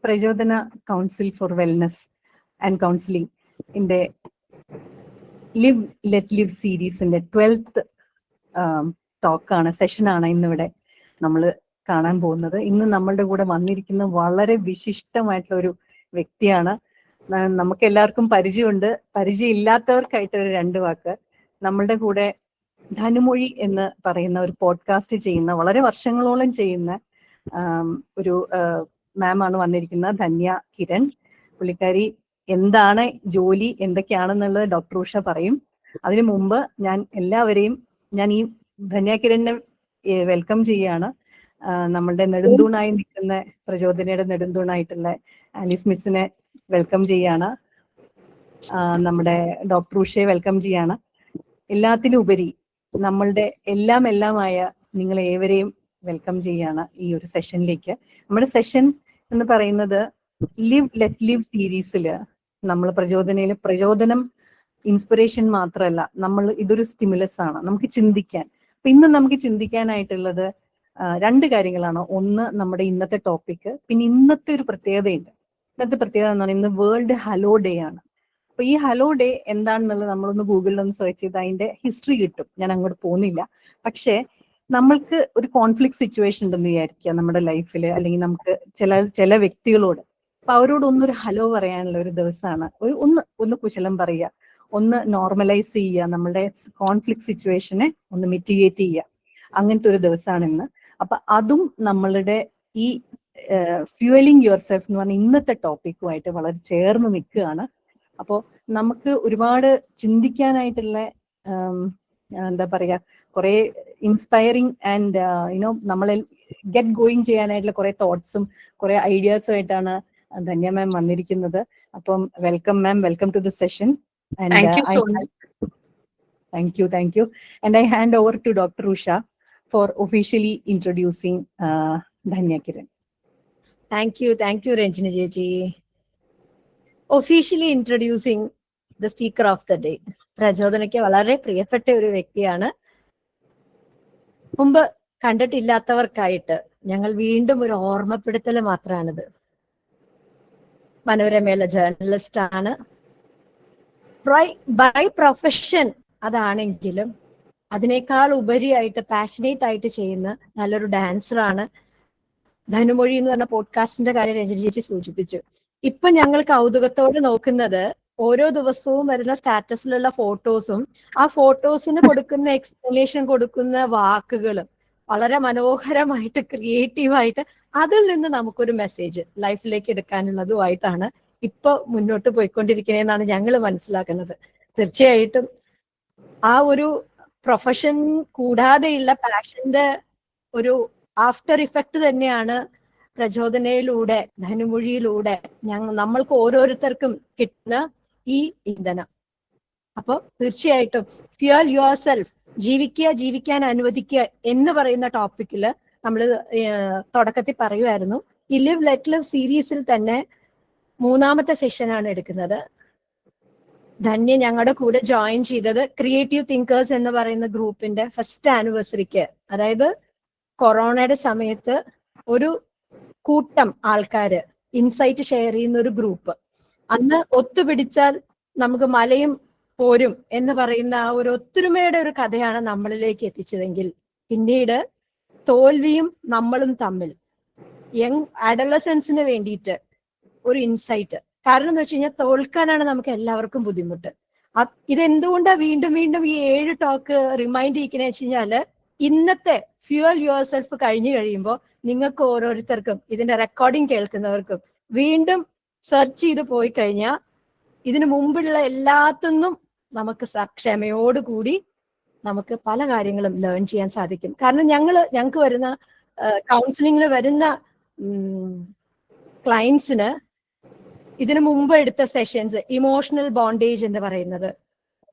പ്രചോദന council for wellness and counselling ഇന്റെ live let live സീരീസിന്റെ 12th ടോക്കാണ്, സെഷനാണ് ഇന്നിവിടെ നമ്മൾ കാണാൻ പോകുന്നത്. ഇന്ന് നമ്മളുടെ കൂടെ വന്നിരിക്കുന്ന വളരെ വിശിഷ്ടമായിട്ടുള്ള ഒരു വ്യക്തിയാണ്. നമുക്ക് എല്ലാവർക്കും പരിചയമുണ്ട്, പരിചയം ഇല്ലാത്തവർക്കായിട്ട് ഒരു 2 വാക്ക്. നമ്മളുടെ കൂടെ ധനുമൊഴി എന്ന് പറയുന്ന ഒരു പോഡ്കാസ്റ്റ് ചെയ്യുന്ന, വളരെ വർഷങ്ങളോളം ചെയ്യുന്ന ഒരു മാം ആണ് വന്നിരിക്കുന്നത്, ധന്യ കിരൺ. പുള്ളിക്കാരി എന്താണ് ജോലി, എന്തൊക്കെയാണെന്നുള്ളത് ഡോക്ടർ ഉഷ പറയും. അതിനു മുമ്പ് ഞാൻ ഈ ധന്യ കിരണിനെ വെൽക്കം ചെയ്യാണ്. നമ്മളുടെ നെടുന്തൂണായി നിൽക്കുന്ന പ്രചോദനയുടെ നെടുന്തൂണായിട്ടുള്ള ആലിസ് മിസ്സിനെ വെൽക്കം ചെയ്യാണ്. നമ്മുടെ ഡോക്ടർ ഉഷയെ വെൽക്കം ചെയ്യാണ്. എല്ലാത്തിനും ഉപരി നമ്മളുടെ എല്ലാമായ നിങ്ങളെ ഏവരെയും വെൽക്കം ചെയ്യാണ് ഈ ഒരു സെഷനിലേക്ക്. നമ്മുടെ സെഷൻ എന്ന് പറയുന്നത് ലിവ് ലെറ്റ് ലിവ് സീരീസില് നമ്മൾ പ്രചോദനം ഇൻസ്പിറേഷൻ മാത്രമല്ല, ഇതൊരു സ്റ്റിമുലസ് ആണ്, നമുക്ക് ചിന്തിക്കാൻ. അപ്പൊ ഇന്ന് നമുക്ക് ചിന്തിക്കാനായിട്ടുള്ളത് 2 കാര്യങ്ങളാണ്. ഒന്ന് നമ്മുടെ ഇന്നത്തെ ടോപ്പിക്, പിന്നെ ഇന്നത്തെ ഒരു പ്രത്യേകതയുണ്ട്. ഇന്നത്തെ പ്രത്യേകത എന്ന് പറയുന്നത് വേൾഡ് ഹലോ ഡേ ആണ്. അപ്പൊ ഈ ഹലോ ഡേ എന്താണെന്നുള്ളത് നമ്മളൊന്ന് ഗൂഗിളിലൊന്ന് സെർച്ച് ചെയ്ത് അതിന്റെ ഹിസ്റ്ററി കിട്ടും. ഞാൻ അങ്ങോട്ട് പോകുന്നില്ല. പക്ഷേ നമ്മൾക്ക് ഒരു കോൺഫ്ലിക്ട് സിറ്റുവേഷൻ ഉണ്ടെന്ന് വിചാരിക്കുക നമ്മുടെ ലൈഫിൽ, അല്ലെങ്കിൽ നമുക്ക് ചില വ്യക്തികളോട്. അപ്പൊ അവരോട് ഒന്നൊരു ഹലോ പറയാനുള്ള ഒരു ദിവസമാണ്. ഒന്ന് കുശലം പറയുക, ഒന്ന് നോർമലൈസ് ചെയ്യുക, നമ്മുടെ കോൺഫ്ലിക്ട് സിറ്റുവേഷനെ ഒന്ന് മിറ്റിഗേറ്റ് ചെയ്യുക. അങ്ങനത്തെ ഒരു ദിവസമാണ് ഇന്ന്. അപ്പൊ അതും നമ്മളുടെ ഈ ഫ്യൂവലിംഗ് യുവർ സെൽഫ് എന്ന് പറഞ്ഞ ഇന്നത്തെ ടോപ്പിക്കുമായിട്ട് വളരെ ചേർന്ന് നിൽക്കുകയാണ്. അപ്പോൾ നമുക്ക് ഒരുപാട് ചിന്തിക്കാനായിട്ടുള്ള എന്താ പറയാ, കുറെ ഇൻസ്പയറിങ് ആൻഡ് നമ്മളെ ഗെറ്റ് ഗോയിങ് ചെയ്യാനായിട്ടുള്ള കുറെ തോട്ട്സും കുറെ ഐഡിയാസും ആയിട്ടാണ് ധന്യ മാം വന്നിരിക്കുന്നത്. അപ്പം welcome ma'am, welcome to the session. Thank you so much. Thank you. And I hand over to Dr. Usha for officially introducing Dhanya Kiran. Thank you, Ranjini Jeji. Officially introducing the speaker of the day. പ്രചോദനയ്ക്ക് വളരെ പ്രിയപ്പെട്ട ഒരു വ്യക്തിയാണ്. മുമ്പ് കണ്ടിട്ടില്ലാത്തവർക്കായിട്ട് ഞങ്ങൾ വീണ്ടും ഒരു ഓർമ്മപ്പെടുത്തൽ മാത്രമാണിത്. മനോരമയിലെ journalist ആണ്. ബൈ പ്രൊഫഷൻ അതാണെങ്കിലും അതിനേക്കാൾ ഉപരിയായിട്ട് പാഷനേറ്റ് ആയിട്ട് ചെയ്യുന്ന നല്ലൊരു ഡാൻസറാണ്. ധനുമൊഴി എന്ന് പറഞ്ഞ പോഡ്കാസ്റ്റിന്റെ കാര്യം രഞ്ജന ചേച്ചി സൂചിപ്പിച്ചു. ഇപ്പൊ ഞങ്ങൾ കൗതുകത്തോടെ നോക്കുന്നത് ഓരോ ദിവസവും വരുന്ന സ്റ്റാറ്റസിലുള്ള ഫോട്ടോസും ആ ഫോട്ടോസിന് കൊടുക്കുന്ന എക്സ്പ്ലനേഷൻ, കൊടുക്കുന്ന വാക്കുകളും വളരെ മനോഹരമായിട്ട് ക്രിയേറ്റീവായിട്ട് അതിൽ നിന്ന് നമുക്കൊരു മെസ്സേജ് ലൈഫിലേക്ക് എടുക്കാനുള്ളതുമായിട്ടാണ് ഇപ്പൊ മുന്നോട്ട് പോയിക്കൊണ്ടിരിക്കണേന്നാണ് ഞങ്ങൾ മനസ്സിലാക്കുന്നത്. തീർച്ചയായിട്ടും ആ ഒരു പ്രൊഫഷൻ കൂടാതെയുള്ള പാഷന്റെ ഒരു ആഫ്റ്റർ ഇഫക്റ്റ് തന്നെയാണ് പ്രചോദനയിലൂടെ, ധനുമൊഴിയിലൂടെ നമ്മൾക്ക് ഓരോരുത്തർക്കും കിട്ടുന്ന ഈ ഇന്ധനം. അപ്പൊ തീർച്ചയായിട്ടും ഫ്യൂൽ യുവർ സെൽഫ്, ജീവിക്കാൻ അനുവദിക്കുക എന്ന് പറയുന്ന ടോപ്പിക്കില് നമ്മൾ തുടക്കത്തിൽ പറയുമായിരുന്നു. ഈ ലിവ് ലെറ്റ് ലിവ് സീരീസിൽ തന്നെ 3ാമത്തെ സെഷനാണ് എടുക്കുന്നത്. ധന്യ ഞങ്ങളുടെ കൂടെ ജോയിൻ ചെയ്തത് ക്രിയേറ്റീവ് തിങ്കേഴ്സ് എന്ന് പറയുന്ന ഗ്രൂപ്പിന്റെ 1st ആനിവേഴ്സറിക്ക്, അതായത് കൊറോണയുടെ സമയത്ത് ഒരു കൂട്ടം ആൾക്കാര് ഇൻസൈറ്റ് ഷെയർ ചെയ്യുന്ന ഒരു ഗ്രൂപ്പ്. അന്ന് ഒത്തുപിടിച്ചാൽ നമുക്ക് മലയും പോരും എന്ന് പറയുന്ന ആ ഒരു ഒത്തൊരുമയുടെ ഒരു കഥയാണ് നമ്മളിലേക്ക് എത്തിച്ചതെങ്കിൽ, പിന്നീട് തോൽവിയും നമ്മളും തമ്മിൽ യങ് അഡലസൻസിന് വേണ്ടിയിട്ട് ഒരു ഇൻസൈറ്റ്. കാരണം എന്ന് വെച്ച് കഴിഞ്ഞാൽ തോൽക്കാനാണ് നമുക്ക് എല്ലാവർക്കും ബുദ്ധിമുട്ട്. ഇതെന്തുകൊണ്ടാണ് വീണ്ടും ഈ 7 ടോക്ക് റിമൈൻഡ് ചെയ്യിക്കണേ വെച്ച് കഴിഞ്ഞാല്, ഇന്നത്തെ ഫ്യൂവൽ യുവർ സെൽഫ് കഴിഞ്ഞു കഴിയുമ്പോൾ നിങ്ങൾക്ക് ഓരോരുത്തർക്കും, ഇതിന്റെ റെക്കോർഡിംഗ് കേൾക്കുന്നവർക്കും വീണ്ടും സെർച്ച് ചെയ്ത് പോയി കഴിഞ്ഞാൽ ഇതിനു മുമ്പുള്ള എല്ലാത്തിനും നമുക്ക് ക്ഷമയോടുകൂടി നമുക്ക് പല കാര്യങ്ങളും ലേൺ ചെയ്യാൻ സാധിക്കും. കാരണം ഞങ്ങൾക്ക് വരുന്ന കൗൺസിലിംഗിൽ വരുന്ന ക്ലയൻസിന് ഇതിനു മുമ്പ് എടുത്ത സെഷൻസ്, ഇമോഷണൽ ബോണ്ടേജ് എന്ന് പറയുന്നത്,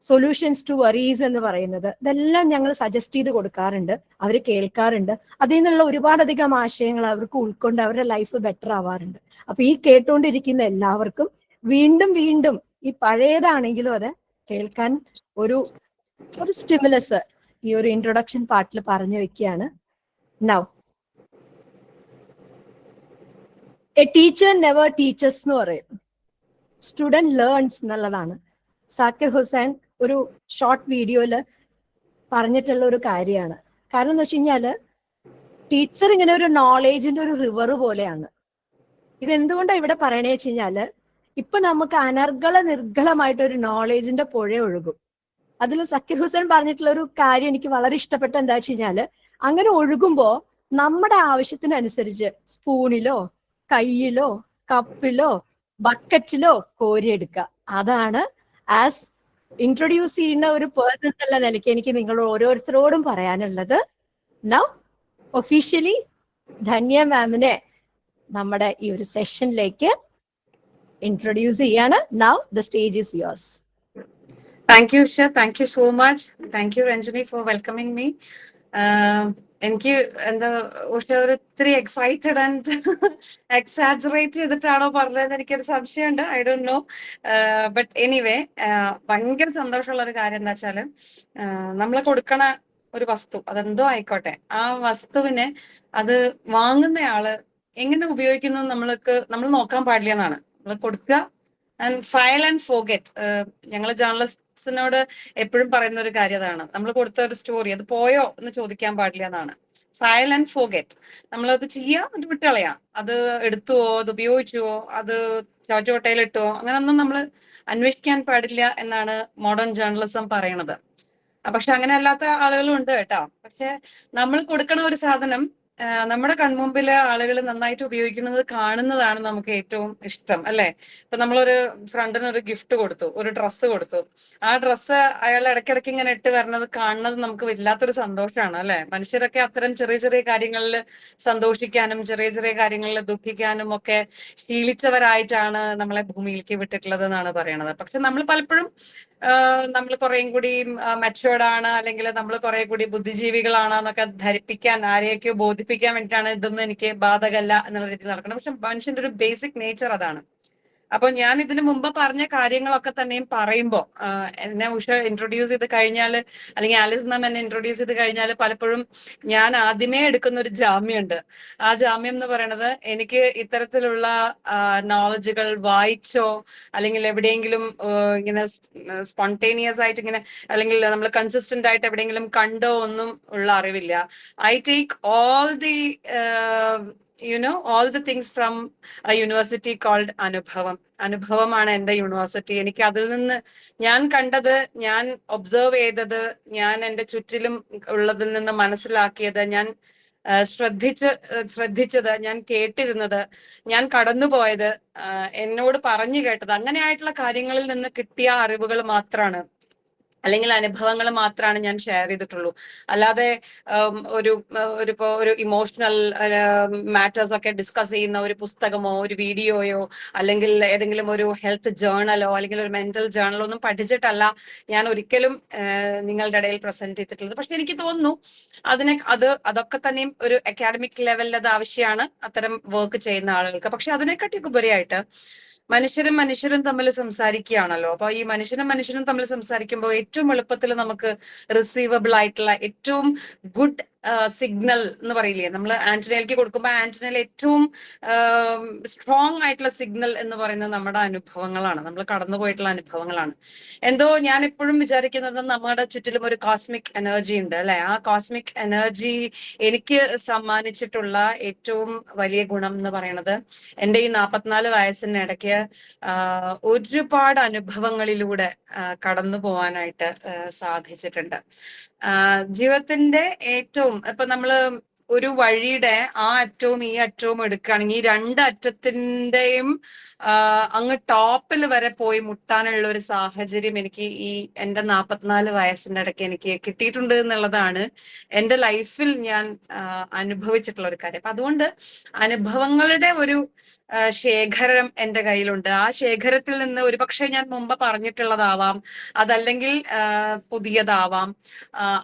സൊല്യൂഷൻസ് ടു വറീസ് എന്ന് പറയുന്നത്, ഇതെല്ലാം ഞങ്ങൾ സജസ്റ്റ് ചെയ്ത് കൊടുക്കാറുണ്ട്. അവർ കേൾക്കാറുണ്ട്. അതിൽ നിന്നുള്ള ഒരുപാടധികം ആശയങ്ങൾ അവർക്ക് ഉൾക്കൊണ്ട് അവരുടെ ലൈഫ് ബെറ്റർ ആവാറുണ്ട്. അപ്പൊ ഈ കേട്ടുകൊണ്ടിരിക്കുന്ന എല്ലാവർക്കും വീണ്ടും ഈ പഴയതാണെങ്കിലും അത് കേൾക്കാൻ ഒരു സ്റ്റിമുലസ് ഈ ഒരു ഇൻട്രൊഡക്ഷൻ പാർട്ടിൽ പറഞ്ഞു വെക്കുകയാണ്. Now A teacher never teachers എന്ന് പറയും, സ്റ്റുഡന്റ് ലേൺസ് എന്നുള്ളതാണ്. സാക്കിർ ഹുസൈൻ ഒരു ഷോർട്ട് വീഡിയോയില് പറഞ്ഞിട്ടുള്ള ഒരു കാര്യമാണ്. കാരണം എന്ന് വെച്ച് കഴിഞ്ഞാല് ടീച്ചർ ഇങ്ങനെ ഒരു നോളേജിന്റെ ഒരു റിവർ പോലെയാണ്. ഇതെന്തുകൊണ്ടാണ് ഇവിടെ പറയണേ വെച്ച് കഴിഞ്ഞാല് ഇപ്പൊ നമുക്ക് അനർഗള നിർഗളമായിട്ട് ഒരു നോളേജിന്റെ പുഴ ഒഴുകും. അതിൽ സക്കീർ ഹുസൈൻ പറഞ്ഞിട്ടുള്ള ഒരു കാര്യം എനിക്ക് വളരെ ഇഷ്ടപ്പെട്ട എന്താ വെച്ച് കഴിഞ്ഞാല് അങ്ങനെ ഒഴുകുമ്പോ നമ്മുടെ ആവശ്യത്തിനനുസരിച്ച് സ്പൂണിലോ കയ്യിലോ കപ്പിലോ ബക്കറ്റിലോ കോരിയെടുക്കുക. അതാണ് ആസ് ഇൻട്രൊഡ്യൂസ് ചെയ്യുന്ന ഒരു പേഴ്സൺ എന്നുള്ള നിലയ്ക്ക് എനിക്ക് നിങ്ങൾ ഓരോരുത്തരോടും പറയാനുള്ളത്. നൗ ഒഫീഷ്യലി ധന്യ മാമിനെ നമ്മുടെ ഈ ഒരു സെഷനിലേക്ക് ഇൻട്രൊഡ്യൂസ് ചെയ്യാണ്. Now the stage is yours. Thank you, Usha. Thank you so much. Thank you, Ranjani, for welcoming me. എനിക്ക് എന്താ ഉഷ ഒരു ഇത്തിരി എക്സൈറ്റഡ് ആൻഡ് എക്സാജറേറ്റ് ചെയ്തിട്ടാണോ പറഞ്ഞതെന്ന് എനിക്കൊരു സംശയമുണ്ട്. I don't know. But anyway ഭയങ്കര സന്തോഷമുള്ള ഒരു കാര്യം എന്താ വെച്ചാല് നമ്മൾ കൊടുക്കണ ഒരു വസ്തു അതെന്തോ ആയിക്കോട്ടെ, ആ വസ്തുവിനെ അത് വാങ്ങുന്നയാള് എങ്ങനെ ഉപയോഗിക്കുന്നു നമ്മൾ നോക്കാൻ പാടില്ല എന്നാണ്. നമ്മൾ കൊടുക്കുക ആൻഡ് ഫയൽ ആൻഡ് ഫോർഗെറ്റ്. ഞങ്ങൾ ജേർണലിസ്റ്റിനോട് എപ്പോഴും പറയുന്ന ഒരു കാര്യം അതാണ്. നമ്മൾ കൊടുത്ത ഒരു സ്റ്റോറി അത് പോയോ എന്ന് ചോദിക്കാൻ പാടില്ല എന്നാണ്. File and forget. നമ്മളത് ചെയ്യുക, അത് വിട്ടുകളയാം. അത് എടുത്തുവോ, അത് ഉപയോഗിച്ചുവോ, അത് ചോട്ടയിലിട്ടോ, അങ്ങനൊന്നും നമ്മൾ അന്വേഷിക്കാൻ പാടില്ല എന്നാണ് മോഡേൺ ജേർണലിസം പറയണത്. പക്ഷെ അങ്ങനെ അല്ലാത്ത ആളുകളും ഉണ്ട് കേട്ടോ. പക്ഷെ നമ്മൾ കൊടുക്കണ ഒരു സാധനം നമ്മുടെ കൺമുമ്പില് ആളുകൾ നന്നായിട്ട് ഉപയോഗിക്കുന്നത് കാണുന്നതാണ് നമുക്ക് ഏറ്റവും ഇഷ്ടം, അല്ലെ? ഇപ്പൊ നമ്മളൊരു ഫ്രണ്ടിന് ഒരു ഗിഫ്റ്റ് കൊടുത്തു, ഒരു ഡ്രസ്സ് കൊടുത്തു. ആ ഡ്രസ്സ് അയാൾ ഇടയ്ക്കിടയ്ക്ക് ഇങ്ങനെ ഇട്ട് വരുന്നത് കാണുന്നത് നമുക്ക് വല്ലാത്തൊരു സന്തോഷമാണ്, അല്ലെ? മനുഷ്യരൊക്കെ അത്തരം ചെറിയ ചെറിയ കാര്യങ്ങളിൽ സന്തോഷിക്കാനും ചെറിയ ചെറിയ കാര്യങ്ങളിൽ ദുഃഖിക്കാനും ഒക്കെ ശീലിച്ചവരായിട്ടാണ് നമ്മളെ ഭൂമിയിലേക്ക് വിട്ടിട്ടുള്ളത് എന്നാണ് പറയണത്. പക്ഷെ നമ്മൾ പലപ്പോഴും നമ്മൾ കുറേയും കൂടി മെച്ചുവേർഡ് ആണ്, അല്ലെങ്കിൽ നമ്മൾ കുറെ കൂടി ബുദ്ധിജീവികളാണ് എന്നൊക്കെ ധരിപ്പിക്കാൻ, ആരെയൊക്കെയോ ബോധിപ്പിക്കാൻ വേണ്ടിയിട്ടാണ് ഇതൊന്നും എനിക്ക് ബാധകല്ല എന്നുള്ള രീതിയിൽ നടക്കണം. പക്ഷെ മനുഷ്യന്റെ ഒരു ബേസിക് നേച്ചർ അതാണ്. അപ്പൊ ഞാൻ ഇതിനു മുമ്പ് പറഞ്ഞ കാര്യങ്ങളൊക്കെ തന്നെയും പറയുമ്പോ എന്നെ ഉഷ ഇൻട്രൊഡ്യൂസ് ചെയ്ത് കഴിഞ്ഞാല്, അല്ലെങ്കിൽ ആലിസ് മാം എന്നെ ഇൻട്രൊഡ്യൂസ് ചെയ്ത് കഴിഞ്ഞാൽ പലപ്പോഴും ഞാൻ ആദ്യമേ എടുക്കുന്ന ഒരു ജാമ്യമുണ്ട്. ആ ജാമ്യം എന്ന് പറയുന്നത് എനിക്ക് ഇത്തരത്തിലുള്ള നോളജുകൾ വായിച്ചോ അല്ലെങ്കിൽ എവിടെയെങ്കിലും ഇങ്ങനെ സ്പോണ്ടേനിയസ് ആയിട്ട് ഇങ്ങനെ, അല്ലെങ്കിൽ നമ്മൾ കൺസിസ്റ്റന്റ് ആയിട്ട് എവിടെയെങ്കിലും കണ്ടോ ഒന്നും ഉള്ള അറിവില്ല. I take all the all the things from a university called അനുഭവം. അനുഭവമാണ് എന്റെ യൂണിവേഴ്സിറ്റി. എനിക്ക് അതിൽ നിന്ന് ഞാൻ കണ്ടത്, ഞാൻ ഒബ്സർവ് ചെയ്തത്, ഞാൻ എൻ്റെ ചുറ്റിലും ഉള്ളതിൽ നിന്ന് മനസ്സിലാക്കിയത്, ഞാൻ ശ്രദ്ധിച്ചത്, ഞാൻ കേട്ടിരുന്നത്, ഞാൻ കടന്നുപോയത്, എന്നോട് പറഞ്ഞു കേട്ടത്, അങ്ങനെയായിട്ടുള്ള കാര്യങ്ങളിൽ നിന്ന് കിട്ടിയ അറിവുകൾ മാത്രമാണ്, അല്ലെങ്കിൽ അനുഭവങ്ങൾ മാത്രമാണ് ഞാൻ ഷെയർ ചെയ്തിട്ടുള്ളൂ. അല്ലാതെ ഒരു ഇമോഷണൽ മാറ്റേഴ്സ് ഒക്കെ ഡിസ്കസ് ചെയ്യുന്ന ഒരു പുസ്തകമോ ഒരു വീഡിയോയോ അല്ലെങ്കിൽ ഏതെങ്കിലും ഒരു ഹെൽത്ത് ജേർണലോ അല്ലെങ്കിൽ ഒരു മെന്റൽ ജേർണലോ ഒന്നും പഠിച്ചിട്ടല്ല ഞാൻ ഒരിക്കലും നിങ്ങളുടെ ഇടയിൽ പ്രസന്റ് ചെയ്തിട്ടുള്ളത്. പക്ഷെ എനിക്ക് തോന്നുന്നു അതൊക്കെ തന്നെയും ഒരു അക്കാഡമിക് ലെവലിൽ അത് ആവശ്യമാണ് അത്തരം വർക്ക് ചെയ്യുന്ന ആളുകൾക്ക്. പക്ഷെ അതിനെക്കാട്ടിയൊക്കെ ഉപരിയായിട്ട് മനുഷ്യരും തമ്മിൽ സംസാരിക്കുകയാണല്ലോ. അപ്പൊ ഈ മനുഷ്യരും തമ്മിൽ സംസാരിക്കുമ്പോൾ ഏറ്റവും എളുപ്പത്തിൽ നമുക്ക് റിസീവബിൾ ആയിട്ടുള്ള ഏറ്റവും ഗുഡ് സിഗ്നൽ എന്ന് പറയില്ലേ, നമ്മൾ ആന്റിനയിലേക്ക് കൊടുക്കുമ്പോൾ ആന്റിനയിൽ ഏറ്റവും സ്ട്രോങ് ആയിട്ടുള്ള സിഗ്നൽ എന്ന് പറയുന്നത് നമ്മുടെ അനുഭവങ്ങളാണ്, നമ്മൾ കടന്നുപോയിട്ടുള്ള അനുഭവങ്ങളാണ്. എന്തോ ഞാൻ എപ്പോഴും വിചാരിക്കുന്നത് നമ്മുടെ ചുറ്റിലും ഒരു കോസ്മിക് എനർജി ഉണ്ട്, അല്ലെ? ആ കോസ്മിക് എനർജി എനിക്ക് സമ്മാനിച്ചിട്ടുള്ള ഏറ്റവും വലിയ ഗുണം എന്ന് പറയുന്നത് എൻ്റെ ഈ 44 വയസ്സിനിടയ്ക്ക് ഒരുപാട് അനുഭവങ്ങളിലൂടെ കടന്നു പോവാനായിട്ട് സാധിച്ചിട്ടുണ്ട്. ജീവിതത്തിന്റെ ഏറ്റവും ഇപ്പൊ നമ്മള് ഒരു വഴിയുടെ ആ അറ്റവും ഈ അറ്റവും എടുക്കുകയാണെങ്കിൽ ഈ രണ്ട് അറ്റത്തിന്റെയും അങ്ങ് ടോപ്പിൽ വരെ പോയി മുട്ടാനുള്ള ഒരു സാഹചര്യം എനിക്ക് ഈ എൻ്റെ 44 വയസ്സിന്റെ ഇടയ്ക്ക് എനിക്ക് കിട്ടിയിട്ടുണ്ട് എന്നുള്ളതാണ് എൻ്റെ ലൈഫിൽ ഞാൻ അനുഭവിച്ചിട്ടുള്ള ഒരു കാര്യം. അപ്പൊ അതുകൊണ്ട് അനുഭവങ്ങളുടെ ഒരു ശേഖരം എൻ്റെ കയ്യിലുണ്ട്. ആ ശേഖരത്തിൽ നിന്ന് ഒരുപക്ഷെ ഞാൻ മുമ്പ് പറഞ്ഞിട്ടുള്ളതാവാം, അതല്ലെങ്കിൽ പുതിയതാവാം,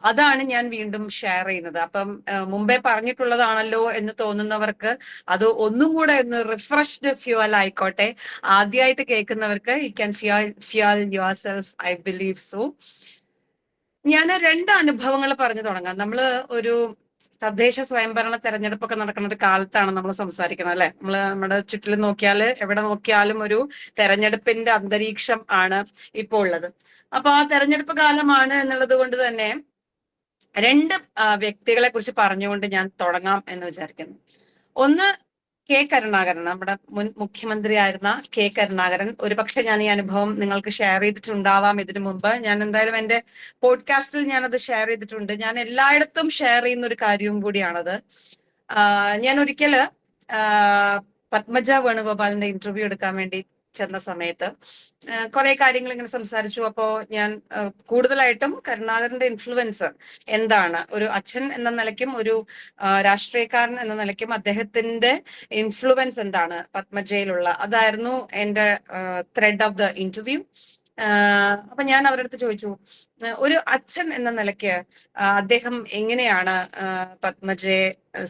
അതാണ് ഞാൻ വീണ്ടും ഷെയർ ചെയ്യുന്നത്. അപ്പം മുമ്പേ പറഞ്ഞിട്ടുള്ളതാണല്ലോ എന്ന് തോന്നുന്നവർക്ക് അത് ഒന്നും കൂടെ ഒന്ന് റിഫ്രഷ്ഡ് ഫ്യൂവൽ ആയിക്കോട്ടെ. ആദ്യമായിട്ട് കേൾക്കുന്നവർക്ക് you can fuel yourself, I believe so. ഞാൻ 2 അനുഭവങ്ങൾ പറഞ്ഞു തുടങ്ങാം. നമ്മള് ഒരു തദ്ദേശ സ്വയംഭരണ തെരഞ്ഞെടുപ്പൊക്കെ നടക്കുന്ന ഒരു കാലത്താണ് നമ്മൾ സംസാരിക്കുന്നത് അല്ലെ. നമ്മുടെ ചുറ്റിലും നോക്കിയാൽ എവിടെ നോക്കിയാലും ഒരു തെരഞ്ഞെടുപ്പിന്റെ അന്തരീക്ഷം ആണ് ഇപ്പോൾ ഉള്ളത്. അപ്പൊ ആ തെരഞ്ഞെടുപ്പ് കാലമാണ് എന്നുള്ളത് കൊണ്ട് തന്നെ രണ്ട് വ്യക്തികളെ കുറിച്ച് പറഞ്ഞുകൊണ്ട് ഞാൻ തുടങ്ങാം എന്ന് വിചാരിക്കുന്നു. ഒന്ന് കെ കരുണാകരൻ, നമ്മുടെ മുൻ മുഖ്യമന്ത്രി ആയിരുന്ന കെ കരുണാകരൻ. ഒരുപക്ഷെ ഞാൻ ഈ അനുഭവം നിങ്ങൾക്ക് ഷെയർ ചെയ്തിട്ടുണ്ടാവാം ഇതിനു മുമ്പ്. ഞാൻ എന്തായാലും എന്റെ പോഡ്കാസ്റ്റിൽ ഞാനത് ഷെയർ ചെയ്തിട്ടുണ്ട്. ഞാൻ എല്ലായിടത്തും ഷെയർ ചെയ്യുന്ന ഒരു കാര്യവും കൂടിയാണത്. ഞാൻ ഒരിക്കല് പത്മജ വേണുഗോപാലിന്റെ ഇന്റർവ്യൂ എടുക്കാൻ വേണ്ടി ചെന്ന സമയത്ത് കുറെ കാര്യങ്ങൾ ഇങ്ങനെ സംസാരിച്ചു. അപ്പോ ഞാൻ കൂടുതലായിട്ടും കരുണാകരന്റെ ഇൻഫ്ലുവൻസ് എന്താണ്, ഒരു അച്ഛൻ എന്ന നിലയ്ക്കും ഒരു രാഷ്ട്രീയക്കാരൻ എന്ന നിലയ്ക്കും അദ്ദേഹത്തിന്റെ ഇൻഫ്ലുവൻസ് എന്താണ് പത്മജയിലുള്ള, അതായിരുന്നു എന്റെ ത്രെഡ് ഓഫ് ദ ഇന്റർവ്യൂ. അപ്പൊ ഞാൻ അവരുടെ അടുത്ത് ചോദിച്ചു, ഒരു അച്ഛൻ എന്ന നിലയ്ക്ക് അദ്ദേഹം എങ്ങനെയാണ് പത്മജയെ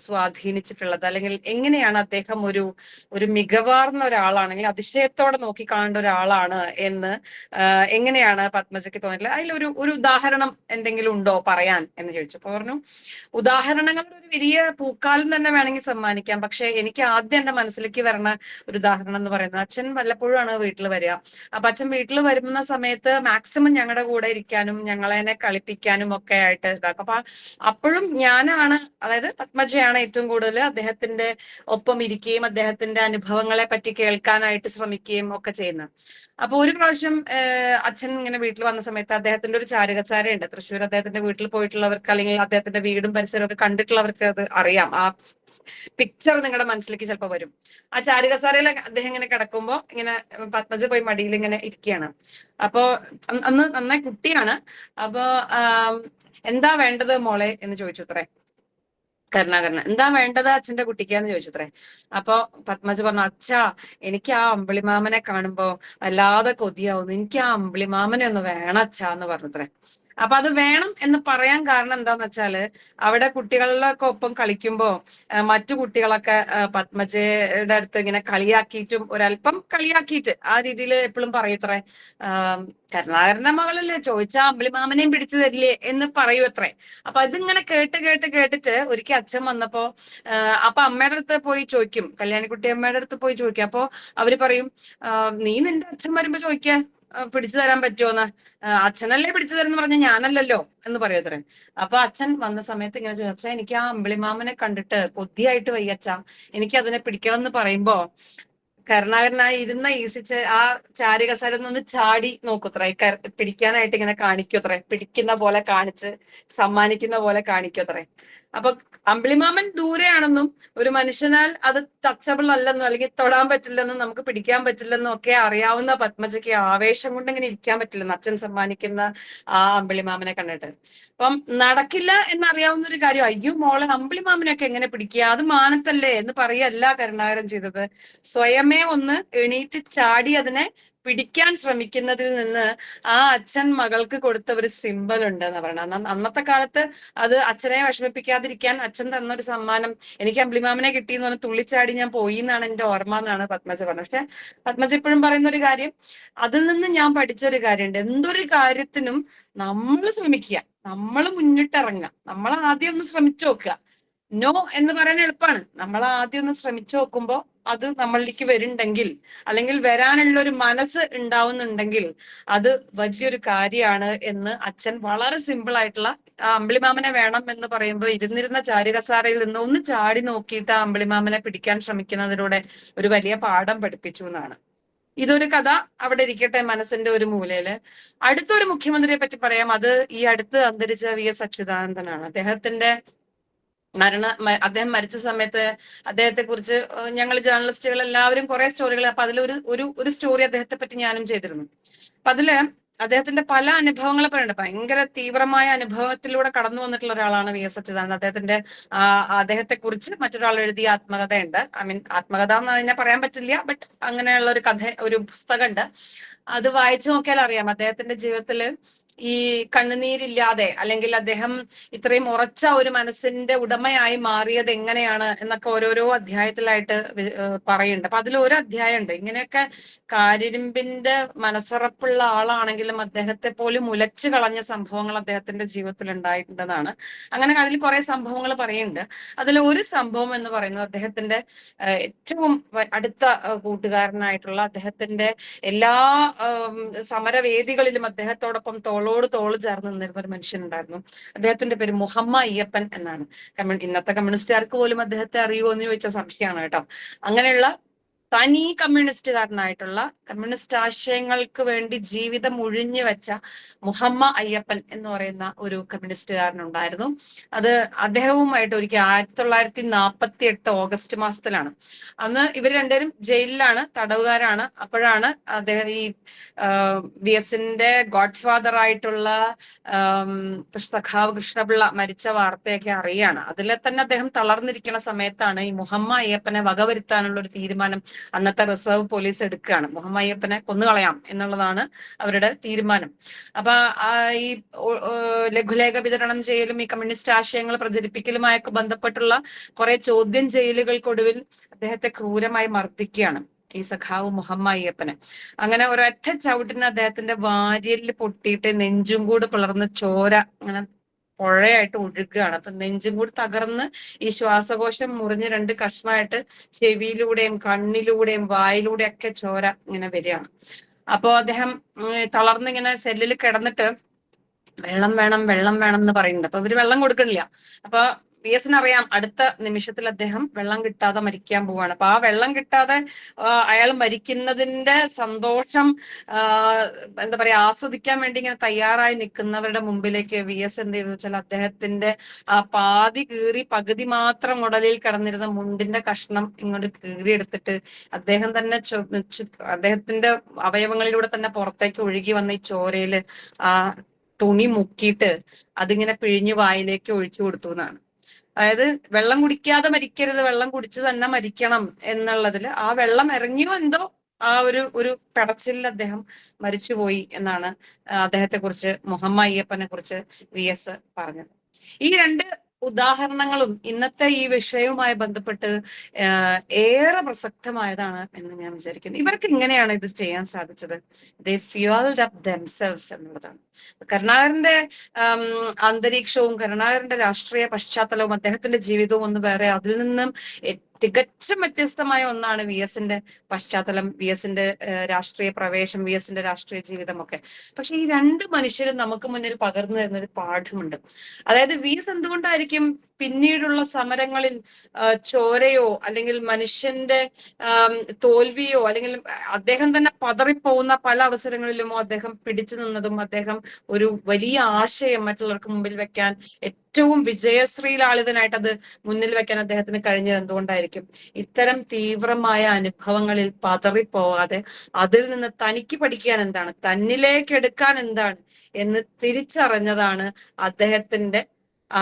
സ്വാധീനിച്ചിട്ടുള്ളത്, അല്ലെങ്കിൽ എങ്ങനെയാണ് അദ്ദേഹം ഒരു മികവാർന്ന ഒരാളാണെങ്കിൽ അതിശയത്തോടെ നോക്കിക്കാണേണ്ട ഒരാളാണ് എന്ന് എങ്ങനെയാണ് പത്മജയ്ക്ക് തോന്നിയിട്ടില്ല, അതിലൊരു ഉദാഹരണം എന്തെങ്കിലും ഉണ്ടോ പറയാൻ എന്ന് ചോദിച്ചു. അപ്പൊ പറഞ്ഞു, ഉദാഹരണങ്ങളുടെ ഒരു വലിയ പൂക്കാലം തന്നെ വേണമെങ്കിൽ സമ്മാനിക്കാം, പക്ഷെ എനിക്ക് ആദ്യം എന്റെ മനസ്സിലേക്ക് വരണ ഒരു ഉദാഹരണം എന്ന് പറയുന്നത്, അച്ഛൻ വല്ലപ്പോഴും വീട്ടിൽ വരിക. അപ്പൊ അച്ഛൻ വീട്ടിൽ വരുന്ന സമയത്ത് മാക്സിമം ഞങ്ങളുടെ കൂടെ ഇരിക്കാനും ഞങ്ങളെന്നെ കളിപ്പിക്കാനും ഒക്കെ ആയിട്ട് ഇതാക്കും. അപ്പൊ അപ്പോഴും ഞാനാണ്, അതായത് പത്മജയാണ് ഏറ്റവും കൂടുതൽ അദ്ദേഹത്തിന്റെ ഒപ്പം ഇരിക്കുകയും അദ്ദേഹത്തിന്റെ അനുഭവങ്ങളെ പറ്റി കേൾക്കാനായിട്ട് ശ്രമിക്കുകയും ഒക്കെ ചെയ്യുന്നത്. അപ്പൊ ഒരു പ്രാവശ്യം അച്ഛൻ ഇങ്ങനെ വീട്ടിൽ വന്ന സമയത്ത് അദ്ദേഹത്തിന്റെ ഒരു ചാരുകസേരയുണ്ട്. തൃശ്ശൂർ അദ്ദേഹത്തിന്റെ വീട്ടിൽ പോയിട്ടുള്ളവർക്ക്, അല്ലെങ്കിൽ അദ്ദേഹത്തിന്റെ വീടും പരിസരവും ഒക്കെ കണ്ടിട്ടുള്ളവർക്ക് അത് അറിയാം. ആ പിക്ചർ നിങ്ങളുടെ മനസ്സിലേക്ക് ചിലപ്പോൾ വരും. ആ ചാരുകസേരയിൽ അദ്ദേഹം ഇങ്ങനെ കിടക്കുമ്പോ ഇങ്ങനെ പത്മജ പോയി മടിയിൽ ഇങ്ങനെ ഇരിക്കുകയാണ്. അപ്പോ അന്ന് നന്നായി കുട്ടിയാണ്. അപ്പോ എന്താ വേണ്ടത് മോളെ എന്ന് ചോദിച്ചു അത്രേ കരുണാകരന്. എന്താ വേണ്ടത് അച്ഛന്റെ കുട്ടിക്കാന്ന് ചോദിച്ചു അത്രേ. അപ്പൊ പത്മജ പറഞ്ഞു, അച്ഛാ എനിക്ക് ആ അമ്പിളിമാമനെ കാണുമ്പോ വല്ലാതെ കൊതിയാവുന്നു, എനിക്ക് ആ അമ്പിളിമാമനെ ഒന്ന് വേണം അച്ഛാ എന്ന് പറഞ്ഞത്രേ. അപ്പൊ അത് വേണം എന്ന് പറയാൻ കാരണം എന്താന്ന് വെച്ചാല്, അവിടെ കുട്ടികളിലൊക്കെ ഒപ്പം കളിക്കുമ്പോ മറ്റു കുട്ടികളൊക്കെ പത്മജയുടെ അടുത്ത് ഇങ്ങനെ കളിയാക്കിയിട്ടും ഒരല്പം കളിയാക്കിയിട്ട് ആ രീതിയിൽ എപ്പോഴും പറയത്രേ, കരുണാകരന്റെ മകളല്ലേ, ചോദിച്ചാ അമ്പിളിമാമനെയും പിടിച്ചു തരില്ലേ എന്ന് പറയൂ അത്രേ. അപ്പൊ അതിങ്ങനെ കേട്ടിട്ട് ഒരിക്കൽ അച്ഛൻ വന്നപ്പോ അപ്പൊ അമ്മയുടെ അടുത്ത് പോയി ചോദിക്കും, കല്യാണിക്കുട്ടി അമ്മയുടെ അടുത്ത് പോയി ചോദിക്കും. അപ്പൊ അവര് പറയും, നീ നിന്റെ അച്ഛൻ വരുമ്പോ ചോദിക്ക പിടിച്ചു തരാൻ പറ്റുമോന്ന്, അച്ഛനല്ലേ പിടിച്ചു തരുന്ന പറഞ്ഞ ഞാനല്ലല്ലോ എന്ന് പറയത്രേ. അപ്പൊ അച്ഛൻ വന്ന സമയത്ത് ഇങ്ങനെ ചോദിച്ചാ, എനിക്ക് ആ അമ്പിളിമാമനെ കണ്ടിട്ട് കൊതിയായിട്ട് വയ്യച്ചാ, എനിക്ക് അതിനെ പിടിക്കണം എന്ന് പറയുമ്പോ കരുണാകരനായി ഇരുന്ന ഈസിച്ച് ആ ചാരുകസേരയിൽ നിന്ന് ചാടി നോക്കുത്രേ, പിടിക്കാനായിട്ട് ഇങ്ങനെ കാണിക്കുത്രേ, പിടിക്കുന്ന പോലെ കാണിച്ച് സമ്മാനിക്കുന്ന പോലെ കാണിക്കുത്രേ. അപ്പൊ അമ്പിളിമാമൻ ദൂരെയാണെന്നും ഒരു മനുഷ്യനാൽ അത് ടച്ചബിൾ അല്ലെന്നും അല്ലെങ്കിൽ തൊടാൻ പറ്റില്ലെന്നും നമുക്ക് പിടിക്കാൻ പറ്റില്ലെന്നും ഒക്കെ അറിയാവുന്ന പത്മജയ്ക്ക് ആവേശം കൊണ്ട് ഇങ്ങനെ ഇരിക്കാൻ പറ്റില്ലെന്ന് അച്ഛൻ സമ്മാനിക്കുന്ന ആ അമ്പിളിമാമനെ കണ്ടിട്ട്. അപ്പം നടക്കില്ല എന്നറിയാവുന്ന ഒരു കാര്യം, അയ്യോ മോളെ അമ്പിളിമാമനൊക്കെ എങ്ങനെ പിടിക്കുക, അത് മാനത്തല്ലേ എന്ന് പറയല്ല കരുണാകരൻ ചെയ്തത്. സ്വയമേ ഒന്ന് എണീറ്റ് ചാടി അതിനെ പിടിക്കാൻ ശ്രമിക്കുന്നതിൽ നിന്ന് ആ അച്ഛൻ മകൾക്ക് കൊടുത്ത ഒരു സിമ്പൽ ഉണ്ട് എന്ന് പറയണം. അന്നത്തെ കാലത്ത് അത് അച്ഛനെ വിഷമിപ്പിക്കാതിരിക്കാൻ അച്ഛൻ തന്നൊരു സമ്മാനം, എനിക്ക് അമ്പിളിമാമനെ കിട്ടി എന്ന് പറഞ്ഞ് തുള്ളിച്ചാടി ഞാൻ പോയി എന്നാണ് എന്റെ ഓർമ്മ എന്നാണ് പത്മജ പറഞ്ഞത്. പക്ഷെ പത്മജ ഇപ്പോഴും പറയുന്ന ഒരു കാര്യം, അതിൽ നിന്ന് ഞാൻ പഠിച്ചൊരു കാര്യമുണ്ട്, എന്തൊരു കാര്യത്തിനും നമ്മൾ ശ്രമിക്കുക, നമ്മൾ മുന്നിട്ടിറങ്ങുക, നമ്മൾ ആദ്യം ഒന്ന് ശ്രമിച്ചു നോക്കുക. നോ എന്ന് പറയാൻ എളുപ്പമാണ്, നമ്മൾ ആദ്യം ഒന്ന് ശ്രമിച്ചു നോക്കുമ്പോ അത് നമ്മളിലേക്ക് വരുന്നുണ്ടെങ്കിൽ, അല്ലെങ്കിൽ വരാനുള്ള ഒരു മനസ്സ് ഉണ്ടാവുന്നുണ്ടെങ്കിൽ അത് വലിയൊരു കാര്യമാണ് എന്ന് അച്ഛൻ വളരെ സിമ്പിൾ ആയിട്ടുള്ള ആ അമ്പിളിമാമനെ വേണം എന്ന് പറയുമ്പോൾ ഇരുന്നിരുന്ന ചാരുകസാരയിൽ നിന്ന് ഒന്ന് ചാടി നോക്കിയിട്ട് ആ അമ്പിളിമാമനെ പിടിക്കാൻ ശ്രമിക്കുന്നതിലൂടെ ഒരു വലിയ പാഠം പഠിപ്പിച്ചു എന്നാണ്. ഇതൊരു കഥ അവിടെ ഇരിക്കട്ടെ മനസ്സിന്റെ ഒരു മൂലയില്. അടുത്തൊരു മുഖ്യമന്ത്രിയെ പറ്റി പറയാം. അത് ഈ അടുത്ത് അന്തരിച്ച VS അച്യുതാനന്ദനാണ്. അദ്ദേഹം മരിച്ച സമയത്ത് അദ്ദേഹത്തെ കുറിച്ച് ഞങ്ങൾ ജേർണലിസ്റ്റുകൾ എല്ലാവരും കുറെ സ്റ്റോറികൾ, അപ്പൊ അതിലൊരു സ്റ്റോറി അദ്ദേഹത്തെ പറ്റി ഞാനും ചെയ്തിരുന്നു. അപ്പൊ അതില് അദ്ദേഹത്തിന്റെ പല അനുഭവങ്ങളെ പറയുന്നുണ്ട്. ഭയങ്കര തീവ്രമായ അനുഭവത്തിലൂടെ കടന്നു വന്നിട്ടുള്ള ഒരാളാണ് VS അച്യുതാനന്ദൻ. അദ്ദേഹത്തെ കുറിച്ച് മറ്റൊരാൾ എഴുതിയ ആത്മകഥയുണ്ട്. ആത്മകഥ എന്ന് അതിനെ പറയാൻ പറ്റില്ല, ബട്ട് അങ്ങനെയുള്ള ഒരു പുസ്തകമുണ്ട്. അത് വായിച്ചു നോക്കിയാൽ അറിയാം അദ്ദേഹത്തിന്റെ ജീവിതത്തില് ഈ കണ്ണുനീരില്ലാതെ, അല്ലെങ്കിൽ അദ്ദേഹം ഇത്രയും ഉറച്ച ഒരു മനസ്സിന്റെ ഉടമയായി മാറിയത് എങ്ങനെയാണ് എന്നൊക്കെ ഓരോരോ അധ്യായത്തിലായിട്ട് പറയുന്നുണ്ട്. അപ്പൊ അതിൽ ഒരു അധ്യായം ഉണ്ട്, ഇങ്ങനെയൊക്കെ കാരിരുമ്പിന്റെ മനസ്സുറപ്പുള്ള ആളാണെങ്കിലും അദ്ദേഹത്തെ പോലും ഉലച്ചു കളഞ്ഞ സംഭവങ്ങൾ അദ്ദേഹത്തിന്റെ ജീവിതത്തിൽ ഉണ്ടായിട്ടുണ്ടെന്നാണ്. അങ്ങനെ അതിൽ കുറെ സംഭവങ്ങൾ പറയുന്നുണ്ട്. അതിൽ ഒരു സംഭവം എന്ന് പറയുന്നത് അദ്ദേഹത്തിന്റെ ഏറ്റവും അടുത്ത കൂട്ടുകാരനായിട്ടുള്ള, അദ്ദേഹത്തിന്റെ എല്ലാ സമരവേദികളിലും അദ്ദേഹത്തോടൊപ്പം തോളോട് തോള് ചേർന്ന് നിന്നിരുന്ന ഒരു മനുഷ്യനുണ്ടായിരുന്നു. അദ്ദേഹത്തിന്റെ പേര് മുഹമ്മദ് അയ്യപ്പൻ എന്നാണ്. ഇന്നത്തെ കമ്മ്യൂണിസ്റ്റുകാർക്ക് പോലും അദ്ദേഹത്തെ അറിയുമോ എന്ന് ചോദിച്ച സംശയമാണ് കേട്ടോ. അങ്ങനെയുള്ള തനി കമ്മ്യൂണിസ്റ്റുകാരനായിട്ടുള്ള, കമ്മ്യൂണിസ്റ്റ് ആശയങ്ങൾക്ക് വേണ്ടി ജീവിതം ഒഴിഞ്ഞു വെച്ച മുഹമ്മദ് അയ്യപ്പൻ എന്ന് പറയുന്ന ഒരു കമ്മ്യൂണിസ്റ്റുകാരനുണ്ടായിരുന്നു. അത് അദ്ദേഹവുമായിട്ട് ഒരിക്കൽ 1948 ഓഗസ്റ്റ് മാസത്തിലാണ്. അന്ന് ഇവർ രണ്ടുപേരും ജയിലിലാണ്, തടവുകാരാണ്. അപ്പോഴാണ് അദ്ദേഹം ഈ VS-ന്റെ ഗോഡ് ഫാദർ ആയിട്ടുള്ള സഖാവ് കൃഷ്ണപിള്ള മരിച്ച വാർത്തയൊക്കെ അറിയാണ്. അതിലെ തന്നെ അദ്ദേഹം തളർന്നിരിക്കുന്ന സമയത്താണ് ഈ മുഹമ്മദ് അയ്യപ്പനെ വകവരുത്താനുള്ള ഒരു തീരുമാനം അന്നത്തെ റിസർവ് പോലീസ് എടുക്കുകയാണ്. മുഹമ്മദ് അയ്യപ്പനെ കൊന്നുകളയാം എന്നുള്ളതാണ് അവരുടെ തീരുമാനം. അപ്പൊ ഈ ലഘുലേഖ വിതരണം ചെയ്യലും ഈ കമ്മ്യൂണിസ്റ്റ് ആശയങ്ങൾ പ്രചരിപ്പിക്കലുമായൊക്കെ ബന്ധപ്പെട്ടുള്ള കുറെ ചോദ്യം ചെയ്യലുകൾക്കൊടുവിൽ അദ്ദേഹത്തെ ക്രൂരമായി മർദ്ദിക്കുകയാണ് ഈ സഖാവ് മുഹമ്മദ് അയ്യപ്പനെ. അങ്ങനെ ഒരൊറ്റ ചവിട്ടിന് അദ്ദേഹത്തിന്റെ വാരിയലിൽ പൊട്ടിയിട്ട് നെഞ്ചും കൂട് പിളർന്ന് ചോര അങ്ങനെ പുഴയായിട്ട് ഒഴുകുകയാണ്. അപ്പൊ നെഞ്ചും കൂടി തകർന്ന് ഈ ശ്വാസകോശം മുറിഞ്ഞ് 2 കഷ്ണമായിട്ട് ചെവിയിലൂടെയും കണ്ണിലൂടെയും വായിലൂടെയും ഒക്കെ ചോര ഇങ്ങനെ വരികയാണ്. അപ്പോ അദ്ദേഹം തളർന്നിങ്ങനെ സെല്ലിൽ കിടന്നിട്ട് വെള്ളം വേണം വെള്ളം വേണം എന്ന് പറയുന്നുണ്ട്. അപ്പൊ ഇവര് വെള്ളം കൊടുക്കണില്ല. അപ്പൊ VS-ന് അറിയാം അടുത്ത നിമിഷത്തിൽ അദ്ദേഹം വെള്ളം കിട്ടാതെ മരിക്കാൻ പോവാണ്. അപ്പൊ ആ വെള്ളം കിട്ടാതെ അയാൾ മരിക്കുന്നതിന്റെ സന്തോഷം എന്താ പറയാ ആസ്വദിക്കാൻ വേണ്ടി ഇങ്ങനെ തയ്യാറായി നിൽക്കുന്നവരുടെ മുമ്പിലേക്ക് VS എന്ത് ചെയ്തു വെച്ചാൽ അദ്ദേഹത്തിന്റെ ആ പാതി കീറി പകുതി മാത്രം ഉടലിൽ കിടന്നിരുന്ന മുണ്ടിന്റെ കഷ്ണം ഇങ്ങോട്ട് കീറിയെടുത്തിട്ട് അദ്ദേഹം തന്നെ അദ്ദേഹത്തിന്റെ അവയവങ്ങളിലൂടെ തന്നെ പുറത്തേക്ക് ഒഴുകി വന്ന ഈ ചോരയില് ആ തുണി മുക്കിയിട്ട് അതിങ്ങനെ പിഴിഞ്ഞ് വായിലേക്ക് ഒഴിച്ചു കൊടുത്തു എന്നാണ്. അതായത് വെള്ളം കുടിക്കാതെ മരിക്കരുത്, വെള്ളം കുടിച്ച് തന്നെ മരിക്കണം എന്നുള്ളതിൽ ആ വെള്ളം ഇറങ്ങിയോ എന്തോ ആ ഒരു പെടച്ചിലിൽ അദ്ദേഹം മരിച്ചുപോയി എന്നാണ് അദ്ദേഹത്തെ കുറിച്ച്, മുഹമ്മദ് അയ്യപ്പനെ കുറിച്ച് VS പറഞ്ഞത്. ഈ 2 ഉദാഹരണങ്ങളും ഇന്നത്തെ ഈ വിഷയവുമായി ബന്ധപ്പെട്ട് ഏറെ പ്രസക്തമായതാണ് എന്ന് ഞാൻ വിചാരിക്കുന്നു. ഇവർക്ക് ഇങ്ങനെയാണ് ഇത് ചെയ്യാൻ സാധിച്ചത്. ദേ ഫ്യൂവൽഡ് അപ്പ് ദെംസെൽവ്സ് എന്നുള്ളതാണ്. കരുണാകരന്റെ അന്തരീക്ഷവും കരുണാകരന്റെ രാഷ്ട്രീയ പശ്ചാത്തലവും അദ്ദേഹത്തിന്റെ ജീവിതവും ഒന്ന് വേറെ, അതിൽ നിന്നും തികച്ചും വ്യത്യസ്തമായ ഒന്നാണ് VS-ന്റെ പശ്ചാത്തലം, VS-ന്റെ രാഷ്ട്രീയ പ്രവേശം, VS-ന്റെ രാഷ്ട്രീയ ജീവിതമൊക്കെ. പക്ഷെ ഈ 2 മനുഷ്യരും നമുക്ക് മുന്നിൽ പകർന്നു തരുന്ന ഒരു പാഠമുണ്ട്. അതായത് VS എന്തുകൊണ്ടായിരിക്കും പിന്നീടുള്ള സമരങ്ങളിൽ ചോരയോ അല്ലെങ്കിൽ മനുഷ്യന്റെ തോൽവിയോ അല്ലെങ്കിൽ അദ്ദേഹം തന്നെ പതറിപ്പോകുന്ന പല അവസരങ്ങളിലുമോ അദ്ദേഹം പിടിച്ചു നിന്നതും, അദ്ദേഹം ഒരു വലിയ ആശയം മറ്റുള്ളവർക്ക് മുമ്പിൽ വെക്കാൻ ഏറ്റവും വിജയശ്രീലാളിതനായിട്ട് അത് മുന്നിൽ വെക്കാൻ അദ്ദേഹത്തിന് കഴിഞ്ഞത് എന്തുകൊണ്ടായിരിക്കും? ഇത്തരം തീവ്രമായ അനുഭവങ്ങളിൽ പതറിപ്പോവാതെ അതിൽ നിന്ന് തനിക്ക് പഠിക്കാൻ എന്താണ്, തന്നിലേക്ക് എടുക്കാൻ എന്താണ് എന്ന് തിരിച്ചറിഞ്ഞതാണ് അദ്ദേഹത്തിന്റെ ആ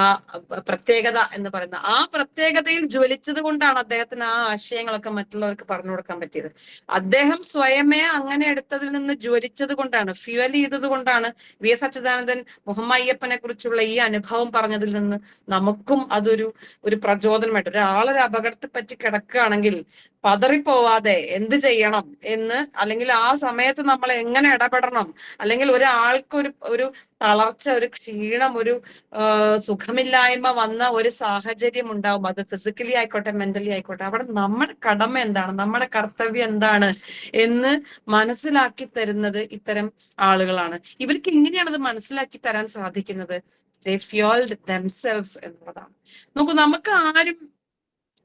പ്രത്യേകത എന്ന് പറയുന്ന. ആ പ്രത്യേകതയിൽ ജ്വലിച്ചത് കൊണ്ടാണ് അദ്ദേഹത്തിന് ആ ആശയങ്ങളൊക്കെ മറ്റുള്ളവർക്ക് പറഞ്ഞു കൊടുക്കാൻ പറ്റിയത്. അദ്ദേഹം സ്വയമേ അങ്ങനെ എടുത്തതിൽ നിന്ന് ജ്വലിച്ചത് കൊണ്ടാണ്, ഫ്യൂവൽ ചെയ്തത് കൊണ്ടാണ് VS അച്യുതാനന്ദൻ മുഹമ്മദ് അയ്യപ്പനെ കുറിച്ചുള്ള ഈ അനുഭവം പറഞ്ഞതിൽ നിന്ന് നമുക്കും ഒരു പ്രചോദനമായിട്ട്, ഒരാളൊരു അപകടത്തെ പറ്റി കിടക്കുകയാണെങ്കിൽ പതറിപ്പോവാതെ എന്ത് ചെയ്യണം എന്ന്, അല്ലെങ്കിൽ ആ സമയത്ത് നമ്മൾ എങ്ങനെ ഇടപെടണം, അല്ലെങ്കിൽ ഒരാൾക്ക് ഒരു തളർച്ച, ഒരു ക്ഷീണം, ഒരു സുഖമില്ലായ്മ വന്ന ഒരു സാഹചര്യം ഉണ്ടാവും, അത് ഫിസിക്കലി ആയിക്കോട്ടെ മെന്റലി ആയിക്കോട്ടെ, അവിടെ നമ്മുടെ കടമ എന്താണ്, നമ്മുടെ കർത്തവ്യം എന്താണ് എന്ന് മനസ്സിലാക്കി തരുന്നത് ഇത്തരം ആളുകളാണ്. ഇവർക്ക് എങ്ങനെയാണ് അത് മനസ്സിലാക്കി തരാൻ സാധിക്കുന്നത്? They fueled themselves എന്നുള്ളതാണ്. നോക്കൂ, നമുക്ക് ആരും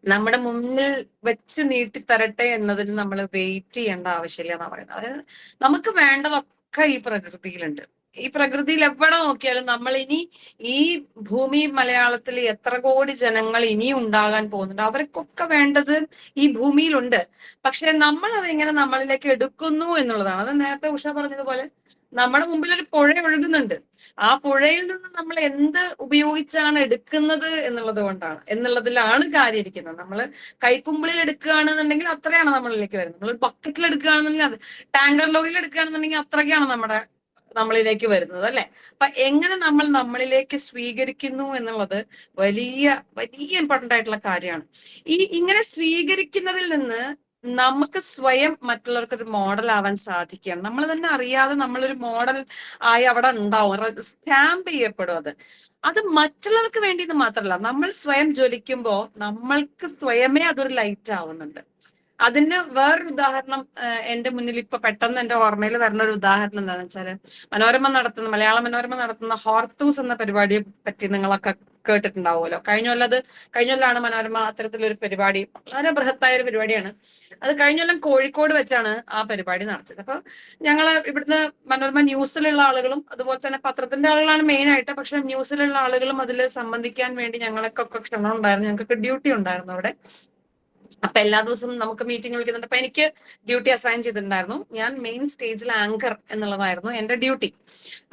നമ്മുടെ മുന്നിൽ വെച്ച് നീട്ടിത്തരട്ടെ എന്നതിന് നമ്മൾ വെയിറ്റ് ചെയ്യേണ്ട ആവശ്യമില്ല എന്നാ പറയുന്നത്. അതായത് നമുക്ക് വേണ്ടതൊക്കെ ഈ പ്രകൃതിയിലുണ്ട്. ഈ പ്രകൃതിയിൽ എവിടെ നോക്കിയാലും നമ്മൾ ഇനി ഈ ഭൂമി മലയാളത്തിൽ എത്ര കോടി ജനങ്ങൾ ഇനിയും ഉണ്ടാകാൻ പോകുന്നുണ്ട്, അവർക്കൊക്കെ വേണ്ടത് ഈ ഭൂമിയിലുണ്ട്. പക്ഷെ നമ്മൾ അതെങ്ങനെ നമ്മളിലേക്ക് എടുക്കുന്നു എന്നുള്ളതാണ്. അത് നേരത്തെ ഉഷ പറഞ്ഞതുപോലെ നമ്മുടെ മുമ്പിൽ ഒരു പുഴ ഒഴുകുന്നുണ്ട്. ആ പുഴയിൽ നിന്ന് നമ്മൾ എന്ത് ഉപയോഗിച്ചാണ് എടുക്കുന്നത് എന്നുള്ളതിലാണ് കാര്യം ഇരിക്കുന്നത്. നമ്മൾ കൈക്കുമ്പിളിൽ എടുക്കുകയാണെന്നുണ്ടെങ്കിൽ അത്രയാണ് നമ്മളിലേക്ക് വരുന്നത്. നമ്മൾ ബക്കറ്റിൽ എടുക്കുകയാണെന്നുണ്ടെങ്കിൽ, അത് ടാങ്കർ ലോറിയിൽ എടുക്കുകയാണെന്നുണ്ടെങ്കിൽ അത്രയ്ക്കാണ് നമ്മുടെ നമ്മളിലേക്ക് വരുന്നത് അല്ലെ. അപ്പൊ എങ്ങനെ നമ്മൾ നമ്മളിലേക്ക് സ്വീകരിക്കുന്നു എന്നുള്ളത് വലിയ വലിയ ഇമ്പോർട്ടന്റ് ആയിട്ടുള്ള കാര്യമാണ്. ഇങ്ങനെ സ്വീകരിക്കുന്നതിൽ നിന്ന് നമുക്ക് സ്വയം മറ്റുള്ളവർക്ക് ഒരു മോഡൽ ആവാൻ സാധിക്കുകയാണ്. നമ്മൾ തന്നെ അറിയാതെ നമ്മളൊരു മോഡൽ ആയി അവിടെ ഉണ്ടാവും, സ്റ്റാമ്പ് ചെയ്യപ്പെടും. അത് മറ്റുള്ളവർക്ക് വേണ്ടി ഇത് മാത്രമല്ല, നമ്മൾ സ്വയം ജ്വലിക്കുമ്പോൾ നമ്മൾക്ക് സ്വയമേ അതൊരു ലൈറ്റ് ആവുന്നുണ്ട്. അതിന് വേറൊരു ഉദാഹരണം എന്റെ മുന്നിൽ ഇപ്പൊ പെട്ടെന്ന് എന്റെ ഓർമ്മയിൽ വരുന്ന ഒരു ഉദാഹരണം എന്താണെന്ന് വെച്ചാല്, മലയാള മനോരമ നടത്തുന്ന ഹോർത്തൂസ് എന്ന പരിപാടിയെ പറ്റി നിങ്ങളൊക്കെ കേട്ടിട്ടുണ്ടാവുമല്ലോ. കഴിഞ്ഞ കൊല്ലാണ് മനോരമ അത്തരത്തിലൊരു പരിപാടി, വളരെ ബൃഹത്തായ ഒരു പരിപാടിയാണ്. അത് കഴിഞ്ഞ കൊല്ലം കോഴിക്കോട് വെച്ചാണ് ആ പരിപാടി നടത്തിയത്. അപ്പൊ ഞങ്ങള് ഇവിടുന്ന് മനോരമ ന്യൂസിലുള്ള ആളുകളും അതുപോലെ തന്നെ പത്രത്തിന്റെ ആളുകളാണ് മെയിൻ ആയിട്ട്, പക്ഷെ ന്യൂസിലുള്ള ആളുകളും അതിൽ സംബന്ധിക്കാൻ വേണ്ടി ഞങ്ങൾക്കൊക്കെ ക്ഷണം ഉണ്ടായിരുന്നു, ഞങ്ങൾക്ക് ഡ്യൂട്ടി ഉണ്ടായിരുന്നു അവിടെ. അപ്പൊ എല്ലാ ദിവസവും നമുക്ക് മീറ്റിംഗ് വിളിക്കുന്നുണ്ട്. അപ്പൊ എനിക്ക് ഡ്യൂട്ടി അസൈൻ ചെയ്തിട്ടുണ്ടായിരുന്നു. ഞാൻ മെയിൻ സ്റ്റേജിൽ ആങ്കർ എന്നുള്ളതായിരുന്നു എന്റെ ഡ്യൂട്ടി.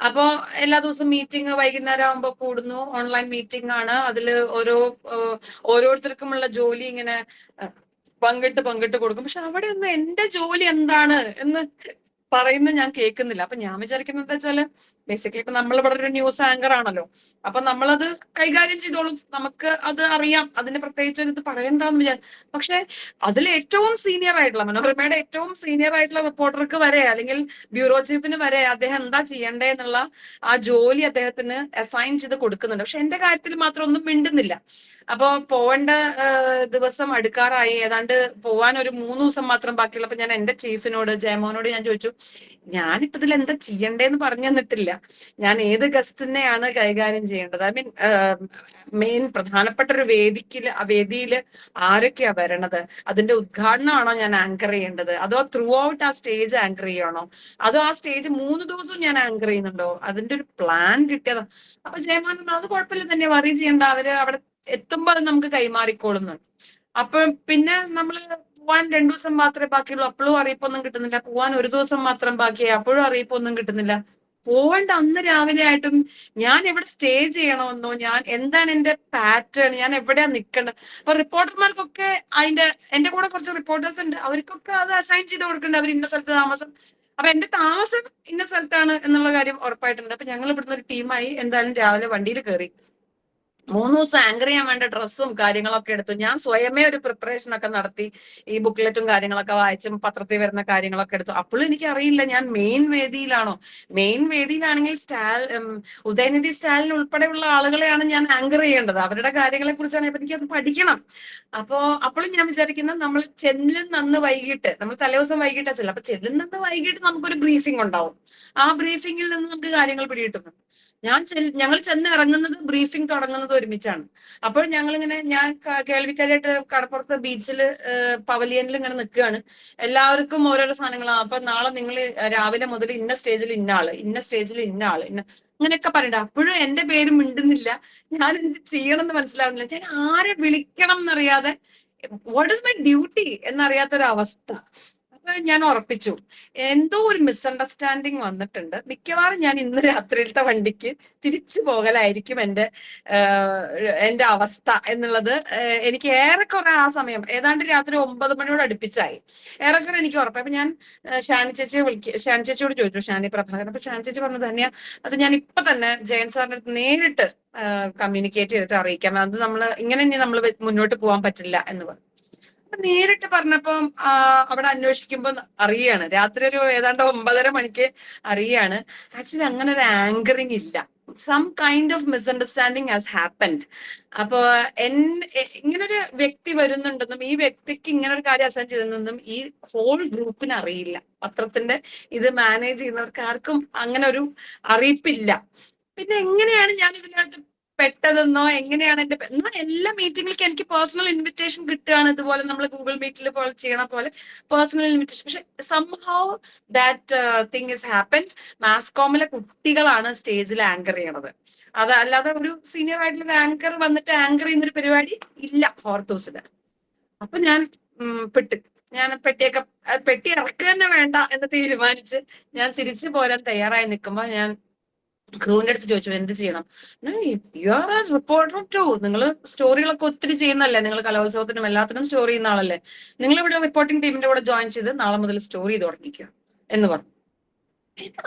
അപ്പോ എല്ലാ ദിവസവും മീറ്റിംഗ് വൈകുന്നേരം ആകുമ്പോൾ കൂടുന്നു, ഓൺലൈൻ മീറ്റിംഗ് ആണ്. അതിൽ ഓരോരുത്തർക്കുമുള്ള ജോലി ഇങ്ങനെ പങ്കിട്ട് കൊടുക്കും. പക്ഷെ അവിടെ ഒന്നും എന്റെ ജോലി എന്താണ് എന്ന് പറയുന്നത് ഞാൻ കേൾക്കുന്നില്ല. അപ്പൊ ഞാൻ വിചാരിക്കുന്നത് എന്താ വെച്ചാല്, ബേസിക്കലി ഇപ്പൊ നമ്മൾ ഇവിടെ ഒരു ന്യൂസ് ആങ്കർ ആണല്ലോ, അപ്പൊ നമ്മളത് കൈകാര്യം ചെയ്തോളും, നമുക്ക് അത് അറിയാം, അതിന് പ്രത്യേകിച്ച് ഇത് പറയണ്ടെന്ന് വിചാരിച്ചു. പക്ഷെ അതിൽ ഏറ്റവും സീനിയർ ആയിട്ടുള്ള, മനോരമയുടെ ഏറ്റവും സീനിയർ ആയിട്ടുള്ള റിപ്പോർട്ടർക്ക് വരെ അല്ലെങ്കിൽ ബ്യൂറോ ചീഫിന് വരെ അദ്ദേഹം എന്താ ചെയ്യണ്ടേ എന്നുള്ള ആ ജോലി അദ്ദേഹത്തിന് അസൈൻ ചെയ്ത് കൊടുക്കുന്നുണ്ട്. പക്ഷെ എന്റെ കാര്യത്തിൽ മാത്രം ഒന്നും മിണ്ടുന്നില്ല. അപ്പൊ പോവേണ്ട ദിവസം അടുക്കാറായി, ഏതാണ്ട് പോവാൻ ഒരു 3 ദിവസം മാത്രം ബാക്കിയുള്ളപ്പോ ഞാൻ എന്റെ ചീഫിനോട്, ജയമോനോട് ഞാൻ ചോദിച്ചു, ഞാനിപ്പോ ഇതിൽ എന്താ ചെയ്യണ്ടേന്ന് പറഞ്ഞു തന്നിട്ടില്ല, ഞാൻ ഏത് ഗസ്റ്റിനെയാണ് കൈകാര്യം ചെയ്യേണ്ടത്, ഐ മീൻ മെയിൻ പ്രധാനപ്പെട്ട ഒരു വേദിയിൽ ആരൊക്കെയാ വരണത്, അതിന്റെ ഉദ്ഘാടനമാണോ ഞാൻ ആങ്കർ ചെയ്യേണ്ടത്, അതോ ത്രൂ ഔട്ട് ആ സ്റ്റേജ് ആങ്കർ ചെയ്യണോ, അതോ ആ സ്റ്റേജ് 3 ദിവസവും ഞാൻ ആങ്കർ ചെയ്യുന്നുണ്ടോ, അതിന്റെ ഒരു പ്ലാൻ കിട്ടിയതാ. അപ്പൊ ജയമോൻ അത് കുഴപ്പമില്ല തന്നെ, വറി ചെയ്യണ്ട, അവര് അവിടെ എത്തുമ്പോ അത് നമുക്ക് കൈമാറിക്കോളുന്നു. അപ്പൊ പിന്നെ നമ്മള് പോവാൻ 2 ദിവസം മാത്രമേ ബാക്കിയുള്ളൂ, അപ്പോഴും അറിയിപ്പൊന്നും കിട്ടുന്നില്ല. പോവാൻ 1 ദിവസം മാത്രം ബാക്കിയായി, അപ്പോഴും അറിയിപ്പൊന്നും കിട്ടുന്നില്ല. പോവേണ്ട അന്ന് രാവിലെ ആയിട്ടും ഞാൻ എവിടെ സ്റ്റേ ചെയ്യണമെന്നോ, ഞാൻ എന്താണ് എന്റെ പാറ്റേൺ, ഞാൻ എവിടെയാ നിൽക്കേണ്ടത്. അപ്പൊ റിപ്പോർട്ടർമാർക്കൊക്കെ എന്റെ കൂടെ കുറച്ച് റിപ്പോർട്ടേഴ്സ് ഉണ്ട്, അവർക്കൊക്കെ അത് അസൈൻ ചെയ്ത് കൊടുക്കേണ്ടത്, അവർ ഇന്ന സ്ഥലത്ത് താമസം. അപ്പൊ എന്റെ താമസം ഇന്ന സ്ഥലത്താണ് എന്നുള്ള കാര്യം ഉറപ്പായിട്ടുണ്ട്. അപ്പൊ ഞങ്ങൾ ഇവിടുന്ന് ഒരു ടീമായി എന്തായാലും രാവിലെ വണ്ടിയിൽ കയറി 3 ദിവസം ആങ്കർ ചെയ്യാൻ വേണ്ട ഡ്രസ്സും കാര്യങ്ങളൊക്കെ എടുത്തു. ഞാൻ സ്വയമേ ഒരു പ്രിപ്പറേഷൻ ഒക്കെ നടത്തി, ഈ ബുക്ക്ലെറ്റും കാര്യങ്ങളൊക്കെ വായിച്ചും പത്രത്തിൽ വരുന്ന കാര്യങ്ങളൊക്കെ എടുത്തു. അപ്പോഴും എനിക്ക് അറിയില്ല ഞാൻ മെയിൻ വേദിയിലാണോ. മെയിൻ വേദിയിലാണെങ്കിൽ ഉദയനിധി സ്റ്റാലിൻ ഉൾപ്പെടെയുള്ള ആളുകളെയാണ് ഞാൻ ആങ്കർ ചെയ്യേണ്ടത്, അവരുടെ കാര്യങ്ങളെ കുറിച്ചാണ് എനിക്കത് പഠിക്കണം. അപ്പോഴും ഞാൻ വിചാരിക്കുന്നത്, നമ്മൾ ചെല്ലുന്നന്ന് വൈകിട്ട്, നമ്മൾ തലേദിവസം വൈകിട്ടാ ചെല്ലുക, അപ്പൊ ചെല്ലുന്നത് വൈകിട്ട് നമുക്കൊരു ബ്രീഫിംഗ് ഉണ്ടാവും. ആ ബ്രീഫിംഗിൽ നിന്ന് നമുക്ക് കാര്യങ്ങൾ പിടികിട്ടുന്നു. ഞങ്ങൾ ചെന്ന് ഇറങ്ങുന്നത് ബ്രീഫിംഗ് തുടങ്ങുന്നത് ഒരുമിച്ചാണ്. അപ്പോൾ ഞാൻ കേൾവിക്കാരായിട്ട് കടപ്പുറത്ത് ബീച്ചില് പവലിയനിൽ ഇങ്ങനെ നിൽക്കുകയാണ്. എല്ലാവർക്കും ഓരോരോ സാധനങ്ങളാണ്. അപ്പൊ നാളെ നിങ്ങൾ രാവിലെ മുതൽ ഇന്ന സ്റ്റേജിൽ ഇന്ന ആള്, ഇന്ന സ്റ്റേജിൽ ഇന്ന ആള്, അങ്ങനെയൊക്കെ പറയണ്ട. അപ്പോഴും എന്റെ പേര് മിണ്ടുന്നില്ല, ഞാൻ എന്ത് ചെയ്യണം എന്ന് മനസ്സിലാവുന്നില്ല, ഞാൻ ആരെ വിളിക്കണം എന്നറിയാതെ, വാട്ട് ഇസ് മൈ ഡ്യൂട്ടി എന്നറിയാത്തൊരവസ്ഥ. അപ്പൊ ഞാൻ ഉറപ്പിച്ചു, എന്തോ ഒരു മിസ്അണ്ടർസ്റ്റാൻഡിങ് വന്നിട്ടുണ്ട്, മിക്കവാറും ഞാൻ ഇന്ന് രാത്രിയിലത്തെ വണ്ടിക്ക് തിരിച്ചു പോകലായിരിക്കും എന്റെ അവസ്ഥ എന്നുള്ളത് എനിക്ക് ഏറെക്കുറെ ആ സമയം ഏതാണ്ട് രാത്രി 9 മണിയോട് അടുപ്പിച്ചായി, ഏറെക്കുറെ എനിക്ക് ഉറപ്പായി. അപ്പൊ ഞാൻ ഷാനി ചേച്ചിയോട് ചോദിച്ചു, ഷാനി പ്രഭാകരൻ. അപ്പൊ ഷാനി ചേച്ചി പറഞ്ഞു, തന്നെയാ അത് ഞാൻ ഇപ്പൊ തന്നെ ജയൻ സാറിന്റെ അടുത്ത് നേരിട്ട് കമ്മ്യൂണിക്കേറ്റ് ചെയ്തിട്ട് അറിയിക്കാം, അത് ഇങ്ങനെ ഇനി നമ്മൾ മുന്നോട്ട് പോകാൻ പറ്റില്ല എന്ന് പറഞ്ഞു. നേരിട്ട് പറഞ്ഞപ്പം അവിടെ അന്വേഷിക്കുമ്പോ അറിയാണ്, രാത്രി ഒരു ഏതാണ്ട് 9:30 മണിക്ക് അറിയാണ്, ആക്ച്വലി അങ്ങനെ ഒരു ആങ്കറിങ് ഇല്ല, some kind of misunderstanding has happened. അപ്പോ ഇങ്ങനൊരു വ്യക്തി വരുന്നുണ്ടെന്നും ഈ വ്യക്തിക്ക് ഇങ്ങനെ ഒരു കാര്യം അസൈൻ ചെയ്തെന്നും ഈ ഹോൾ ഗ്രൂപ്പിന് അറിയില്ല, പത്രത്തിന്റെ ഇത് മാനേജ് ചെയ്യുന്നവർക്ക് ആർക്കും അങ്ങനെ ഒരു അറിയിപ്പില്ല. പിന്നെ എങ്ങനെയാണ് ഞാൻ ഇതിനകത്ത് പെട്ടതെന്നോ, എങ്ങനെയാണ് എന്നാൽ എല്ലാ മീറ്റിങ്ങിലേക്ക് എനിക്ക് പേഴ്സണൽ ഇൻവിറ്റേഷൻ കിട്ടുകയാണ്, ഇതുപോലെ നമ്മൾ ഗൂഗിൾ മീറ്റിൽ പോലെ ചെയ്യണ പോലെ പേഴ്സണൽ ഇൻവിറ്റേഷൻ. പക്ഷെ somehow that thing is happened. മാസ്കോമിലെ കുട്ടികളാണ് സ്റ്റേജിൽ ആങ്കർ ചെയ്യണത്, അതല്ലാതെ ഒരു സീനിയർ ആയിട്ടുള്ള ആങ്കർ വന്നിട്ട് ആങ്കർ ചെയ്യുന്നൊരു പരിപാടി ഇല്ല ഹോർത്തൂസില്. അപ്പൊ ഞാൻ പെട്ടി ഇറക്കുക തന്നെ വേണ്ട എന്ന് തീരുമാനിച്ച് ഞാൻ തിരിച്ചു പോരാൻ തയ്യാറായി നിൽക്കുമ്പോൾ ഞാൻ ക്രൂവിന്റെ അടുത്ത് ചോദിച്ചു, എന്ത് ചെയ്യണം. You are a reporter too, നിങ്ങൾ സ്റ്റോറികളൊക്കെ ഒത്തിരി ചെയ്യുന്നല്ലേ, നിങ്ങൾ കലോത്സവത്തിനും എല്ലാത്തിനും സ്റ്റോറി ചെയ്യുന്ന ആളല്ലേ, നിങ്ങൾ ഇവിടെ റിപ്പോർട്ടിംഗ് ടീമിന്റെ കൂടെ ജോയിൻ ചെയ്ത് നാളെ മുതൽ സ്റ്റോറി ചെയ്ത് തുടങ്ങിക്കുക എന്ന് പറഞ്ഞു.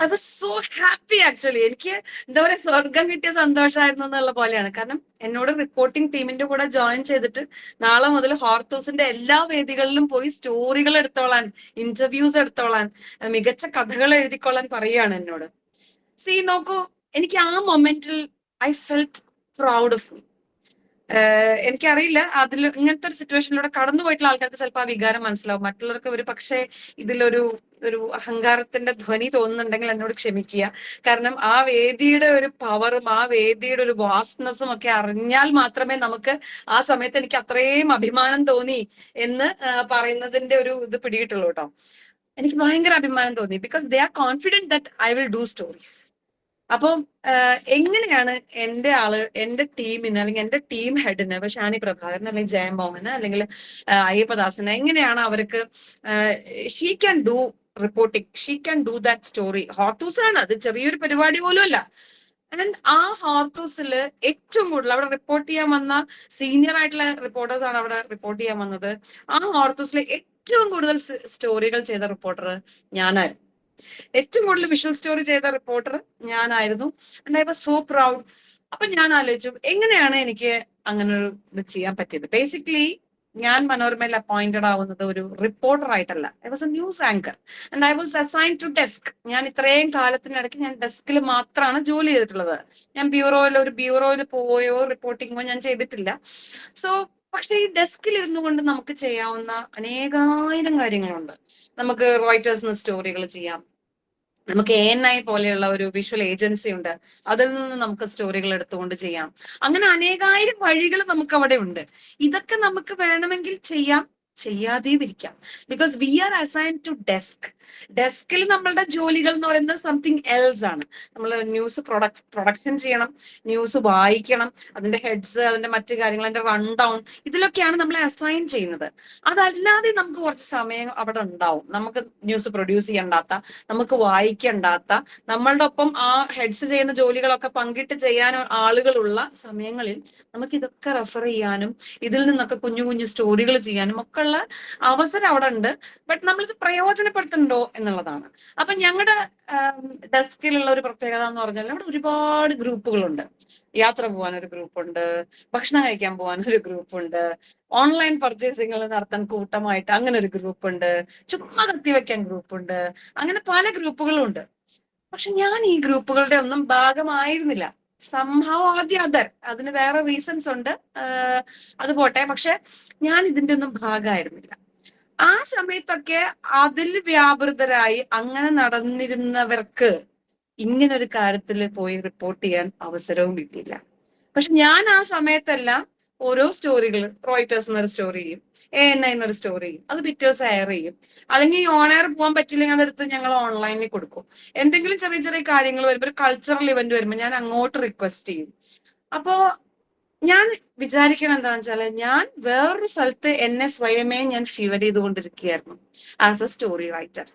I was so happy actually. എനിക്ക് എന്താ പറയാ, സ്വർഗം കിട്ടിയ സന്തോഷമായിരുന്നു എന്നുള്ള പോലെയാണ്. കാരണം എന്നോട് റിപ്പോർട്ടിംഗ് ടീമിന്റെ കൂടെ ജോയിൻ ചെയ്തിട്ട് നാളെ മുതൽ ഹോർത്തൂസിന്റെ എല്ലാ വേദികളിലും പോയി സ്റ്റോറികൾ എടുത്തോളാൻ, ഇന്റർവ്യൂസ് എടുത്തോളാൻ, മികച്ച കഥകൾ എഴുതിക്കൊള്ളാൻ പറയുകയാണ് എന്നോട്. സീ നോക്കൂ, എനിക്ക് ആ മൊമെന്റിൽ I felt proud of me. എനിക്കറിയില്ല, അതിൽ ഇങ്ങനത്തെ ഒരു സിറ്റുവേഷനിലൂടെ കടന്നു പോയിട്ടുള്ള ആൾക്കാർക്ക് ചിലപ്പോൾ ആ വികാരം മനസ്സിലാവും. മറ്റുള്ളവർക്ക് ഒരു പക്ഷേ ഇതിലൊരു അഹങ്കാരത്തിന്റെ ധ്വനി തോന്നുന്നുണ്ടെങ്കിൽ എന്നോട് ക്ഷമിക്കുക. കാരണം ആ വേദിയുടെ ഒരു പവറും ആ വേദിയുടെ ഒരു വാസ്റ്റ്നെസ്സും ഒക്കെ അറിഞ്ഞാൽ മാത്രമേ നമുക്ക് ആ സമയത്ത് എനിക്ക് അത്രയും അഭിമാനം തോന്നി എന്ന് പറയുന്നതിന്റെ ഒരു ഇത് പിടികിട്ടുള്ളൂ കേട്ടോ. എനിക്ക് ഭയങ്കര അഭിമാനം തോന്നി. Because they are confident that I will do stories. അപ്പം എങ്ങനെയാണ് എന്റെ ടീമിന്, അല്ലെങ്കിൽ എന്റെ ടീം ഹെഡിന്, ഇപ്പൊ ഷാനി പ്രഭാകരൻ അല്ലെങ്കിൽ ജയമോഹന് അല്ലെങ്കിൽ അയ്യപ്പദാസന്, എങ്ങനെയാണ് അവർക്ക് she can do reporting, she can do that story. ഹോർത്തൂസാണ്, അത് ചെറിയൊരു പരിപാടി പോലും അല്ല. ആൻഡ് ആ ഹോർത്തൂസില് ഏറ്റവും കൂടുതൽ അവിടെ റിപ്പോർട്ട് ചെയ്യാൻ വന്ന സീനിയർ ആയിട്ടുള്ള റിപ്പോർട്ടേഴ്സ് ആണ് അവിടെ റിപ്പോർട്ട് ചെയ്യാൻ വന്നത്. ആ ഹോർത്തൂസിലെ ഏറ്റവും കൂടുതൽ സ്റ്റോറികൾ ചെയ്ത റിപ്പോർട്ടർ ഞാനായിരുന്നു. ഏറ്റവും കൂടുതൽ വിഷ്വൽ സ്റ്റോറി ചെയ്ത റിപ്പോർട്ടർ ഞാനായിരുന്നു. And I was so proud. അപ്പൊ ഞാൻ ആലോചിച്ചു, എങ്ങനെയാണ് എനിക്ക് അങ്ങനെ ഒരു ഇത് ചെയ്യാൻ പറ്റിയത്. ബേസിക്കലി ഞാൻ മനോരമയിൽ അപ്പോയിന്റഡ് ആവുന്നത് ഒരു റിപ്പോർട്ടർ ആയിട്ടല്ല. I was a news anchor and I was assign to desk. ഞാൻ ഇത്രയും കാലത്തിനിടയ്ക്ക് ഞാൻ ഡെസ്കിൽ മാത്രമാണ് ജോലി ചെയ്തിട്ടുള്ളത്. ഞാൻ ബ്യൂറോയിൽ പോയോ റിപ്പോർട്ടിങ്ങോ ഞാൻ ചെയ്തിട്ടില്ല. സോ പക്ഷെ ഈ ഡെസ്കിൽ ഇരുന്നു കൊണ്ട് നമുക്ക് ചെയ്യാവുന്ന അനേകായിരം കാര്യങ്ങളുണ്ട്. നമുക്ക് റോയിറ്റേഴ്സിന് സ്റ്റോറികൾ ചെയ്യാം. നമുക്ക് ANI പോലെയുള്ള ഒരു വിഷ്വൽ ഏജൻസി ഉണ്ട്, അതിൽ നിന്ന് നമുക്ക് സ്റ്റോറികൾ എടുത്തുകൊണ്ട് ചെയ്യാം. അങ്ങനെ അനേകായിരം വഴികൾ നമുക്ക് അവിടെ ഉണ്ട്. ഇതൊക്കെ നമുക്ക് വേണമെങ്കിൽ ചെയ്യാം, ചെയ്യാതെയും ഇരിക്കാം. Because we are assign to desk. ഡെസ്കിൽ നമ്മളുടെ ജോലികൾ എന്ന് പറയുന്നത് സംതിങ് എൽസ് ആണ്. നമ്മൾ ന്യൂസ് പ്രൊഡക്ഷൻ ചെയ്യണം, ന്യൂസ് വായിക്കണം, അതിന്റെ ഹെഡ്സ്, അതിന്റെ മറ്റു കാര്യങ്ങൾ, അതിന്റെ റൺ ഡൗൺ, ഇതിലൊക്കെയാണ് നമ്മളെ അസൈൻ ചെയ്യുന്നത്. അതല്ലാതെ നമുക്ക് കുറച്ച് സമയം അവിടെ ഉണ്ടാവും. നമുക്ക് ന്യൂസ് പ്രൊഡ്യൂസ് ചെയ്യണ്ടാത്ത, നമുക്ക് വായിക്കണ്ടാത്ത, നമ്മളുടെ ഒപ്പം ആ ഹെഡ്സ് ചെയ്യുന്ന ജോലികളൊക്കെ പങ്കിട്ട് ചെയ്യാൻ ആളുകളുള്ള സമയങ്ങളിൽ നമുക്ക് ഇതൊക്കെ റെഫർ ചെയ്യാനും ഇതിൽ നിന്നൊക്കെ കുഞ്ഞു കുഞ്ഞു സ്റ്റോറികൾ ചെയ്യാനും ഒക്കെ ഉള്ള അവസരം അവിടെ ഉണ്ട്. ബട്ട് നമ്മളിത് പ്രയോജനപ്പെടുത്തുന്നുണ്ടോ എന്നുള്ളതാണ്. അപ്പൊ ഞങ്ങളുടെ ഡെസ്കിലുള്ള ഒരു പ്രത്യേകത എന്ന് പറഞ്ഞാൽ അവിടെ ഒരുപാട് ഗ്രൂപ്പുകളുണ്ട്. യാത്ര പോകാൻ ഒരു ഗ്രൂപ്പുണ്ട്, ഭക്ഷണം കഴിക്കാൻ പോകാൻ ഒരു ഗ്രൂപ്പുണ്ട്, ഓൺലൈൻ പർച്ചേസിങ്ങൾ നടത്താൻ കൂട്ടമായിട്ട് അങ്ങനെ ഒരു ഗ്രൂപ്പുണ്ട്, ചുമ്മാ കത്തിവെക്കാൻ ഗ്രൂപ്പുണ്ട്, അങ്ങനെ പല ഗ്രൂപ്പുകളും ഉണ്ട്. പക്ഷെ ഞാൻ ഈ ഗ്രൂപ്പുകളുടെ ഒന്നും ഭാഗമായിരുന്നില്ല. സംഭവം ആദ്യം അതിന് വേറെ റീസൺസ് ഉണ്ട്, അത് പോട്ടെ. പക്ഷെ ഞാൻ ഇതിന്റെ ഒന്നും ഭാഗമായിരുന്നില്ല. ആ സമയത്തൊക്കെ അതിൽ വ്യാപൃതരായി അങ്ങനെ നടന്നിരുന്നവർക്ക് ഇങ്ങനൊരു കാര്യത്തിൽ പോയി റിപ്പോർട്ട് ചെയ്യാൻ അവസരവും കിട്ടിയില്ല. പക്ഷെ ഞാൻ ആ സമയത്തെല്ലാം ഓരോ സ്റ്റോറികൾ, റോയിറ്റേഴ്സ് എന്നൊരു സ്റ്റോറി ചെയ്യും, ANI എന്നൊരു സ്റ്റോറി ചെയ്യും, അത് പിറ്റേ ദിവസം എയർ ചെയ്യും. അല്ലെങ്കിൽ ഈ ഓൺ എയർ പോകാൻ പറ്റില്ലെങ്കിൽ അതെടുത്ത് ഞങ്ങൾ ഓൺലൈനിൽ കൊടുക്കും. എന്തെങ്കിലും ചെറിയ ചെറിയ കാര്യങ്ങൾ വരുമ്പോൾ, ഒരു കൾച്ചറൽ ഇവന്റ് വരുമ്പോൾ ഞാൻ അങ്ങോട്ട് റിക്വസ്റ്റ് ചെയ്യും. അപ്പോ ഞാൻ വിചാരിക്കണം എന്താന്ന് വെച്ചാല്, ഞാൻ വേറൊരു സ്ഥലത്ത് എന്നെ സ്വയമേ ഞാൻ ഫീവർ ചെയ്തുകൊണ്ടിരിക്കുകയായിരുന്നു ആസ് എ സ്റ്റോറി റൈറ്റർ.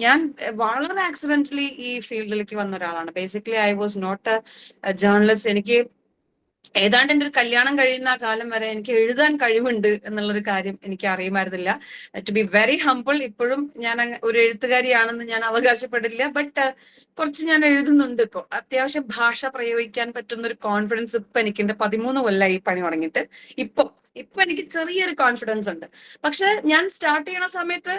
ഞാൻ വളരെ ആക്സിഡന്റലി ഈ ഫീൽഡിലേക്ക് വന്ന ഒരാളാണ്. Basically I was not a journalist. എനിക്ക് ഏതാണ്ട് എൻ്റെ ഒരു കല്യാണം കഴിയുന്ന ആ കാലം വരെ എനിക്ക് എഴുതാൻ കഴിവുണ്ട് എന്നുള്ളൊരു കാര്യം എനിക്ക് അറിയുമായിരുന്നില്ല. ടു ബി വെരി ഹംബിൾ, ഇപ്പോഴും ഞാൻ ഒരു എഴുത്തുകാരിയാണെന്ന് ഞാൻ അവകാശപ്പെടില്ല. ബട്ട് കുറച്ച് ഞാൻ എഴുതുന്നുണ്ട്. ഇപ്പോൾ അത്യാവശ്യം ഭാഷ പ്രയോഗിക്കാൻ പറ്റുന്ന ഒരു കോൺഫിഡൻസ് ഇപ്പൊ എനിക്കുണ്ട്. 13 കൊല്ലമായി ഈ പണി തുടങ്ങിയിട്ട്. ഇപ്പൊ എനിക്ക് ചെറിയൊരു കോൺഫിഡൻസ് ഉണ്ട്. പക്ഷെ ഞാൻ സ്റ്റാർട്ട് ചെയ്യണ സമയത്ത്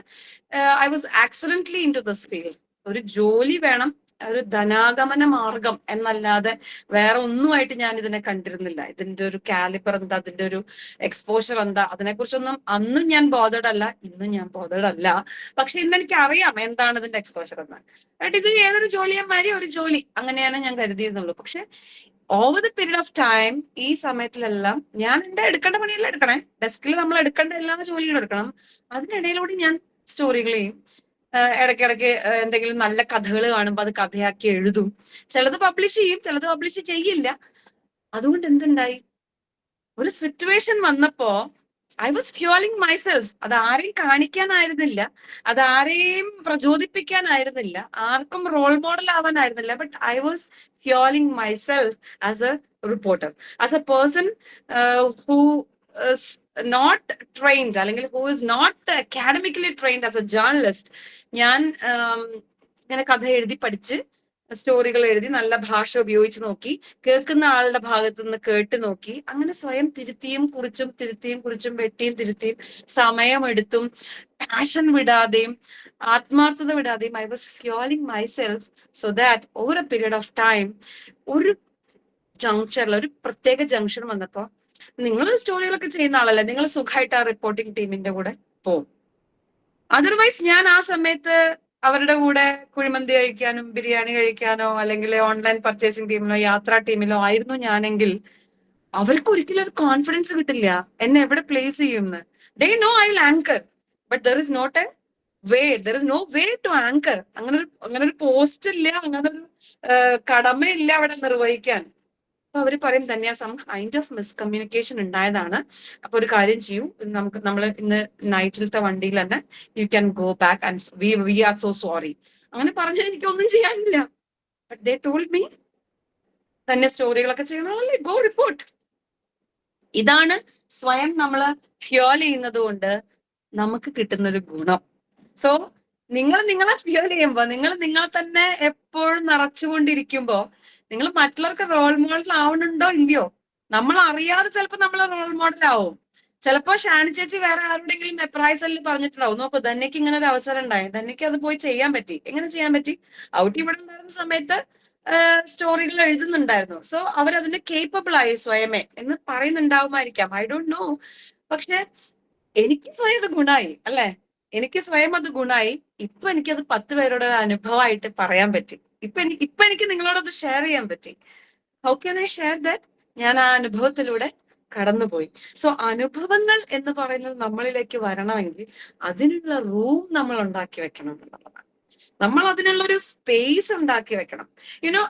I was accidentally into this field. ഒരു ജോലി വേണം, ഒരു ധനാഗമന മാർഗം എന്നല്ലാതെ വേറെ ഒന്നുമായിട്ട് ഞാൻ ഇതിനെ കണ്ടിരുന്നില്ല. ഇതിന്റെ ഒരു കാലിബർ എന്താ, അതിന്റെ ഒരു എക്സ്പോഷർ എന്താ, അതിനെക്കുറിച്ചൊന്നും അന്നും ഞാൻ ബോധേഡ് അല്ല, ഇന്നും ഞാൻ ബോധേഡ് അല്ല. പക്ഷെ ഇന്ന് എനിക്ക് അറിയാം എന്താണ് ഇതിന്റെ എക്സ്പോഷർ എന്ന്. ഇത് ഏതൊരു ജോലിയന്മാരി ഒരു ജോലി, അങ്ങനെയാണ് ഞാൻ കരുതിയിരുന്നുള്ളൂ. പക്ഷെ over the period of time, ഈ സമയത്തിലെല്ലാം ഞാൻ എന്റെ എടുക്കേണ്ട പണിയെല്ലാം എടുക്കണേ, ഡെസ്കിൽ നമ്മൾ എടുക്കേണ്ട എല്ലാ ജോലികളും എടുക്കണം. അതിനിടയിലൂടെ ഞാൻ സ്റ്റോറികൾ ചെയ്യും. ഇടയ്ക്കിടയ്ക്ക് എന്തെങ്കിലും നല്ല കഥകൾ കാണുമ്പോൾ അത് കഥയാക്കി എഴുതും. ചിലത് പബ്ലിഷ് ചെയ്യും, ചിലത് പബ്ലിഷ് ചെയ്യില്ല. അതുകൊണ്ട് എന്തുണ്ടായി, ഒരു സിറ്റുവേഷൻ വന്നപ്പോ ഐ വാസ് ഫ്യൂലിംഗ് മൈസെൽഫ്. അത് ആരെയും കാണിക്കാനായിരുന്നില്ല, അത് ആരെയും പ്രചോദിപ്പിക്കാനായിരുന്നില്ല, ആർക്കും റോൾ മോഡൽ ആവാനായിരുന്നില്ല. But I was fuelling myself as a reporter, as a person who not trained, അല്ലെങ്കിൽ who is not academically trained as a journalist. ഞാൻ ഇങ്ങനെ കഥ എഴുതി പഠിച്ച് സ്റ്റോറികൾ എഴുതി നല്ല ഭാഷ ഉപയോഗിച്ച് നോക്കി, കേൾക്കുന്ന ആളുടെ ഭാഗത്തു നിന്ന് കേട്ട് നോക്കി, അങ്ങനെ സ്വയം തിരുത്തിയും കുറിച്ചും വെട്ടിയും തിരുത്തിയും സമയമെടുത്തും പാഷൻ വിടാതെയും ആത്മാർത്ഥത വിടാതെയും I was fuelling myself so that over a period of time ഒരു ജംഗ്ഷനിൽ ഒരു പ്രത്യേക ജംഗ്ഷൻ വന്നപ്പോ നിങ്ങൾ സ്റ്റോറികളൊക്കെ ചെയ്യുന്ന ആളല്ലേ, നിങ്ങൾ സുഖമായിട്ട് ആ റിപ്പോർട്ടിംഗ് ടീമിന്റെ കൂടെ പോവും. അതർവൈസ് ഞാൻ ആ സമയത്ത് അവരുടെ കൂടെ കുഴിമന്തി കഴിക്കാനും ബിരിയാണി കഴിക്കാനോ അല്ലെങ്കിൽ ഓൺലൈൻ പർച്ചേസിംഗ് ടീമിലോ യാത്രാ ടീമിലോ ആയിരുന്നു ഞാനെങ്കിൽ അവർക്ക് ഒരിക്കലും ഒരു കോൺഫിഡൻസ് കിട്ടില്ല എന്നെ എവിടെ പ്ലേസ് ചെയ്യുമെന്ന്. They know I will anchor, but there is not a way, there is no way to anchor. അങ്ങനെ ഒരു പോസ്റ്റ് ഇല്ല, അങ്ങനെ ഒരു കടമയില്ല അവിടെ നിർവഹിക്കാൻ. അപ്പൊ അവര് പറയും തന്നെ സം കൈൻഡ് ഓഫ് മിസ്കമ്മ്യൂണിക്കേഷൻ ഉണ്ടായതാണ്. അപ്പൊ ഒരു കാര്യം ചെയ്യൂ, നമ്മൾ ഇന്ന് നൈറ്റിലത്തെ വണ്ടിയിൽ തന്നെ you can go back and we are so sorry. അങ്ങനെ പറഞ്ഞാൽ എനിക്കൊന്നും ചെയ്യാനില്ല. ബട്ട് ദേ ടോൾഡ് മീ തന്നെ സ്റ്റോറികളൊക്കെ ചെയ്യണമല്ലേ, ഗോ റിപ്പോർട്ട്. ഇതാണ് സ്വയം നമ്മൾ ഫ്യൂൽ ചെയ്യുന്നത് കൊണ്ട് നമുക്ക് കിട്ടുന്നൊരു ഗുണം. സോ നിങ്ങളെ ഫ്യൂൽ ചെയ്യുമ്പോ, നിങ്ങളെ തന്നെ എപ്പോഴും നിറച്ചുകൊണ്ടിരിക്കുമ്പോ നിങ്ങൾ മറ്റുള്ളവർക്ക് റോൾ മോഡൽ ആവണുണ്ടോ ഇല്ലയോ? നമ്മൾ അറിയാതെ ചിലപ്പോൾ നമ്മൾ റോൾ മോഡൽ ആവും. ചിലപ്പോ ഷാനി ചേച്ചി വേറെ ആരുടെങ്കിലും എപ്രൈസലിൽ പറഞ്ഞിട്ടുണ്ടാവും, നോക്കൂ ധന്യക്ക് ഇങ്ങനെ ഒരു അവസരം ഉണ്ടായി, ധന്യക്ക് അത് പോയി ചെയ്യാൻ പറ്റി. എങ്ങനെ ചെയ്യാൻ പറ്റി? ഔട്ടി ഇവിടെ ഉണ്ടായിരുന്ന സമയത്ത് സ്റ്റോറികൾ എഴുതുന്നുണ്ടായിരുന്നു. സോ അവരതിന് കേപ്പബിൾ ആയി സ്വയമേ എന്ന് പറയുന്നുണ്ടാവുമായിരിക്കാം, ഐ ഡോണ്ട് നോ. പക്ഷെ എനിക്ക് സ്വയം അത് ഗുണായി അല്ലെ, എനിക്ക് സ്വയം അത് ഗുണായി. ഇപ്പൊ എനിക്കത് 10 പേരുടെ ഒരു അനുഭവമായിട്ട് പറയാൻ പറ്റി. ഇപ്പൊ എനിക്ക് നിങ്ങളോടത് ഷെയർ ചെയ്യാൻ പറ്റി. How can I share that? ഞാൻ ആ അനുഭവത്തിലൂടെ കടന്നുപോയി. സോ അനുഭവങ്ങൾ എന്ന് പറയുന്നത് നമ്മളിലേക്ക് വരണമെങ്കിൽ അതിനുള്ള റൂം നമ്മൾ ഉണ്ടാക്കി വെക്കണം എന്നുള്ളതാണ്. നമ്മൾ അതിനുള്ളൊരു സ്പേസ് ഉണ്ടാക്കി വെക്കണം. യുനോ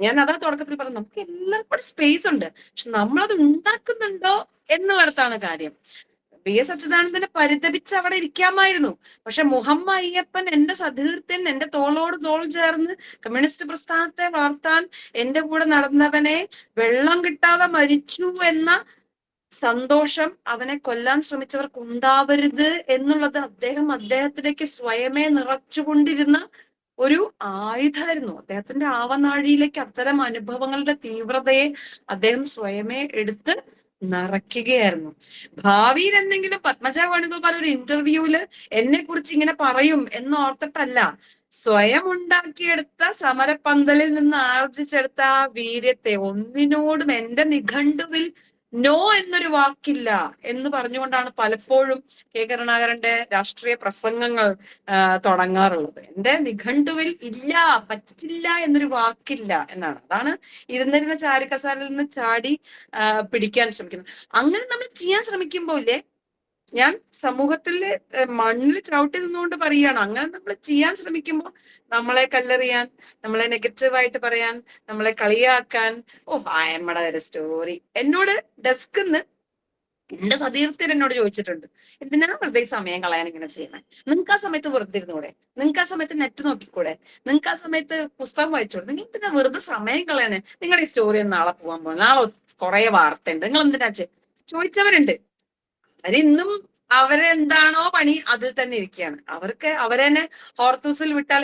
ഞാൻ അതാ തുടക്കത്തിൽ പറഞ്ഞു, നമുക്ക് എല്ലാവർക്കും സ്പേസ് ഉണ്ട്, പക്ഷെ നമ്മളത് ഉണ്ടാക്കുന്നുണ്ടോ എന്നുള്ളിടത്താണ് കാര്യം. പി എസ് അച്യുതാനന്ദനെ പരിതപിച്ച് അവിടെ ഇരിക്കാമായിരുന്നു. പക്ഷെ മുഹമ്മദ് അയ്യപ്പൻ എന്റെ സതീർത്ഥ്യൻ, എന്റെ തോളോട് തോൾ ചേർന്ന് കമ്മ്യൂണിസ്റ്റ് പ്രസ്ഥാനത്തെ വളർത്താൻ എന്റെ കൂടെ നടന്നവനെ വെള്ളം കിട്ടാതെ മരിച്ചു എന്ന സന്തോഷം അവനെ കൊല്ലാൻ ശ്രമിച്ചവർക്ക് ഉണ്ടാവരുത് എന്നുള്ളത് അദ്ദേഹത്തിലേക്ക് സ്വയമേ നിറച്ചുകൊണ്ടിരുന്ന ഒരു ആയുധമായിരുന്നു. അദ്ദേഹത്തിന്റെ ആവനാഴിയിലേക്ക് അത്തരം അനുഭവങ്ങളുടെ തീവ്രതയെ അദ്ദേഹം സ്വയമേ എടുത്ത് നിറയ്ക്കുകയായിരുന്നു. ഭാവിയിൽ എന്തെങ്കിലും പത്മജ വേണുഗോപാൽ ഒരു ഇന്റർവ്യൂവില് എന്നെ കുറിച്ച് ഇങ്ങനെ പറയും എന്ന് ഓർത്തിട്ടല്ല, സ്വയം ഉണ്ടാക്കിയെടുത്ത സമരപ്പന്തലിൽ നിന്ന് ആർജിച്ചെടുത്ത ആ വീര്യത്തെ, ഒന്നിനോടും എന്റെ നിഘണ്ടുവിൽ നോ എന്നൊരു വാക്കില്ല എന്ന് പറഞ്ഞുകൊണ്ടാണ് പലപ്പോഴും കെ കരുണാകരന്റെ രാഷ്ട്രീയ പ്രസംഗങ്ങൾ തുടങ്ങാറുള്ളത്. എന്റെ നിഘണ്ടുവിൽ ഇല്ല, പറ്റില്ല എന്നൊരു വാക്കില്ല എന്നാണ്. അതാണ് ഇരുന്നിരുന്ന ചാരുകസാരയിൽ നിന്ന് ചാടി പിടിക്കാൻ ശ്രമിക്കുന്നത്. അങ്ങനെ നമ്മൾ ചെയ്യാൻ ശ്രമിക്കുമ്പോൾ ഇല്ലേ, ഞാൻ സമൂഹത്തില് മണ്ണിൽ ചവിട്ടി നിന്നുകൊണ്ട് പറയുകയാണ്, അങ്ങനെ നമ്മൾ ചെയ്യാൻ ശ്രമിക്കുമ്പോൾ നമ്മളെ കല്ലെറിയാൻ, നമ്മളെ നെഗറ്റീവായിട്ട് പറയാൻ, നമ്മളെ കളിയാക്കാൻ, ആയമ്മയുടെ ഒരു സ്റ്റോറി. എന്നോട് ഡെസ്കിന്ന് എന്റെ സതീർത്ഥ്യൻ എന്നോട് ചോദിച്ചിട്ടുണ്ട്, എന്തിനാണ് വെറുതെ സമയം കളയാൻ ഇങ്ങനെ ചെയ്യണേ? നിങ്ങൾക്ക് ആ സമയത്ത് വെറുതെ ഇരുന്നൂടെ? നിങ്ങൾക്ക് ആ സമയത്ത് നെറ്റ് നോക്കിക്കൂടെ? നിങ്ങൾക്ക് ആ സമയത്ത് പുസ്തകം വായിച്ചൂടെ? നിങ്ങൾ എന്തിനാ വെറുതെ സമയം കളയണേ? നിങ്ങളുടെ ഈ സ്റ്റോറി ഒന്ന് നാളെ പോകാൻ പോകും, നാളെ കുറെ വാർത്തയുണ്ട്, നിങ്ങൾ എന്തിനാ ചോദിച്ചവരുണ്ട്. അവരിന്നും അവരെന്താണോ പണി അതിൽ തന്നെ ഇരിക്കുകയാണ്. അവരെന്നെ ഹോർത്തൂസിൽ വിട്ടാൽ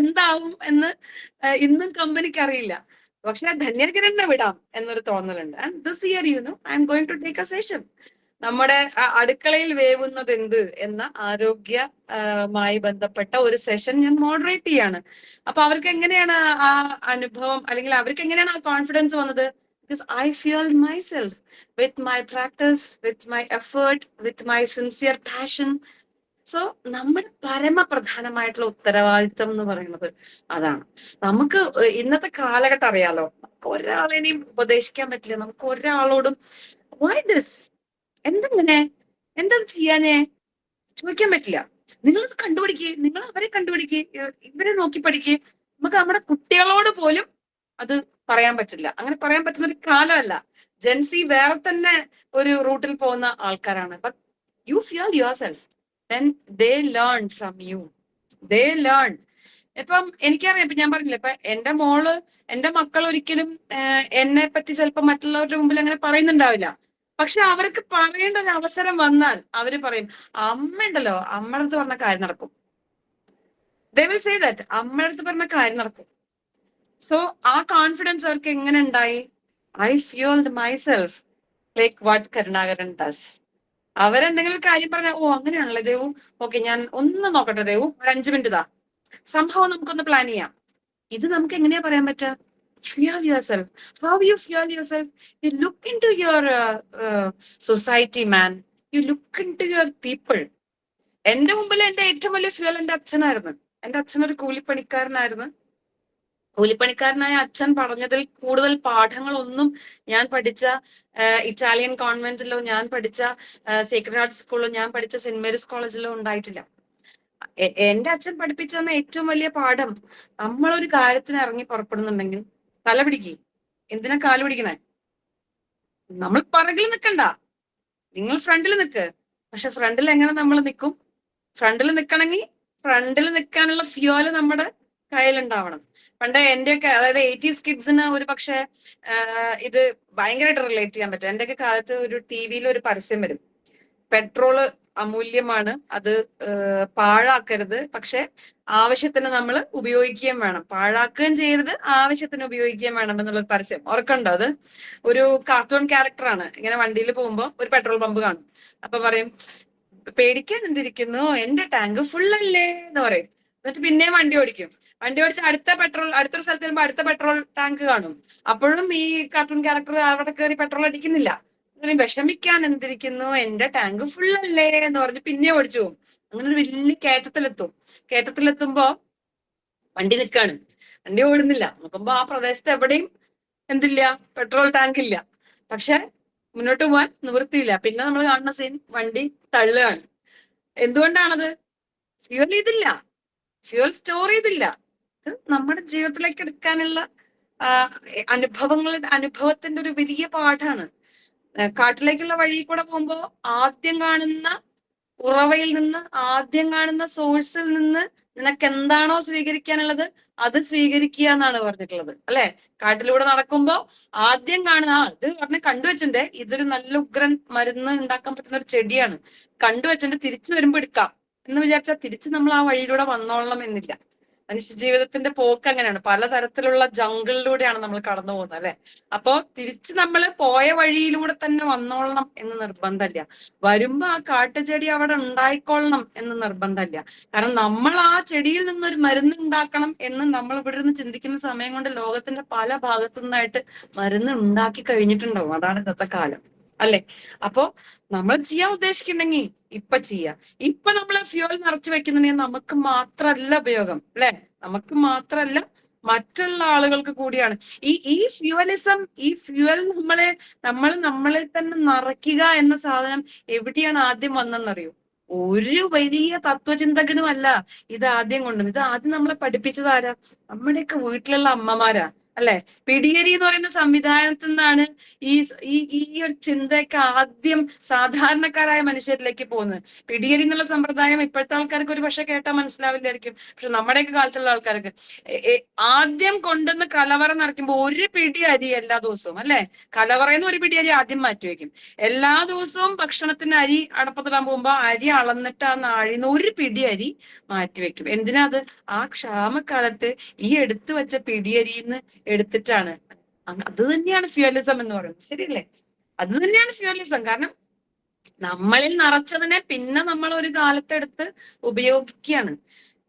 എന്താവും, എന്ന് ഇന്നും കമ്പനിക്ക് അറിയില്ല. പക്ഷെ ധന്യകിരണ്ണെ വിടാം എന്നൊരു തോന്നലുണ്ട്. And this year I'm going to take a session. നമ്മുടെ അടുക്കളയിൽ വേവുന്നത് എന്ത് എന്ന ആരോഗ്യമായി ബന്ധപ്പെട്ട ഒരു സെഷൻ ഞാൻ മോഡറേറ്റ് ചെയ്യാണ്. അപ്പൊ അവർക്ക് എങ്ങനെയാണ് ആ അനുഭവം, അല്ലെങ്കിൽ അവർക്ക് എങ്ങനെയാണ് ആ കോൺഫിഡൻസ് വന്നത്? Because I fueled myself with my practice, with my effort, with my sincere passion. So നമ്മുടെ പരമപ്രധാനമായിട്ടുള്ള ഉത്തരവാദിത്തം എന്ന് പറയുന്നത് അതാണ്. നമുക്ക് ഇന്നത്തെ കാലഘട്ടം അറിയാലോ, നമുക്ക് ഒരാളെയും ഉപദേശിക്കാൻ പറ്റില്ല. നമുക്ക് ഒരാളോടും why this, എന്തെങ്ങനെ, എന്താ ചെയ്യാനേ ചോദിക്കാൻ പറ്റില്ല. നിങ്ങളത് കണ്ടുപിടിക്കുക, നിങ്ങൾ അവരെ കണ്ടുപിടിക്കുക, ഇവരെ നോക്കി പഠിക്കുക. നമുക്ക് നമ്മുടെ കുട്ടികളോട് പോലും അത് പറയാൻ പറ്റില്ല. അങ്ങനെ പറയാൻ പറ്റുന്ന ഒരു കാലമല്ല. ജെൻസി വേറെ തന്നെ ഒരു റൂട്ടിൽ പോകുന്ന ആൾക്കാരാണ്. But you fuel your self, then they learn from you. They learn. ഇപ്പം എനിക്കറിയാം, ഇപ്പൊ ഞാൻ പറഞ്ഞില്ല, ഇപ്പൊ എന്റെ മക്കൾ ഒരിക്കലും എന്നെ പറ്റി ചിലപ്പോൾ മറ്റുള്ളവരുടെ മുമ്പിൽ അങ്ങനെ പറയുന്നുണ്ടാവില്ല. പക്ഷെ അവർക്ക് പറയേണ്ട ഒരു അവസരം വന്നാൽ അവര് പറയും അമ്മ ഉണ്ടല്ലോ, അമ്മയുടെ അടുത്ത് പറഞ്ഞ കാര്യം നടക്കും. They will say that അമ്മയുടെ അടുത്ത് പറഞ്ഞ കാര്യം നടക്കും. സോ ആ കോൺഫിഡൻസ് അവർക്ക് എങ്ങനെ ഉണ്ടായി? I fuelled myself like what Karunakaran does. അവരെന്തെങ്കിലും കാര്യം പറഞ്ഞാൽ ഓ അങ്ങനെയാണല്ലേ ദേവു, ഓക്കെ ഞാൻ ഒന്ന് നോക്കട്ടെ ദേവു, ഒരു 5 മിനിറ്റ് ഇതാ, സംഭവം നമുക്കൊന്ന് പ്ലാൻ ചെയ്യാം. ഇത് നമുക്ക് എങ്ങനെയാ പറയാൻ പറ്റുക? Fuel yourself. How you fuel yourself? You look into your society, man. You look into your people. എന്റെ മുമ്പിൽ എന്റെ ഏറ്റവും വലിയ ഫ്യൂൽ എന്റെ അച്ഛനായിരുന്നു. എന്റെ അച്ഛൻ ഒരു കൂലിപ്പണിക്കാരനായിരുന്നു. കൂലിപ്പണിക്കാരനായ അച്ഛൻ പറഞ്ഞതിൽ കൂടുതൽ പാഠങ്ങളൊന്നും ഞാൻ പഠിച്ച ഇറ്റാലിയൻ കോൺവെന്റിലോ ഞാൻ പഠിച്ച സേക്രഡ് ഹാർട്ട് സ്കൂളിലോ ഞാൻ പഠിച്ച സെന്റ് മേരീസ് കോളേജിലോ ഉണ്ടായിട്ടില്ല. എന്റെ അച്ഛൻ പഠിപ്പിച്ചു തന്ന ഏറ്റവും വലിയ പാഠം, നമ്മളൊരു കാര്യത്തിന് ഇറങ്ങി പുറപ്പെടുന്നുണ്ടെങ്കിൽ തല പിടിക്ക്. എന്തിനാ കാല് പിടിക്കണേ? നമ്മൾ പുറകിൽ നിൽക്കണ്ട, നിങ്ങൾ ഫ്രണ്ടിൽ നിൽക്ക്. പക്ഷെ ഫ്രണ്ടിൽ എങ്ങനെ നമ്മൾ നിൽക്കും? ഫ്രണ്ടിൽ നിൽക്കണമെങ്കിൽ ഫ്രണ്ടിൽ നിൽക്കാനുള്ള ഫ്യൂല് നമ്മുടെ കയ്യിലുണ്ടാവണം. പണ്ട് എന്റെയൊക്കെ, അതായത് 80s കിഡ്സിന് ഒരു പക്ഷെ ഇത് ഭയങ്കരമായിട്ട് റിലേറ്റ് ചെയ്യാൻ പറ്റും. എന്റെയൊക്കെ കാലത്ത് ഒരു TV-യിൽ ഒരു പരസ്യം വരും, പെട്രോള് അമൂല്യമാണ്, അത് പാഴാക്കരുത്, പക്ഷെ ആവശ്യത്തിന് നമ്മൾ ഉപയോഗിക്കുകയും വേണം. പാഴാക്കുകയും ചെയ്യരുത്, ആവശ്യത്തിന് ഉപയോഗിക്കുകയും വേണം എന്നുള്ളൊരു പരസ്യം ഓർക്കണ്ടോ? അത് ഒരു കാർട്ടൂൺ ക്യാരക്ടറാണ്. ഇങ്ങനെ വണ്ടിയിൽ പോകുമ്പോ ഒരു പെട്രോൾ പമ്പ് കാണും, അപ്പൊ പറയും പേടിക്കാൻ എന്തിരിക്കുന്നു, എന്റെ ടാങ്ക് ഫുൾ അല്ലേ എന്ന് പറയും. എന്നിട്ട് പിന്നെയും വണ്ടി ഓടിക്കും. വണ്ടി ഓടിച്ച് അടുത്തൊരു സ്ഥലത്ത് ചെല്ലുമ്പോൾ അടുത്ത പെട്രോൾ ടാങ്ക് കാണും. അപ്പോഴും ഈ കാർട്ടൂൺ ക്യാരക്ടർ അവിടെ കയറി പെട്രോൾ അടിക്കുന്നില്ല. വിഷമിക്കാൻ എന്തിരിക്കുന്നു, എന്റെ ടാങ്ക് ഫുൾ അല്ലേ എന്ന് പറഞ്ഞ് പിന്നെ ഓടിച്ചു പോകും. അങ്ങനെ ഒരു വലിയ കയറ്റത്തിലെത്തുമ്പോ വണ്ടി നിൽക്കാണ്, വണ്ടി ഓടുന്നില്ല. നോക്കുമ്പോ ആ പ്രദേശത്ത് എവിടെയും എന്തില്ല, പെട്രോൾ ടാങ്ക് ഇല്ല. പക്ഷെ മുന്നോട്ട് പോകാൻ നിവൃത്തിയില്ല. പിന്നെ നമ്മൾ കാണുന്ന സീൻ, വണ്ടി തള്ളുകയാണ്. എന്തുകൊണ്ടാണത്? ഫ്യൂൽ ചെയ്തില്ല, ഫ്യൂൽ സ്റ്റോർ ചെയ്തില്ല. ഇത് നമ്മുടെ ജീവിതത്തിലേക്ക് എടുക്കാനുള്ള അനുഭവത്തിന്റെ ഒരു വലിയ പാഠാണ്. കാട്ടിലേക്കുള്ള വഴി കൂടെ പോകുമ്പോ ആദ്യം കാണുന്ന ഉറവയിൽ നിന്ന്, ആദ്യം കാണുന്ന സോഴ്സിൽ നിന്ന് നിനക്ക് എന്താണോ സ്വീകരിക്കാനുള്ളത് അത് സ്വീകരിക്കുക എന്നാണ് പറഞ്ഞിട്ടുള്ളത്, അല്ലെ? കാട്ടിലൂടെ നടക്കുമ്പോ ആദ്യം കാണുന്ന ഇത് പറഞ്ഞ് കണ്ടുവച്ചിട്ടുണ്ട്, ഇതൊരു നല്ല ഉഗ്രൻ മരുന്ന് ഉണ്ടാക്കാൻ പറ്റുന്ന ഒരു ചെടിയാണ്, കണ്ടുവച്ചിട്ടുണ്ട്, തിരിച്ചു വരുമ്പോ എടുക്കാം എന്ന് വിചാരിച്ചാൽ തിരിച്ച് നമ്മൾ ആ വഴിയിലൂടെ വന്നോളണം എന്നില്ല. മനുഷ്യ ജീവിതത്തിന്റെ പോക്ക് അങ്ങനെയാണ്. പലതരത്തിലുള്ള ജംഗിളിലൂടെയാണ് നമ്മൾ കടന്നു പോകുന്നത്, അല്ലെ? അപ്പോ തിരിച്ച് നമ്മൾ പോയ വഴിയിലൂടെ തന്നെ വന്നോളണം എന്ന് നിർബന്ധമില്ല. വരുമ്പോ ആ കാട്ടുചെടി അവിടെ ഉണ്ടായിക്കൊള്ളണം എന്ന് നിർബന്ധമില്ല. കാരണം നമ്മൾ ആ ചെടിയിൽ നിന്നൊരു മരുന്ന് ഉണ്ടാക്കണം എന്ന് നമ്മൾ ഇവിടെ നിന്ന് ചിന്തിക്കുന്ന സമയം കൊണ്ട് ലോകത്തിന്റെ പല ഭാഗത്തു നിന്നായിട്ട് മരുന്ന് ഉണ്ടാക്കി കഴിഞ്ഞിട്ടുണ്ടാവും. അതാണ് ഇന്നത്തെ കാലം, അല്ലെ? അപ്പോ നമ്മൾ ചെയ്യാൻ ഉദ്ദേശിക്കുന്നുണ്ടെങ്കിൽ ഇപ്പൊ ചെയ്യാം. ഇപ്പൊ നമ്മൾ ഫ്യൂൽ നിറച്ചു വെക്കുന്നുണ്ടെങ്കിൽ നമുക്ക് മാത്രല്ല ഉപയോഗം, അല്ലെ? നമുക്ക് മാത്രല്ല, മറ്റുള്ള ആളുകൾക്ക് കൂടിയാണ്. ഈ ഫ്യൂവലിസം, ഈ ഫ്യൂവൽ നമ്മളിൽ തന്നെ നിറയ്ക്കുക എന്ന സാധനം എവിടെയാണ് ആദ്യം വന്നെന്നറിയോ? ഒരു വലിയ തത്വചിന്തകനും അല്ല ഇത് ആദ്യം കൊണ്ടുവന്നത്. ഇത് ആദ്യം നമ്മളെ പഠിപ്പിച്ചത് ആരാ? നമ്മുടെയൊക്കെ വീട്ടിലുള്ള അമ്മമാരാ, അല്ലെ? പിടിയരി എന്ന് പറയുന്ന സംവിധാനത്തിൽ നിന്നാണ് ഈ ഒരു ചിന്തയൊക്കെ ആദ്യം സാധാരണക്കാരായ മനുഷ്യരിലേക്ക് പോകുന്നത്. പിടിയരി എന്നുള്ള സമ്പ്രദായം ഇപ്പോഴത്തെ ആൾക്കാർക്ക് ഒരു പക്ഷെ കേട്ടാൽ മനസ്സിലാവില്ലായിരിക്കും, പക്ഷെ നമ്മുടെയൊക്കെ കാലത്തുള്ള ആൾക്കാർക്ക് ആദ്യം കൊണ്ടുവന്ന് കലവറ നിറയ്ക്കുമ്പോൾ ഒരു പിടി അരി എല്ലാ ദിവസവും, അല്ലെ? കലവറയെന്ന് ഒരു പിടി അരി ആദ്യം മാറ്റിവെക്കും. എല്ലാ ദിവസവും ഭക്ഷണത്തിന് അരി അടപ്പത്തിടാൻ പോകുമ്പോ അരി അളന്നിട്ട് ആ നാഴിന്ന് ഒരു പിടി അരി മാറ്റിവെക്കും. എന്തിനാ അത്? ആ ക്ഷാമകാലത്ത് ഈ എടുത്തു വെച്ച പിടിയരിന്ന് എടുത്തിട്ടാണ്. അത് തന്നെയാണ് ഫ്യൂവലിസം എന്ന് പറയുന്നത്, ശരിയല്ലേ? അത് തന്നെയാണ് ഫ്യൂവലിസം. കാരണം നമ്മളിൽ നിറച്ചതിനെ പിന്നെ നമ്മൾ ഒരു കാലത്തെടുത്ത് ഉപയോഗിക്കുകയാണ്.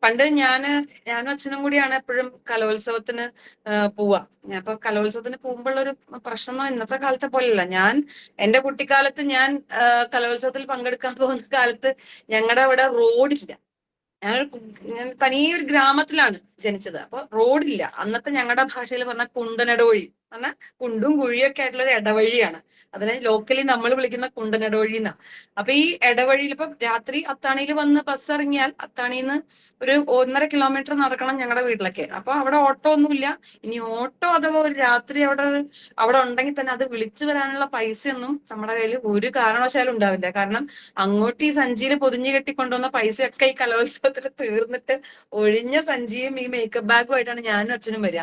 പണ്ട് ഞാനും അച്ഛനും കൂടിയാണ് എപ്പോഴും കലോത്സവത്തിന് പോവാ. അപ്പൊ കലോത്സവത്തിന് പോകുമ്പോഴൊരു പ്രശ്നം ഇന്നത്തെ കാലത്തെ പോലെയല്ല. എന്റെ കുട്ടിക്കാലത്ത് ഞാൻ കലോത്സവത്തിൽ പങ്കെടുക്കാൻ പോകുന്ന കാലത്ത് ഞങ്ങളുടെ അവിടെ റോഡില്ല. ഞാൻ തനിയൊരു ഗ്രാമത്തിലാണ് ജനിച്ചത്. അപ്പൊ റോഡില്ല. അന്നത്തെ ഞങ്ങളുടെ ഭാഷയിൽ പറഞ്ഞ കുണ്ടനടവഴി, പറഞ്ഞാൽ കുണ്ടും കുഴിയൊക്കെ ആയിട്ടുള്ള ഒരു ഇടവഴിയാണ്. അതിനെ ലോക്കലി നമ്മൾ വിളിക്കുന്ന കുണ്ടനടവഴി എന്നാ. അപ്പൊ ഈ ഇടവഴിയിൽ ഇപ്പൊ രാത്രി അത്താണിയിൽ വന്ന് ബസ് ഇറങ്ങിയാൽ അത്താണിന്ന് ഒരു 1.5 കിലോമീറ്റർ നടക്കണം ഞങ്ങളുടെ വീട്ടിലൊക്കെ. അപ്പൊ അവിടെ ഓട്ടോ ഒന്നുമില്ല. ഇനി ഓട്ടോ അഥവാ ഒരു രാത്രി അവിടെ ഉണ്ടെങ്കിൽ തന്നെ അത് വിളിച്ചു വരാനുള്ള പൈസയൊന്നും നമ്മുടെ കയ്യിൽ ഒരു കാരണവശാലും ഉണ്ടാവില്ല. കാരണം അങ്ങോട്ട് ഈ സഞ്ചിയിൽ പൊതിഞ്ഞു കെട്ടിക്കൊണ്ടുവന്ന പൈസയൊക്കെ ഈ കലോത്സവത്തിൽ തീർന്നിട്ട് ഒഴിഞ്ഞ സഞ്ചിയും ഈ മേക്കപ്പ് ബാഗുമായിട്ടാണ് ഞാനും അച്ഛനും വരിക.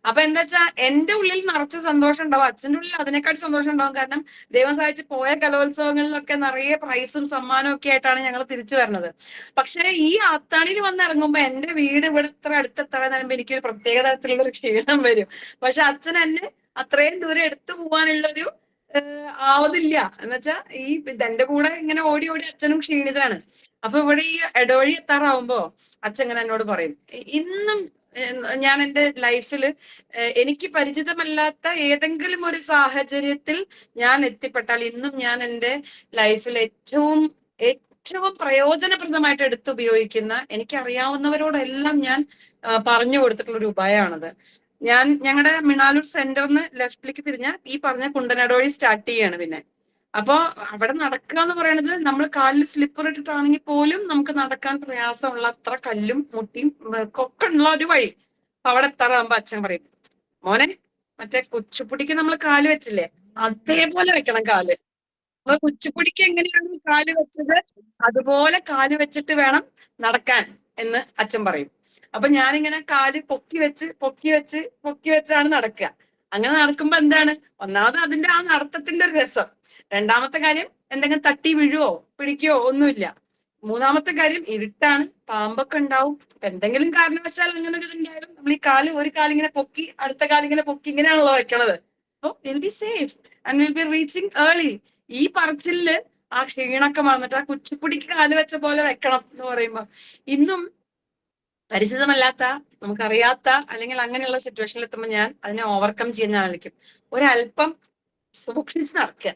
അപ്പൊ എന്താ വെച്ചാ എന്റെ ഉള്ളിൽ നിറച്ച് സന്തോഷം ഉണ്ടാവും, അച്ഛൻ്റെ ഉള്ളിൽ അതിനേക്കാൾ സന്തോഷം ഉണ്ടാവും. കാരണം ദൈവം സഹായിച്ച് പോയ കലോത്സവങ്ങളിലൊക്കെ നിറയെ പ്രൈസും സമ്മാനവും ഒക്കെ ആയിട്ടാണ് ഞങ്ങൾ തിരിച്ചു വരുന്നത്. പക്ഷെ ഈ അത്താണിയിൽ വന്ന് ഇറങ്ങുമ്പോ എന്റെ വീട് ഇവിടെ ഇത്ര അടുത്തെത്താൻ പറയുമ്പോൾ എനിക്കൊരു പ്രത്യേക തരത്തിലുള്ള ഒരു ക്ഷീണം വരും. പക്ഷെ അച്ഛൻ എന്നെ അത്രയും ദൂരം എടുത്തു പോകാനുള്ളൊരു ആവതില്ല. എന്നുവെച്ചാ ഈ എന്റെ കൂടെ ഇങ്ങനെ ഓടി ഓടി അച്ഛനും ക്ഷീണിതരാണ്. അപ്പൊ ഇവിടെ ഈ ഇടവഴി എത്താറാവുമ്പോ അച്ഛൻ ഇങ്ങനെ എന്നോട് പറയും, ഇന്നും ഞാൻ എൻ്റെ ലൈഫിൽ എനിക്ക് പരിചിതമല്ലാത്ത ഏതെങ്കിലും ഒരു സാഹചര്യത്തിൽ ഞാൻ എത്തിപ്പെട്ടാൽ ഇന്നും ഞാൻ എൻ്റെ ലൈഫിൽ ഏറ്റവും പ്രയോജനപ്രദമായിട്ട് എടുത്തുപയോഗിക്കുന്ന എനിക്കറിയാവുന്നവരോടെല്ലാം ഞാൻ പറഞ്ഞു കൊടുത്തിട്ടുള്ള ഒരു ഉപായമാണത്. ഞങ്ങളുടെ മിണാലൂർ സെന്ററിന്ന് ലെഫ്റ്റിലേക്ക് തിരിഞ്ഞാൽ ഈ പറഞ്ഞ കുണ്ടനട സ്റ്റാർട്ട് ചെയ്യാണ്. പിന്നെ അപ്പൊ അവിടെ നടക്കുക എന്ന് പറയുന്നത് നമ്മൾ കാലിൽ സ്ലിപ്പർ ഇട്ടിട്ടാണെങ്കിൽ പോലും നമുക്ക് നടക്കാൻ പ്രയാസമുള്ള അത്ര കല്ലും മുട്ടിയും ഒക്കെ ഉള്ള ഒരു വഴി. അവിടെ എത്താറാകുമ്പോ അച്ഛൻ പറയും, മോനെ മറ്റേ കുച്ചുപ്പിടിക്ക് നമ്മൾ കാല് വെച്ചില്ലേ അതേപോലെ വെക്കണം കാല്. അപ്പൊ കുച്ചുപ്പിടിക്ക് എങ്ങനെയാണ് കാല് വെച്ചത് അതുപോലെ കാല് വെച്ചിട്ട് വേണം നടക്കാൻ എന്ന് അച്ഛൻ പറയും. അപ്പൊ ഞാനിങ്ങനെ കാല് പൊക്കി വെച്ചാണ് നടക്കുക. അങ്ങനെ നടക്കുമ്പോ എന്താണ്, ഒന്നാമത് അതിന്റെ ആ നടത്തത്തിന്റെ ഒരു രസം, രണ്ടാമത്തെ കാര്യം എന്തെങ്കിലും തട്ടി വീഴുവോ പിടിക്കുകയോ ഒന്നുമില്ല, മൂന്നാമത്തെ കാര്യം ഇരുട്ടാണ്, പാമ്പൊക്കെ ഉണ്ടാവും. ഇപ്പൊ എന്തെങ്കിലും കാരണവശാൽ അങ്ങനെ ഒരു ഇതുണ്ടായാലും നമ്മൾ ഈ ഒരു കാലിങ്ങനെ പൊക്കി അടുത്ത കാലിങ്ങനെ പൊക്കി ഇങ്ങനെയാണല്ലോ വെക്കണത്. അപ്പൊ will be safe and will be reaching early. ഈ പറച്ചില് ആ ക്ഷീണൊക്കെ മറന്നിട്ട് ആ കുച്ചിപ്പിടിക്ക് കാല് വെച്ച പോലെ വെക്കണം എന്ന് പറയുമ്പോ ഇന്നും പരിചിതമല്ലാത്ത നമുക്കറിയാത്ത അല്ലെങ്കിൽ അങ്ങനെയുള്ള സിറ്റുവേഷനിൽ എത്തുമ്പോൾ ഞാൻ അതിനെ ഓവർകം ചെയ്യാൻ ആലോചിക്കും. ഒരല്പം സൂക്ഷിച്ച് നടക്കുക,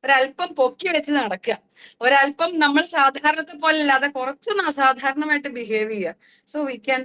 ഒരല്പം പൊക്കി വെച്ച് നടക്കുക, ഒരല്പം നമ്മൾ സാധാരണത്തെ പോലെ അല്ലാതെ കുറച്ചൊന്ന് അസാധാരണമായിട്ട് ബിഹേവ് ചെയ്യുക. സോ വി ക്യാൻ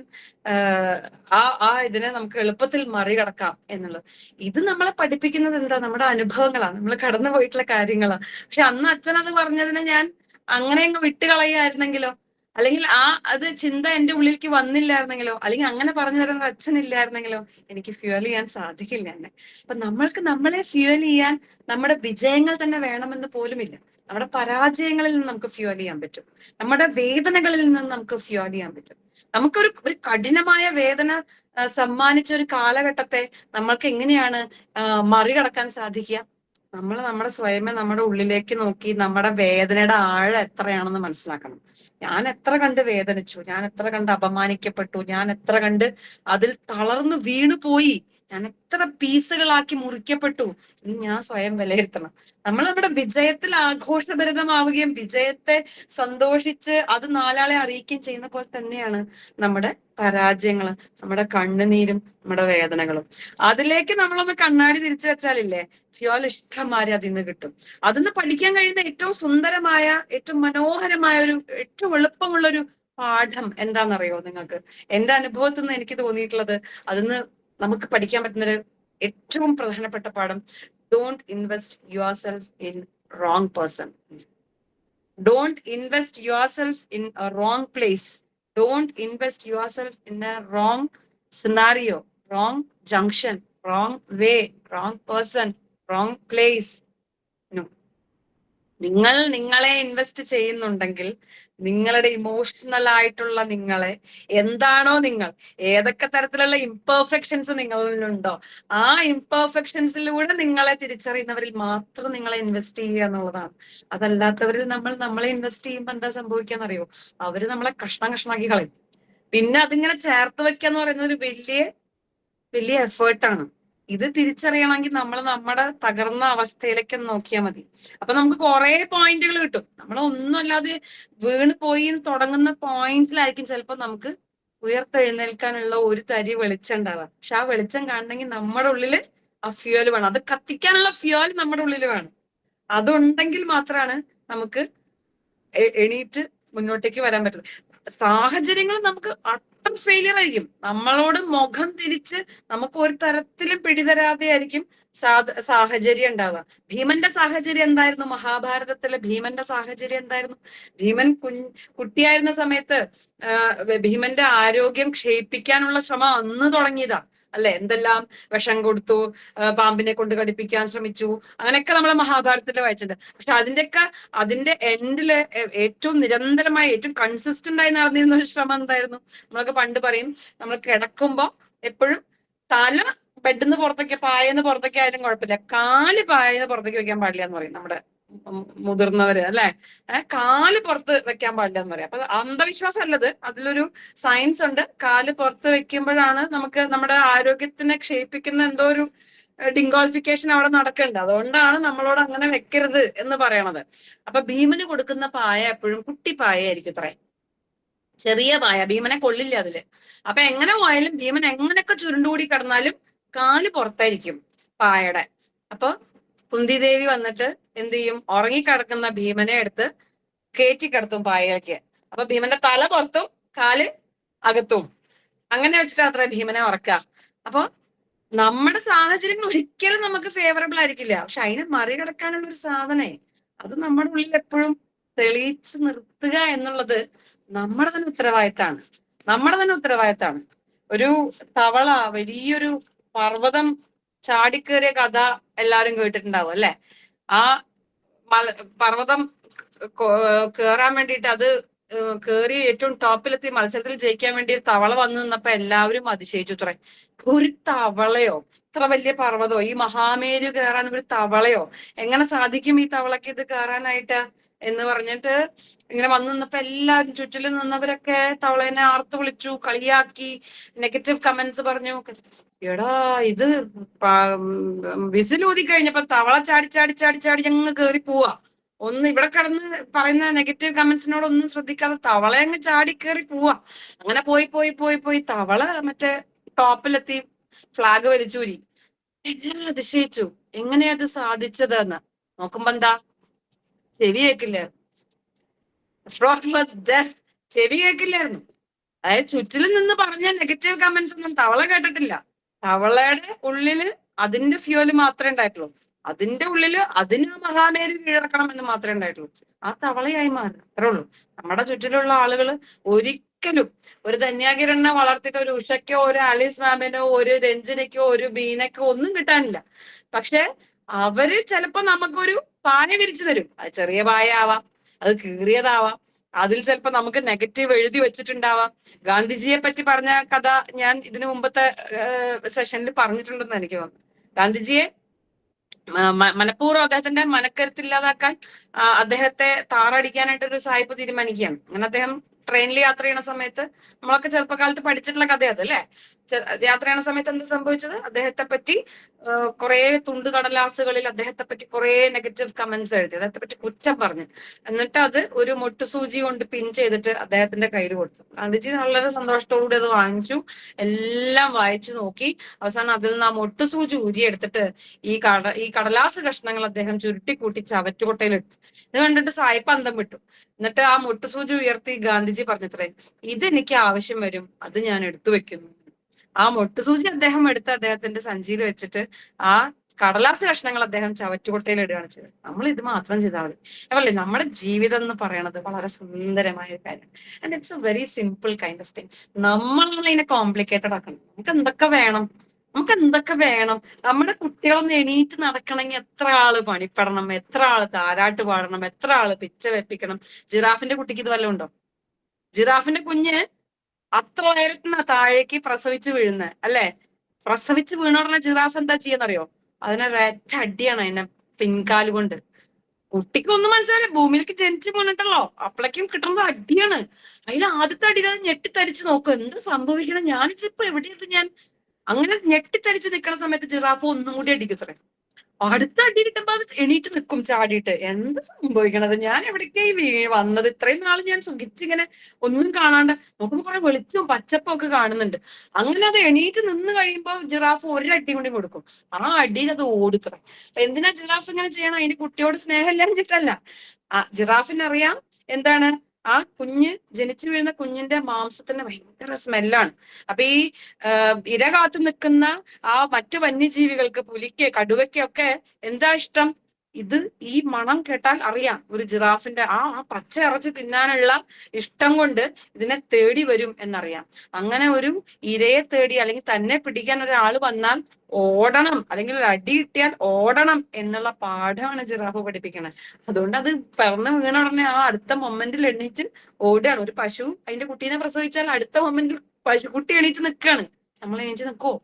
ഇതിനെ നമുക്ക് എളുപ്പത്തിൽ മറികടക്കാം എന്നുള്ളത്. ഇത് നമ്മളെ പഠിപ്പിക്കുന്നത് എന്താ, നമ്മുടെ അനുഭവങ്ങളാണ്, നമ്മൾ കടന്നു പോയിട്ടുള്ള കാര്യങ്ങളാണ്. പക്ഷെ അന്ന് അച്ഛൻ അത് പറഞ്ഞതിനെ ഞാൻ അങ്ങനെ അങ്ങ് വിട്ടുകളയായിരുന്നെങ്കിലോ, അല്ലെങ്കിൽ അത് ചിന്ത എന്റെ ഉള്ളിലേക്ക് വന്നില്ലായിരുന്നെങ്കിലോ, അല്ലെങ്കിൽ അങ്ങനെ പറഞ്ഞു തരാൻ അച്ഛനില്ലായിരുന്നെങ്കിലോ എനിക്ക് ഫ്യൂവൽ ചെയ്യാൻ സാധിക്കില്ല എന്നെ. അപ്പൊ നമ്മൾക്ക് നമ്മളെ ഫ്യൂവൽ ചെയ്യാൻ നമ്മുടെ വിജയങ്ങൾ തന്നെ വേണമെന്ന് പോലുമില്ല. നമ്മുടെ പരാജയങ്ങളിൽ നിന്ന് നമുക്ക് ഫ്യൂവൽ ചെയ്യാൻ പറ്റും, നമ്മുടെ വേദനകളിൽ നിന്ന് നമുക്ക് ഫ്യൂവൽ ചെയ്യാൻ പറ്റും. നമുക്കൊരു കഠിനമായ വേദന സമ്മാനിച്ച ഒരു കാലഘട്ടത്തെ നമ്മൾക്ക് എങ്ങനെയാണ് മറികടക്കാൻ സാധിക്കുക? നമ്മൾ നമ്മുടെ സ്വയമേ നമ്മുടെ ഉള്ളിലേക്ക് നോക്കി നമ്മുടെ വേദനയുടെ ആഴം എത്രയാണെന്ന് മനസ്സിലാക്കണം. ഞാൻ എത്ര കണ്ട് വേദനിച്ചു, ഞാൻ എത്ര കണ്ട് അപമാനിക്കപ്പെട്ടു, ഞാൻ എത്ര കണ്ട് അതിൽ തളർന്നു വീണു പോയി, ഞാൻ എത്ര പീസുകളാക്കി മുറിക്കപ്പെട്ടു എന്ന് ഞാൻ സ്വയം വിലയിരുത്തണം. നമ്മൾ നമ്മുടെ വിജയത്തിൽ ആഘോഷഭരിതമാവുകയും വിജയത്തെ സന്തോഷിച്ച് അത് നാലാളെ അറിയിക്കുകയും ചെയ്യുന്ന പോലെ തന്നെയാണ് നമ്മുടെ പരാജയങ്ങള്, നമ്മുടെ കണ്ണുനീരും നമ്മുടെ വേദനകളും. അതിലേക്ക് നമ്മളൊന്ന് കണ്ണാടി തിരിച്ചു വെച്ചാലില്ലേ, ഫ്യൂവൽ ഇഷ്ടംമാരെ അതിന്ന് കിട്ടും. അതിന്ന് പഠിക്കാൻ കഴിയുന്ന ഏറ്റവും സുന്ദരമായ, ഏറ്റവും മനോഹരമായ ഏറ്റവും എളുപ്പമുള്ളൊരു പാഠം എന്താണെന്നറിയോ നിങ്ങൾക്ക്? എന്റെ അനുഭവത്തിൽ നിന്ന് എനിക്ക് തോന്നിയിട്ടുള്ളത്, അതിന്ന് നമുക്ക് പഠിക്കാൻ പറ്റുന്നൊരു ഏറ്റവും പ്രധാനപ്പെട്ട പാഠം, don't invest your self in wrong person. Don't invest your self in A wrong place. Don't invest yourself in a wrong scenario, wrong junction, wrong way, wrong person, wrong place. No. നിങ്ങൾ നിങ്ങളെ invest ചെയ്യുന്നുണ്ടെങ്കിൽ നിങ്ങളുടെ emotional ആയിട്ടുള്ള നിങ്ങളെ, എന്താണോ നിങ്ങൾ, ഏതൊക്കെ തരത്തിലുള്ള ഇംപെർഫെക്ഷൻസ് നിങ്ങളിലുണ്ടോ ആ ഇംപെർഫെക്ഷൻസിലൂടെ നിങ്ങളെ തിരിച്ചറിയുന്നവരിൽ മാത്രം നിങ്ങളെ ഇൻവെസ്റ്റ് ചെയ്യുക എന്നുള്ളതാണ്. അതല്ലാത്തവരിൽ നമ്മളെ ഇൻവെസ്റ്റ് ചെയ്യുമ്പോൾ എന്താ സംഭവിക്കാന്നറിയോ? അവര് നമ്മളെ കഷ്ണാക്കി കളയും. പിന്നെ അതിങ്ങനെ ചേർത്ത് വെക്കുക എന്ന് പറയുന്നത് ഒരു വലിയ എഫേർട്ടാണ്. ഇത് തിരിച്ചറിയണമെങ്കിൽ നമ്മൾ നമ്മുടെ തകർന്ന അവസ്ഥയിലേക്ക് നോക്കിയാൽ മതി. അപ്പൊ നമുക്ക് കുറെ പോയിന്റുകൾ കിട്ടും. നമ്മൾ ഒന്നും അല്ലാതെ വീണ് പോയി തുടങ്ങുന്ന പോയിന്റിലായിരിക്കും ചിലപ്പോൾ നമുക്ക് ഉയർത്തെഴുന്നേൽക്കാനുള്ള ഒരു തരി വെളിച്ചം ഉണ്ടാവുക. പക്ഷെ ആ വെളിച്ചം കാണണമെങ്കിൽ നമ്മുടെ ഉള്ളില് ആ ഫ്യൂവൽ വേണം, അത് കത്തിക്കാനുള്ള ഫ്യൂവൽ നമ്മുടെ ഉള്ളിൽ വേണം. അതുണ്ടെങ്കിൽ മാത്രമാണ് നമുക്ക് എണീറ്റ് മുന്നോട്ടേക്ക് വരാൻ പറ്റുന്നത്. സാഹചര്യങ്ങൾ നമുക്ക് അട്ടർ ഫെയിലിയർ ആയിരിക്കും, നമ്മളോട് മുഖം തിരിച്ച് നമുക്ക് ഒരു തരത്തിലും പിടിതരാതെ ആയിരിക്കും സാഹചര്യം ഉണ്ടാവുക. ഭീമന്റെ സാഹചര്യം എന്തായിരുന്നു? മഹാഭാരതത്തിലെ ഭീമന്റെ സാഹചര്യം എന്തായിരുന്നു? ഭീമൻ കുട്ടിയായിരുന്ന സമയത്ത് ഭീമന്റെ ആരോഗ്യം ക്ഷയിപ്പിക്കാനുള്ള ശ്രമം അന്ന് തുടങ്ങിയതാ അല്ലെ? എന്തെല്ലാം വിഷം കൊടുത്തു, പാമ്പിനെ കൊണ്ട് കടിപ്പിക്കാൻ ശ്രമിച്ചു, അങ്ങനെയൊക്കെ നമ്മൾ മഹാഭാരതത്തിൽ വായിച്ചിട്ടുണ്ട്. പക്ഷെ അതിന്റെ എൻഡില് ഏറ്റവും നിരന്തരമായി, ഏറ്റവും കൺസിസ്റ്റന്റ് ആയി നടന്നിരുന്ന ഒരു ശ്രമം എന്തായിരുന്നു? നമ്മളൊക്കെ പണ്ട് പറയും, നമ്മൾ കിടക്കുമ്പോ എപ്പോഴും തല ബെഡിന്ന് പുറത്തേക്ക് പായെന്ന് പുറത്തേക്ക് ആയാലും കുഴപ്പമില്ല, കാല് പായെന്ന് പുറത്തേക്ക് വെക്കാൻ പാടില്ല എന്ന് പറയും നമ്മുടെ മുതിർന്നവര് അല്ലെ. കാല് പുറത്ത് വെക്കാൻ പാടില്ല എന്ന് പറയാം. അപ്പൊ അന്ധവിശ്വാസം അല്ലത്, അതിലൊരു സയൻസ് ഉണ്ട്. കാല് പുറത്ത് വെക്കുമ്പോഴാണ് നമുക്ക് നമ്മുടെ ആരോഗ്യത്തിനെ ക്ഷയിപ്പിക്കുന്ന എന്തോ ഒരു ഡിംഗോളിഫിക്കേഷൻ അവിടെ നടക്കുന്നുണ്ട്. അതുകൊണ്ടാണ് നമ്മളോട് അങ്ങനെ വെക്കരുത് എന്ന് പറയണത്. അപ്പൊ ഭീമന് കൊടുക്കുന്ന പായ എപ്പോഴും കുട്ടി പായ ആയിരിക്കും, ഇത്രേ ചെറിയ പായ. ഭീമനെ കൊള്ളില്ല അതില്. അപ്പൊ എങ്ങനെ പോയാലും ഭീമൻ എങ്ങനെയൊക്കെ ചുരുണ്ടുകൂടി കിടന്നാലും കാല് പുറത്തായിരിക്കും പായയുടെ. അപ്പൊ കുന്തിദേവി വന്നിട്ട് എന്ത് ചെയ്യും, ഉറങ്ങിക്കിടക്കുന്ന ഭീമനെ എടുത്ത് കയറ്റി കിടത്തും പായയിലേക്ക്. അപ്പൊ ഭീമന്റെ തല പുറത്തും കാല് അകത്തും, അങ്ങനെ വെച്ചിട്ട് അത്ര ഭീമനെ ഉറക്കുക. അപ്പൊ നമ്മുടെ സാഹചര്യങ്ങൾ ഒരിക്കലും നമുക്ക് ഫേവറബിൾ ആയിരിക്കില്ല, പക്ഷെ അതിനെ മറികടക്കാനുള്ള ഒരു സാധനേ അത് നമ്മുടെ ഉള്ളിൽ എപ്പോഴും തെളിയിച്ച് നിർത്തുക എന്നുള്ളത് നമ്മുടെ തന്നെ ഉത്തരവാദിത്തമാണ്. നമ്മുടെ തന്നെ ഉത്തരവാദിത്തമാണ്. ഒരു തവള വലിയൊരു പർവ്വതം ചാടിക്കേറിയ കഥ എല്ലാരും കേട്ടിട്ടുണ്ടാവും അല്ലെ. ആ പർവ്വതം കേറാൻ വേണ്ടിയിട്ട് അത് കേറി ഏറ്റവും ടോപ്പിലെത്തി മത്സരത്തിൽ ജയിക്കാൻ വേണ്ടി ഒരു തവള വന്നു നിന്നപ്പോ എല്ലാവരും അതിശയിച്ചു. ഇത്ര ഒരു തവളയോ, ഇത്ര വലിയ പർവ്വതോ, ഈ മഹാമേരു കയറാൻ ഒരു തവളയോ, എങ്ങനെ സാധിക്കും ഈ തവളക്ക് ഇത് കയറാനായിട്ട് എന്ന് പറഞ്ഞിട്ട് ഇങ്ങനെ വന്നു നിന്നപ്പോ എല്ലാവരും ചുറ്റിലും നിന്നവരൊക്കെ തവളേനെ ആർത്തു വിളിച്ചു, കളിയാക്കി, നെഗറ്റീവ് കമന്റ്സ് പറഞ്ഞു. എടാ ഇത് വിസിലൂതി കഴിഞ്ഞപ്പോ തവള ചാടി ചാടി ചാടി ചാടി ഞങ്ങൾ കേറി പോവാ. ഒന്ന് ഇവിടെ കിടന്ന് പറയുന്ന നെഗറ്റീവ് കമന്റ്സിനോട് ഒന്നും ശ്രദ്ധിക്കാതെ തവള അങ്ങ് ചാടി കയറി പോവാ. അങ്ങനെ പോയി പോയി പോയി പോയി തവള മറ്റേ ടോപ്പിലെത്തി ഫ്ലാഗ് വലിച്ചൂരി. എല്ലാവരും അതിശയിച്ചു, എങ്ങനെയാ അത് സാധിച്ചത് എന്ന്. നോക്കുമ്പോ എന്താ, ചെവി കേൾക്കില്ലായിരുന്നു. ചെവി കേൾക്കില്ലായിരുന്നു. അതായത് ചുറ്റിലും നിന്ന് പറഞ്ഞ നെഗറ്റീവ് കമന്റ്സ് ഒന്നും തവള കേട്ടിട്ടില്ല. തവളയുടെ ഉള്ളില് അതിന്റെ ഫ്യൂല് മാത്രമേ ഉണ്ടായിട്ടുള്ളൂ. അതിന്റെ ഉള്ളില് അതിന് മഹാമേരു കീഴടക്കണം എന്ന് മാത്രമേ ഉണ്ടായിട്ടുള്ളൂ. ആ തവളയായി മാറും, അത്രേ ഉള്ളൂ. നമ്മുടെ ചുറ്റിലുള്ള ആളുകൾ ഒരിക്കലും ഒരു ധന്യാകിരണിനെ വളർത്തിയിട്ട് ഒരു ഉഷയ്ക്കോ ഒരു ആലീസ് മാമിനോ ഒരു രഞ്ജനയ്ക്കോ ഒരു ബീനയ്ക്കോ ഒന്നും കിട്ടാനില്ല. പക്ഷെ അവര് ചിലപ്പോ നമുക്കൊരു പായ വിരിച്ചു തരും. അത് ചെറിയ പായ ആവാം, അത് കീറിയതാവാം, അതിൽ ചിലപ്പോ നമുക്ക് നെഗറ്റീവ് എഴുതി വെച്ചിട്ടുണ്ടാവാം. ഗാന്ധിജിയെ പറ്റി പറഞ്ഞ കഥ ഞാൻ ഇതിനു മുമ്പത്തെ സെഷനിൽ പറഞ്ഞിട്ടുണ്ടെന്ന് എനിക്ക് തോന്നുന്നു. ഗാന്ധിജിയെ മനഃപൂർവ്വം അദ്ദേഹത്തിന്റെ മനക്കരുത്തില്ലാതാക്കാൻ അദ്ദേഹത്തെ താറടിക്കാനായിട്ട് ഒരു സായിപ്പ് തീരുമാനിക്കുകയാണ്. അങ്ങനെ അദ്ദേഹം ട്രെയിനിൽ യാത്ര ചെയ്യുന്ന സമയത്ത്, നമ്മളൊക്കെ ചെറുപ്പകാലത്ത് പഠിച്ചിട്ടുള്ള കഥ അത് അല്ലെ. യാത്ര ചെയ്യുന്ന സമയത്ത് എന്താ സംഭവിച്ചത്, അദ്ദേഹത്തെ പറ്റി കുറെ തുണ്ട് കടലാസുകളിൽ അദ്ദേഹത്തെ പറ്റി കുറെ നെഗറ്റീവ് കമന്റ്സ് എഴുതി, അദ്ദേഹത്തെ പറ്റി കുറ്റം പറഞ്ഞു. എന്നിട്ട് അത് ഒരു മൊട്ടുസൂചി കൊണ്ട് പിൻ ചെയ്തിട്ട് അദ്ദേഹത്തിന്റെ കയ്യിൽ കൊടുത്തു. ഗാന്ധിജി വളരെ സന്തോഷത്തോടുകൂടി അത് വാങ്ങിച്ചു, എല്ലാം വായിച്ചു നോക്കി. അവസാനം അതിൽ നിന്ന് ആ മൊട്ടുസൂചി ഊരിയെടുത്തിട്ട് ഈ കടലാസ് കഷ്ണങ്ങൾ അദ്ദേഹം ചുരുട്ടിക്കൂട്ടി ചവറ്റുകൊട്ടയിലിട്ടു. ഇത് കണ്ടിട്ട് സായിപ്പ് അന്തം വിട്ടു. എന്നിട്ട് ആ മൊട്ടുസൂചി ഉയർത്തി ഗാന്ധിജി പറഞ്ഞത്രേ, ഇതെനിക്ക് ആവശ്യം വരും, അത് ഞാൻ എടുത്തു വെക്കുന്നു. ആ മൊട്ടുസൂചി അദ്ദേഹം എടുത്ത് അദ്ദേഹത്തിന്റെ സഞ്ചിയിൽ വെച്ചിട്ട് ആ കടലാസ് കഷ്ണങ്ങൾ അദ്ദേഹം ചവറ്റുകൊട്ടയിൽ ഇടുകയാണ് ചെയ്തത്. നമ്മൾ ഇത് മാത്രം ചെയ്താൽ മതി. അതല്ലേ നമ്മുടെ ജീവിതം എന്ന് പറയണത് വളരെ സുന്ദരമായ ഒരു കാര്യമാണ്. And it's A very simple kind of thing. നമ്മളാണ് അതിനെ കോംപ്ലിക്കേറ്റഡ് ആക്കണം. നമുക്ക് എന്തൊക്കെ വേണം, നമ്മുടെ കുട്ടികളൊന്ന് എണീറ്റ് നടക്കണമെങ്കിൽ എത്ര ആള് പണിപ്പെടണം, എത്ര ആള് താരാട്ട് പാടണം, എത്ര ആള് പിച്ച വെപ്പിക്കണം. ജിറാഫിന്റെ കുട്ടിക്ക് ഇത് വല്ലതും ഉണ്ടോ? ജിറാഫിന്റെ കുഞ്ഞ് അത്ര ഉയരത്തിനാ താഴേക്ക് പ്രസവിച്ച് വീഴുന്നത് അല്ലെ. പ്രസവിച്ച് വീണ ഉടനെ ജിറാഫ് എന്താ ചെയ്യാന്നറിയോ, അതിനൊരൊറ്റ അടിയാണ് അതിനെ പിൻകാല് കൊണ്ട്. കുട്ടിക്ക് ഒന്നും മനസ്സിലായില്ല, ഭൂമിയിലേക്ക് ജനിച്ചു പോന്നിട്ടല്ലോ, അപ്പളേക്കും കിട്ടുന്നത് അടിയാണ്. അതിൽ ആദ്യത്തെ അടിയിൽ അത് ഞെട്ടിത്തരിച്ച് നോക്കും, എന്താ സംഭവിക്കണം, ഞാനിതിപ്പോ എവിടെയത് ഞാൻ. അങ്ങനെ ഞെട്ടിത്തരിച്ച് നിൽക്കുന്ന സമയത്ത് ജിറാഫ് ഒന്നും കൂടി അടിക്കത്രേ. അടുത്ത അടി കിട്ടുമ്പോ അത് എണീറ്റ് നിൽക്കും ചാടിയിട്ട്. എന്ത് സംഭവിക്കണത്, ഞാൻ എവിടേക്കായി വന്നത്, ഇത്രയും നാൾ ഞാൻ സുഖിച്ചിങ്ങനെ ഒന്നും കാണാണ്ട് നോക്കുമ്പോ കുറെ വെളിച്ചവും പച്ചപ്പും ഒക്കെ കാണുന്നുണ്ട്. അങ്ങനെ അത് എണീറ്റ് നിന്ന് കഴിയുമ്പോ ജിറാഫ് ഒരു അടി കൂടി കൊടുക്കും. ആ അടിയിൽ അത് ഓടുത്രേ. എന്തിനാ ജിറാഫ് ഇങ്ങനെ ചെയ്യണം, അതിന് കുട്ടിയോട് സ്നേഹം ഇല്ലാഞ്ഞിട്ടല്ല. ജിറാഫിനറിയാം എന്താണ്, ആ കുഞ്ഞ് ജനിച്ചു വീഴുന്ന കുഞ്ഞിന്റെ മാംസത്തിന് ഭയങ്കര സ്മെല്ലാണ്. അപ്പൊ ഈ ഇര കാത്തു നിൽക്കുന്ന ആ മറ്റു വന്യജീവികൾക്ക്, പുലിക്ക്, കടുവയ്ക്കൊക്കെ എന്താ ഇഷ്ടം, ഇത് ഈ മണം കേട്ടാൽ അറിയാം ഒരു ജിറാഫിന്റെ ആ പച്ച ഇറച്ചി തിന്നാനുള്ള ഇഷ്ടം കൊണ്ട് ഇതിനെ തേടി വരും എന്നറിയാം. അങ്ങനെ ഒരു ഇരയെ തേടി അല്ലെങ്കിൽ തന്നെ പിടിക്കാൻ ഒരാൾ വന്നാൽ ഓടണം, അല്ലെങ്കിൽ ഒരു അടി കിട്ടിയാൽ ഓടണം എന്നുള്ള പാഠമാണ് ജിറാഫ് പഠിപ്പിക്കണത്. അതുകൊണ്ട് അത് പിറന്ന് വീണ ഉടനെ ആ അടുത്ത മൊമെന്റിൽ എണീറ്റ് ഓടുകയാണ്. ഒരു പശു അതിന്റെ കുട്ടീനെ പ്രസവിച്ചാൽ അടുത്ത മൊമെന്റിൽ പശുക്കുട്ടി എണീറ്റ് നിൽക്കുകയാണ്. നമ്മൾ എണീറ്റ് നിൽക്കുവോ?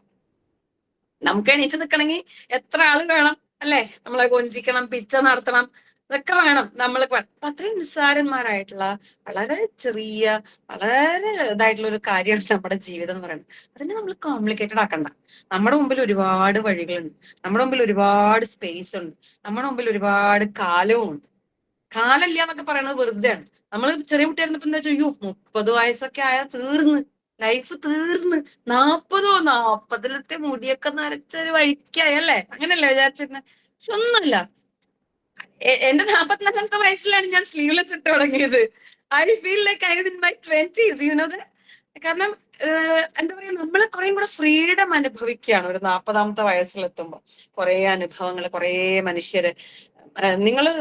നമുക്ക് എണീറ്റ് നിൽക്കണമെങ്കിൽ എത്ര ആള് വേണം അല്ലെ? നമ്മളെ കൊഞ്ചിക്കണം, പിച്ച നടത്തണം, ഇതൊക്കെ വേണം നമ്മൾക്ക്. അപ്പൊ അത്രയും നിസ്സാരന്മാരായിട്ടുള്ള വളരെ ചെറിയ വളരെ ഇതായിട്ടുള്ള ഒരു കാര്യമാണ് നമ്മുടെ ജീവിതം എന്ന് പറയുന്നത്. അതിനെ നമ്മൾ കോംപ്ലിക്കേറ്റഡ് ആക്കണ്ട. നമ്മുടെ മുമ്പിൽ ഒരുപാട് വഴികളുണ്ട്, നമ്മുടെ മുമ്പിൽ ഒരുപാട് സ്പേസ് ഉണ്ട്, നമ്മുടെ മുമ്പിൽ ഒരുപാട് കാലവും ഉണ്ട്. കാലമില്ല എന്നൊക്കെ പറയുന്നത് വെറുതെയാണ്. നമ്മൾ ചെറിയ കുട്ടിയായിരുന്നപ്പോ എന്താ വെച്ചാൽ, അയ്യോ 30 വയസ്സൊക്കെ ആയാൽ തീർന്ന്, ലൈഫ് തീർന്ന്, 40 മുടിയൊക്കെ നരച്ചൊരു വഴിക്കായി അല്ലേ, അങ്ങനെയല്ലേ വിചാരിച്ചിരുന്നത്? പക്ഷെ ഒന്നുമില്ല. എന്റെ 44 വയസ്സിലാണ് ഞാൻ സ്ലീവ്ലെസ് ഇട്ട് തുടങ്ങിയത്. I feel like I in my 20s, you know that. കാരണം എന്താ പറയാ, നമ്മൾ കുറേം കൂടെ ഫ്രീഡം അനുഭവിക്കുകയാണ് ഒരു 40-ാമത്തെ വയസ്സിലെത്തുമ്പോൾ. കുറെ അനുഭവങ്ങൾ, കുറെ മനുഷ്യര്. നിങ്ങള്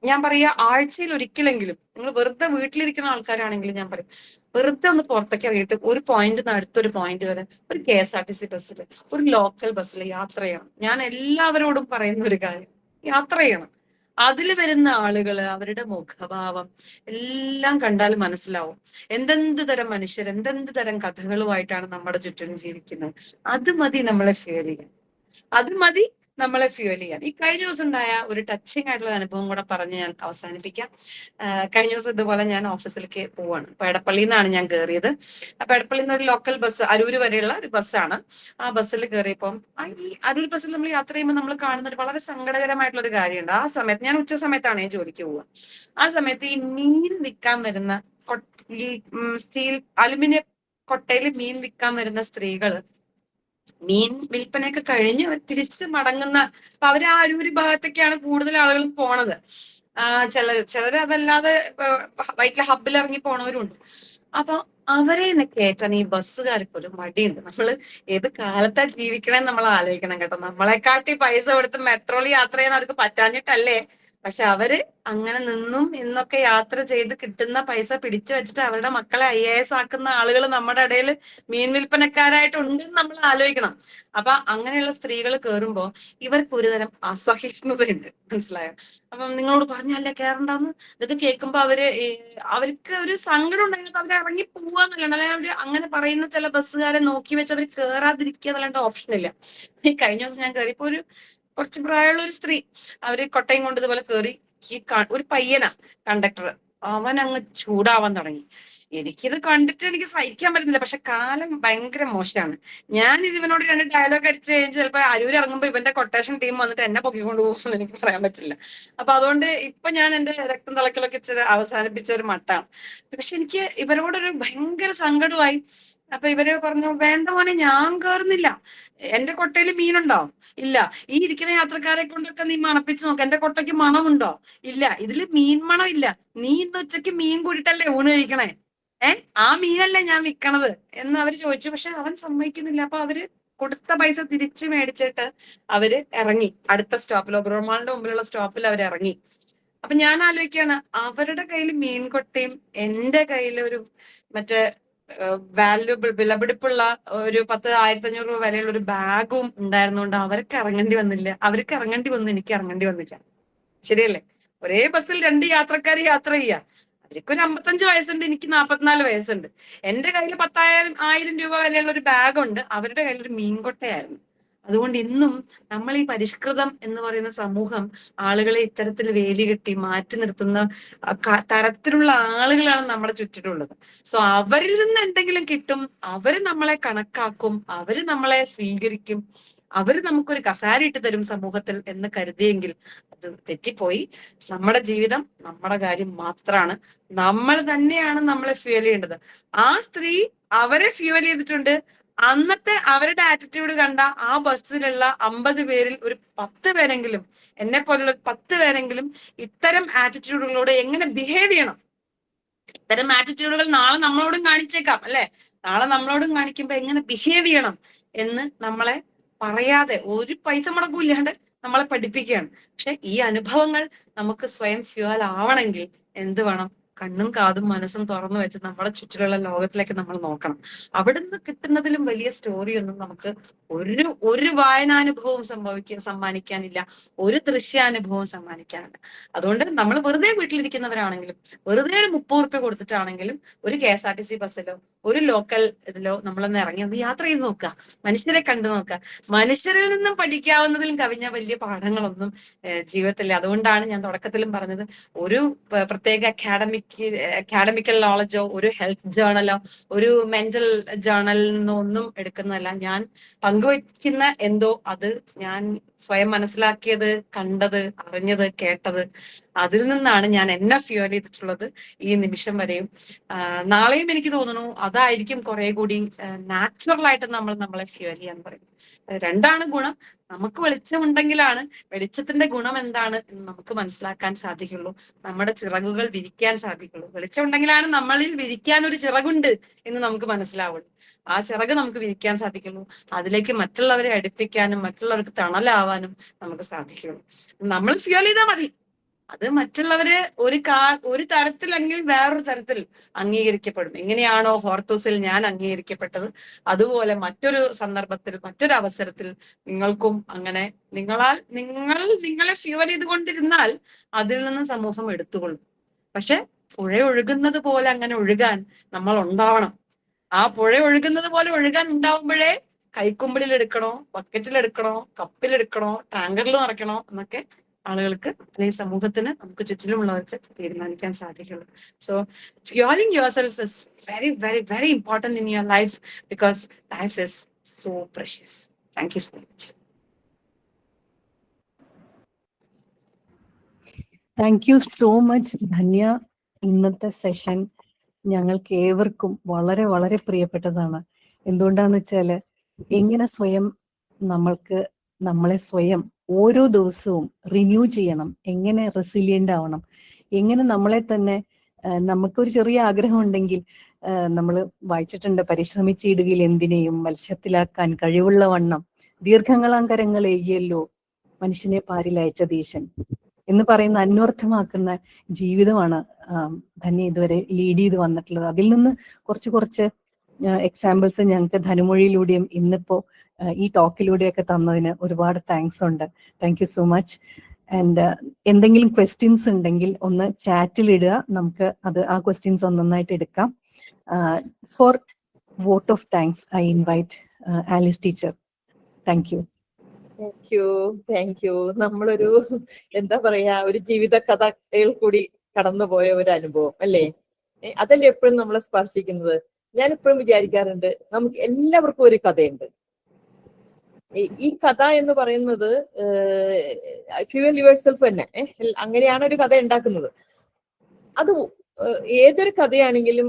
ഞാൻ പറയാ, ആഴ്ചയിൽ ഒരിക്കലെങ്കിലും നിങ്ങൾ വെറുതെ വീട്ടിലിരിക്കുന്ന ആൾക്കാരാണെങ്കിൽ ഞാൻ പറയും, വെറുതെ ഒന്ന് പുറത്തേക്ക് ഇറങ്ങിയിട്ട് ഒരു പോയിന്റ് നിന്ന് അടുത്തൊരു പോയിന്റ് വരെ ഒരു KSRTC ബസ്സിൽ, ഒരു ലോക്കൽ ബസ്സിൽ യാത്ര ചെയ്യണം. ഞാൻ എല്ലാവരോടും പറയുന്ന ഒരു കാര്യം, യാത്ര ചെയ്യണം. അതിൽ വരുന്ന ആളുകള്, അവരുടെ മുഖഭാവം എല്ലാം കണ്ടാൽ മനസ്സിലാവും എന്തെന്ത് തരം മനുഷ്യർ, എന്തെന്ത് തരം കഥകളുമായിട്ടാണ് നമ്മുടെ ചുറ്റിനും ജീവിക്കുന്നത്. അത് മതി നമ്മളെ ഫ്യൂൽ ചെയ്യാൻ, അത് മതി നമ്മളെ ഫ്യൂൽ ചെയ്യാൻ. ഈ കഴിഞ്ഞ ദിവസം ഉണ്ടായ ഒരു ടച്ചിങ് ആയിട്ടുള്ള അനുഭവം കൂടെ പറഞ്ഞ് ഞാൻ അവസാനിപ്പിക്കാം. കഴിഞ്ഞ ദിവസം ഇതുപോലെ ഞാൻ ഓഫീസിലേക്ക് പോവാണ്. അപ്പൊ എടപ്പള്ളിയിൽ നിന്നാണ് ഞാൻ കയറിയത്. അപ്പൊ എടപ്പള്ളിയിൽ നിന്ന് ഒരു ലോക്കൽ ബസ് അരൂര് വരെയുള്ള ഒരു ബസ്സാണ്. ആ ബസ്സിൽ കയറിയപ്പം ഈ അരൂർ ബസ്സിൽ നമ്മൾ യാത്ര ചെയ്യുമ്പോൾ നമ്മൾ കാണുന്ന ഒരു വളരെ സങ്കടകരമായിട്ടുള്ള ഒരു കാര്യമുണ്ട്. ആ സമയത്ത് ഞാൻ ഉച്ച സമയത്താണ് ഈ ജോലിക്ക് പോവുക. ആ സമയത്ത് ഈ മീൻ വിൽക്കാൻ വരുന്ന ഈ സ്റ്റീൽ അലുമിനിയം കൊട്ടയിൽ മീൻ വിൽക്കാൻ വരുന്ന സ്ത്രീകള് മീൻ വിൽപ്പനയൊക്കെ കഴിഞ്ഞ് തിരിച്ച് മടങ്ങുന്ന, അപ്പൊ അവര് ആ അരൂര് ഭാഗത്തൊക്കെയാണ് കൂടുതൽ ആളുകളും പോണത്. ചിലര് അതല്ലാതെ വൈറ്റില ഹബ്ബിൽ ഇറങ്ങി പോണവരുണ്ട്. അപ്പൊ അവരെ കയറ്റാൻ ഈ ബസ്സുകാർക്ക് ഒരു മടിയുണ്ട്. നമ്മള് ഏത് കാലത്താ ജീവിക്കണേന്ന് നമ്മൾ ആലോചിക്കണം കേട്ടോ. നമ്മളെക്കാട്ടി പൈസ കൊടുത്ത് മെട്രോയിൽ യാത്ര ചെയ്യാൻ അവർക്ക് പറ്റാഞ്ഞിട്ടല്ലേ? പക്ഷെ അവര് അങ്ങനെ നിന്നും ഇന്നൊക്കെ യാത്ര ചെയ്ത് കിട്ടുന്ന പൈസ പിടിച്ചു വെച്ചിട്ട് അവരുടെ മക്കളെ IAS ആക്കുന്ന ആളുകൾ നമ്മുടെ ഇടയിൽ മീൻ വിൽപ്പനക്കാരായിട്ട് ഉണ്ടെന്ന് നമ്മൾ ആലോചിക്കണം. അപ്പൊ അങ്ങനെയുള്ള സ്ത്രീകൾ കയറുമ്പോ ഇവർക്ക് ഒരുതരം അസഹിഷ്ണുതയുണ്ട്, മനസ്സിലായോ? അപ്പം നിങ്ങളോട് പറഞ്ഞല്ലേ കയറണ്ടെന്ന്. ഇതൊക്കെ കേൾക്കുമ്പോ അവർക്ക് ഒരു സങ്കടം ഉണ്ടായിരുന്നു. അവർ ഇറങ്ങി പോവാന്നല്ലാണ്ട്, അല്ലെങ്കിൽ അവര് അങ്ങനെ പറയുന്ന ചില ബസ്സുകാരെ നോക്കി വെച്ച് അവർ കയറാതിരിക്കുക എന്നല്ലാണ്ട് ഓപ്ഷൻ ഇല്ല. ഈ കഴിഞ്ഞ ദിവസം ഞാൻ കയറിയപ്പോ കുറച്ച് പ്രായമുള്ള ഒരു സ്ത്രീ, അവര് കൊട്ടയും കൊണ്ട് ഇതുപോലെ കയറി. ഒരു പയ്യനാ കണ്ടക്ടർ, അവൻ അങ്ങ് ചൂടാവാൻ തുടങ്ങി. എനിക്കിത് കണ്ടിട്ട് എനിക്ക് സഹിക്കാൻ പറ്റുന്നില്ല. പക്ഷെ കാലം ഭയങ്കര മോശമാണ്. ഞാൻ ഇവനോട് 2 ഡയലോഗ് അടിച്ചു കഴിഞ്ഞ് ചിലപ്പോ അരൂർ ഇറങ്ങുമ്പോ ഇവന്റെ കൊട്ടേഷൻ ടീം വന്നിട്ട് എന്നെ പൊക്കിക്കൊണ്ട് പോകുമെന്ന് എനിക്ക് പറയാൻ പറ്റില്ല. അപ്പൊ അതുകൊണ്ട് ഇപ്പൊ ഞാൻ എന്റെ രക്തം തിളക്കലൊക്കെ ഇച്ചിരി അവസാനിപ്പിച്ച ഒരു മട്ടാണ്. പക്ഷെ എനിക്ക് ഇവരോടൊരു ഭയങ്കര സങ്കടമായി. അപ്പൊ ഇവര് പറഞ്ഞു, വേണ്ട മോനെ, ഞാൻ കയറുന്നില്ല. എന്റെ കൊട്ടയിൽ മീനുണ്ടോ? ഇല്ല. ഈ ഇരിക്കുന്ന യാത്രക്കാരെ കൊണ്ടൊക്കെ നീ മണപ്പിച്ച് നോക്ക്, എന്റെ കൊട്ടയ്ക്ക് മണമുണ്ടോ? ഇല്ല. ഇതില് മീൻ മണം ഇല്ല. നീ ഇന്ന് ഉച്ചയ്ക്ക് മീൻ കൂടിയിട്ടല്ലേ ഊണ് കഴിക്കണേ? ആ മീനല്ലേ ഞാൻ വിൽക്കണത് എന്ന് അവര് ചോദിച്ചു. പക്ഷെ അവൻ സമ്മതിക്കുന്നില്ല. അപ്പൊ അവര് കൊടുത്ത പൈസ തിരിച്ചു മേടിച്ചിട്ട് അവര് ഇറങ്ങി. അടുത്ത സ്റ്റോപ്പിൽ, ഒബ്രോമാളിന്റെ മുമ്പിലുള്ള സ്റ്റോപ്പിൽ അവർ ഇറങ്ങി. അപ്പൊ ഞാൻ ആലോചിക്കുകയാണ്, അവരുടെ കയ്യിൽ മീൻകൊട്ടയും എന്റെ കയ്യിൽ ഒരു മറ്റേ വാല്യൂബിൾ, വിലപിടിപ്പുള്ള ഒരു 10,000-1500 രൂപ വിലയുള്ള ഒരു ബാഗും ഉണ്ടായിരുന്നുകൊണ്ട് അവർക്ക് ഇറങ്ങേണ്ടി വന്നില്ല. അവർക്ക് ഇറങ്ങേണ്ടി വന്നു, എനിക്ക് ഇറങ്ങേണ്ടി വന്നില്ല. ശരിയല്ലേ? ഒരേ ബസ്സിൽ 2 യാത്രക്കാർ യാത്ര ചെയ്യുക. അവർക്കൊരു 55 വയസ്സുണ്ട്, എനിക്ക് 44 വയസ്സുണ്ട്. എന്റെ കയ്യിൽ 10,000 രൂപ വിലയുള്ള ഒരു ബാഗുണ്ട്, അവരുടെ കയ്യിൽ ഒരു മീൻകൊട്ടയായിരുന്നു. അതുകൊണ്ട് ഇന്നും നമ്മൾ ഈ പരിഷ്കൃതം എന്ന് പറയുന്ന സമൂഹം ആളുകളെ ഇത്തരത്തിൽ വേലി കെട്ടി മാറ്റി നിർത്തുന്ന തരത്തിലുള്ള ആളുകളാണ് നമ്മുടെ ചുറ്റിലുള്ളത്. സോ അവരിൽ നിന്ന് എന്തെങ്കിലും കിട്ടും, അവര് നമ്മളെ കണക്കാക്കും, അവര് നമ്മളെ സ്വീകരിക്കും, അവര് നമുക്കൊരു കസാര ഇട്ട് തരും സമൂഹത്തിൽ എന്ന് കരുതിയെങ്കിൽ അത് തെറ്റിപ്പോയി. നമ്മുടെ ജീവിതം നമ്മുടെ കാര്യം മാത്രമാണ്. നമ്മൾ തന്നെയാണ് നമ്മളെ ഫ്യൂൽ ചെയ്യേണ്ടത്. ആ സ്ത്രീ അവരെ ഫ്യൂൽ ചെയ്തിട്ടുണ്ട്. അന്നത്തെ അവരുടെ ആറ്റിറ്റ്യൂഡ് കണ്ട ആ ബസ്സിലുള്ള 50 പേരിൽ ഒരു 10 പേരെങ്കിലും, എന്നെ പോലുള്ള 10 പേരെങ്കിലും ഇത്തരം ആറ്റിറ്റ്യൂഡുകളോട് എങ്ങനെ ബിഹേവ് ചെയ്യണം, ഇത്തരം ആറ്റിറ്റ്യൂഡുകൾ നാളെ നമ്മളോടും കാണിച്ചേക്കാം അല്ലെ? നാളെ നമ്മളോടും കാണിക്കുമ്പോ എങ്ങനെ ബിഹേവ് ചെയ്യണം എന്ന് നമ്മളെ പറയാതെ, ഒരു പൈസ മുടക്കൂല്ലാണ്ട് നമ്മളെ പഠിപ്പിക്കുകയാണ്. പക്ഷെ ഈ അനുഭവങ്ങൾ നമുക്ക് സ്വയം ഫ്യൂവൽ ആവണമെങ്കിൽ എന്ത് വേണം? കണ്ണും കാതും മനസ്സും തുറന്നു വെച്ച് നമ്മുടെ ചുറ്റിലുള്ള ലോകത്തിലേക്ക് നമ്മൾ നോക്കണം. അവിടുന്ന് കിട്ടുന്നതിലും വലിയ സ്റ്റോറി ഒന്നും നമുക്ക് ഒരു വായനാനുഭവവും സമ്മാനിക്കാനില്ല, ഒരു ദൃശ്യാനുഭവവും സമ്മാനിക്കാനില്ല. അതുകൊണ്ട് നമ്മൾ വെറുതെ വീട്ടിലിരിക്കുന്നവരാണെങ്കിലും, വെറുതെ ഒരു 30 ഉറുപ്പ്യ കൊടുത്തിട്ടാണെങ്കിലും ഒരു KSRTC ബസ്സിലോ ഒരു ലോക്കൽ ഇതിലോ നമ്മളൊന്ന് ഇറങ്ങി ഒന്ന് യാത്ര ചെയ്ത് നോക്കുക, മനുഷ്യരെ കണ്ടു നോക്കുക. മനുഷ്യരിൽ നിന്നും പഠിക്കാവുന്നതിലും കവിഞ്ഞ വലിയ പാഠങ്ങളൊന്നും ജീവിതത്തിൽ. അതുകൊണ്ടാണ് ഞാൻ തുടക്കത്തിലും പറഞ്ഞത്, ഒരു പ്രത്യേക അക്കാഡമിക്കൽ നോളജോ ഒരു ഹെൽത്ത് ജേർണലോ ഒരു മെന്റൽ ജേർണലിൽ നിന്നോ ഒന്നും എടുക്കുന്നതല്ല. ഞാൻ പങ്കുവയ്ക്കുന്ന എന്തോ അത് ഞാൻ സ്വയം മനസ്സിലാക്കിയത്, കണ്ടത്, അറിഞ്ഞത്, കേട്ടത്, അതിൽ നിന്നാണ് ഞാൻ എന്നെ ഫ്യൂൽ ചെയ്തിട്ടുള്ളത് ഈ നിമിഷം വരെയും. നാളെയും എനിക്ക് തോന്നുന്നു അതായിരിക്കും കുറെ കൂടി നാച്ചുറൽ ആയിട്ട് നമ്മളെ ഫ്യൂൽ ചെയ്യാന്ന് പറയും. രണ്ടാണ് ഗുണം. നമുക്ക് വെളിച്ചമുണ്ടെങ്കിലാണ് വെളിച്ചത്തിന്റെ ഗുണം എന്താണ് എന്ന് നമുക്ക് മനസ്സിലാക്കാൻ സാധിക്കുള്ളൂ, നമ്മുടെ ചിറകുകൾ വിരിക്കാൻ സാധിക്കുള്ളൂ. വെളിച്ചം ഉണ്ടെങ്കിലാണ് നമ്മളിൽ വിരിക്കാൻ ഒരു ചിറകുണ്ട് എന്ന് നമുക്ക് മനസ്സിലാവുള്ളൂ. ആ ചിറക് നമുക്ക് വിരിക്കാൻ സാധിക്കുള്ളൂ, അതിലേക്ക് മറ്റുള്ളവരെ അടുപ്പിക്കാനും മറ്റുള്ളവർക്ക് തണലാവാനും നമുക്ക് സാധിക്കുള്ളൂ. നമ്മൾ ഫ്യൂൽ ചെയ്താൽ മതി. അത് മറ്റുള്ളവര് ഒരു തരത്തിലെങ്കിൽ വേറൊരു തരത്തിൽ അംഗീകരിക്കപ്പെടും. എങ്ങനെയാണോ ഹോർത്തൂസിൽ ഞാൻ അംഗീകരിക്കപ്പെട്ടത്, അതുപോലെ മറ്റൊരു സന്ദർഭത്തിൽ മറ്റൊരു അവസരത്തിൽ നിങ്ങൾക്കും അങ്ങനെ നിങ്ങളെ ഫ്യൂവൽ ചെയ്തുകൊണ്ടിരുന്നാൽ അതിൽ നിന്ന് സമൂഹം എടുത്തുകൊള്ളും. പക്ഷെ പുഴ ഒഴുകുന്നത് പോലെ അങ്ങനെ ഒഴുകാൻ നമ്മൾ ഉണ്ടാവണം. ആ പുഴ ഒഴുകുന്നത് പോലെ ഒഴുകാൻ ഉണ്ടാവുമ്പോഴേ കൈക്കുമ്പിളിൽ എടുക്കണോ, ബക്കറ്റിൽ എടുക്കണോ, കപ്പിലെടുക്കണോ, ടാങ്കറിൽ നിറയ്ക്കണോ എന്നൊക്കെ ആളുകൾക്ക് അല്ലെങ്കിൽ സമൂഹത്തിന്, നമുക്ക് ചുറ്റിലുമുള്ളവർക്ക് തീരുമാനിക്കാൻ സാധിക്കുള്ളൂ. So fueling yourself is very, very, very important in your life because life is so precious. Thank you so much. Thank you so much Dhanya. ഇന്നത്തെ സെഷൻ ഞങ്ങൾക്ക് ഏവർക്കും വളരെ വളരെ പ്രിയപ്പെട്ടതാണ്. എന്തുകൊണ്ടാന്ന് വെച്ചാല് എങ്ങനെ സ്വയം നമ്മളെ സ്വയം ഓരോ ദിവസവും റിന്യൂ ചെയ്യണം, എങ്ങനെ റെസിലിയന്റ് ആവണം, എങ്ങനെ നമ്മളെ തന്നെ നമുക്കൊരു ചെറിയ ആഗ്രഹം ഉണ്ടെങ്കിൽ നമ്മൾ വായിച്ചിട്ടുണ്ട്, പരിശ്രമിച്ചിടുകയിൽ എന്തിനേയും മത്സ്യത്തിലാക്കാൻ കഴിവുള്ള വണ്ണം ദീർഘങ്ങളാങ്കരങ്ങൾ എയ്യല്ലോ മനുഷ്യനെ പാരിലയച്ച ദേശൻ എന്ന് പറയുന്ന അന്വർത്ഥമാക്കുന്ന ജീവിതമാണ് ധന്യ ഇതുവരെ ലീഡ് ചെയ്ത് വന്നിട്ടുള്ളത്. അതിൽ നിന്ന് കുറച്ച് എക്സാമ്പിൾസ് ഞങ്ങൾക്ക് ധനുമൊഴിയിലൂടെയും ഇന്നിപ്പോ ഈ ടോക്കിലൂടെയൊക്കെ തന്നതിന് ഒരുപാട് താങ്ക്സ് ഉണ്ട്. Thank you so much. And എന്തെങ്കിലും ക്വസ്റ്റ്യൻസ് ഉണ്ടെങ്കിൽ ഒന്ന് ചാറ്റിൽ ഇടുക, നമുക്ക് ആ ക്വസ്റ്റ്യൻസ് ഒന്നൊന്നായിട്ട് എടുക്കാം. Four vote of thanks I invite Alice teacher. Thank you. Thank you. നമ്മളൊരു എന്താ പറയാ, ഒരു ജീവിത കഥയിൽ കൂടി കടന്നുപോയ ഒരു അനുഭവം അല്ലേ? അതല്ലേ എപ്പോഴും നമ്മളെ സ്പർശിക്കുന്നത്. ഞാൻ എപ്പോഴും വിചാരിക്കാറുണ്ട്, നമുക്ക് എല്ലാവർക്കും ഒരു കഥയുണ്ട്. ഈ കഥ എന്ന് പറയുന്നത് ഫ്യൂവൽ യുവർസെൽഫ് തന്നെ, അങ്ങനെയാണ് ഒരു കഥ ഉണ്ടാക്കുന്നത്. അത് ഏതൊരു കഥയാണെങ്കിലും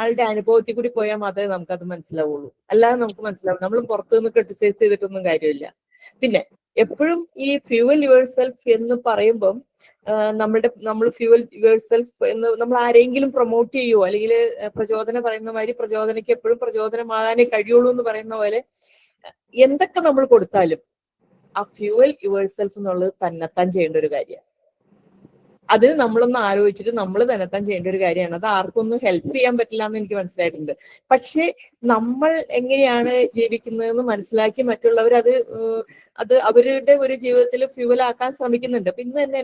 ആളുടെ അനുഭവത്തിൽ കൂടി പോയാൽ മാത്രമേ നമുക്കത് മനസ്സിലാവുള്ളൂ, അല്ലാതെ നമുക്ക് മനസ്സിലാവും. നമ്മൾ പുറത്തുനിന്ന് ക്രിട്ടിസൈസ് ചെയ്തിട്ടൊന്നും കാര്യമില്ല. പിന്നെ എപ്പോഴും ഈ ഫ്യൂവൽ യുവർസെൽഫ് എന്ന് പറയുമ്പം നമ്മൾ ഫ്യൂവൽ യുവർസെൽഫ് എന്ന് നമ്മൾ ആരെങ്കിലും പ്രൊമോട്ട് ചെയ്യുവോ, അല്ലെങ്കിൽ പ്രചോദനം പറയുന്ന മാതിരി പ്രചോദനയ്ക്ക് എപ്പോഴും പ്രചോദനമാകാനേ കഴിയുള്ളൂ എന്ന് പറയുന്ന പോലെ എന്തൊക്കെ നമ്മൾ കൊടുത്താലും ആ ഫ്യൂവൽ യുവർസെൽഫ് എന്നുള്ളത് തന്നെത്താൻ ചെയ്യേണ്ട ഒരു കാര്യമാണ്. അത് നമ്മളൊന്ന് ആലോചിച്ചിട്ട് നമ്മൾ തന്നെത്താൻ ചെയ്യേണ്ട ഒരു കാര്യമാണ്. അത് ആർക്കൊന്നും ഹെൽപ്പ് ചെയ്യാൻ പറ്റില്ല എന്ന് എനിക്ക് മനസ്സിലായിട്ടുണ്ട്. പക്ഷെ നമ്മൾ എങ്ങനെയാണ് ജീവിക്കുന്നതെന്ന് മനസ്സിലാക്കി മറ്റുള്ളവർ അത് അവരുടെ ഒരു ജീവിതത്തിൽ ഫ്യൂവലാക്കാൻ ശ്രമിക്കുന്നുണ്ട്. അപ്പൊ ഇന്ന് തന്നെ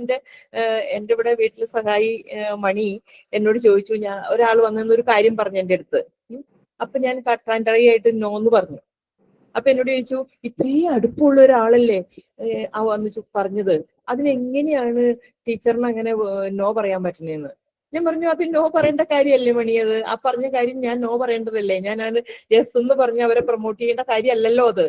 എന്റെ ഇവിടെ വീട്ടിൽ സഹായി മണി എന്നോട് ചോദിച്ചു, ഒരാൾ വന്നൊരു കാര്യം പറഞ്ഞു എന്റെ അടുത്ത്. അപ്പൊ ഞാൻ കട്ട് ആൻഡ് ഡ്രൈ ആയിട്ട് നോ എന്ന് പറഞ്ഞു. അപ്പൊ എന്നോട് ചോദിച്ചു, ഇത്രയും അടുപ്പമുള്ള ഒരാളല്ലേ വന്ന് പറഞ്ഞത്, അതിനെങ്ങനെയാണ് ടീച്ചറിന് അങ്ങനെ നോ പറയാൻ പറ്റുന്നതെന്ന്. ഞാൻ പറഞ്ഞു, അത് നോ പറയേണ്ട കാര്യമല്ലേ മണിയത്, ആ പറഞ്ഞ കാര്യം ഞാൻ നോ പറയേണ്ടതല്ലേ, ഞാൻ യെസ് എന്ന് പറഞ്ഞ് അവരെ പ്രൊമോട്ട് ചെയ്യേണ്ട കാര്യമല്ലല്ലോ അത്.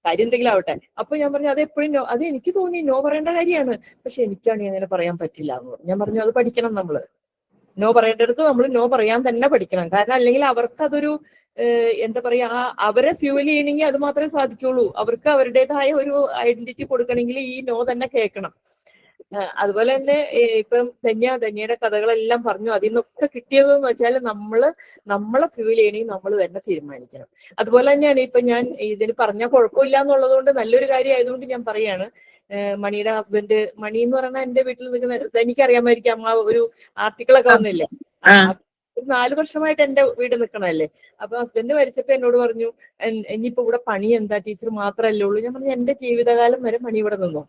കാര്യം എന്തെങ്കിലും ആവട്ടെ. അപ്പൊ ഞാൻ പറഞ്ഞു, അത് എപ്പോഴും അത് എനിക്ക് തോന്നി നോ പറയേണ്ട കാര്യമാണ്, പക്ഷെ എനിക്കാണെങ്കിൽ അങ്ങനെ പറയാൻ പറ്റില്ല എന്ന് പറഞ്ഞു. ഞാൻ പറഞ്ഞു, അത് പഠിക്കണം. നമ്മള് നോ പറയേണ്ടടുത്ത് നമ്മൾ നോ പറയാൻ തന്നെ പഠിക്കണം. കാരണം അല്ലെങ്കിൽ അവർക്കതൊരു എന്താ പറയാ, അവരെ ഫ്യൂവൽ ചെയ്യണമെങ്കിൽ അത് മാത്രമേ സാധിക്കുള്ളൂ. അവർക്ക് അവരുടേതായ ഒരു ഐഡന്റിറ്റി കൊടുക്കണമെങ്കിൽ ഈ നോ തന്നെ കേൾക്കണം. അതുപോലെ തന്നെ ഇപ്പം ധന്യയുടെ കഥകളെല്ലാം പറഞ്ഞു. അതിൽ നിന്നൊക്കെ കിട്ടിയതെന്ന് വെച്ചാൽ നമ്മളെ ഫ്യൂവൽ ചെയ്യണമെങ്കിൽ നമ്മൾ തന്നെ തീരുമാനിക്കണം. അതുപോലെ തന്നെയാണ് ഇപ്പൊ ഞാൻ ഇതിന് പറഞ്ഞാൽ കുഴപ്പമില്ല എന്നുള്ളത് കൊണ്ട്, നല്ലൊരു കാര്യം ആയതുകൊണ്ട് ഞാൻ പറയാണ്. മണിയുടെ ഹസ്ബൻഡ്, മണി എന്ന് പറഞ്ഞാൽ എന്റെ വീട്ടിൽ നിൽക്കുന്ന, എനിക്കറിയാമായിരിക്കാം, ആ ഒരു ആർട്ടിക്കിളൊക്കെ വന്നില്ലേ, 4 വർഷമായിട്ട് എന്റെ വീട് നിൽക്കണല്ലേ. അപ്പൊ ഹസ്ബൻഡ് മരിച്ചപ്പോ എന്നോട് പറഞ്ഞു, ഇനിയിപ്പോ ഇവിടെ പണി എന്താ, ടീച്ചർ മാത്രമല്ലേ ഉള്ളൂ. ഞാൻ പറഞ്ഞു, എന്റെ ജീവിതകാലം വരെ മണി ഇവിടെ നിന്നോ.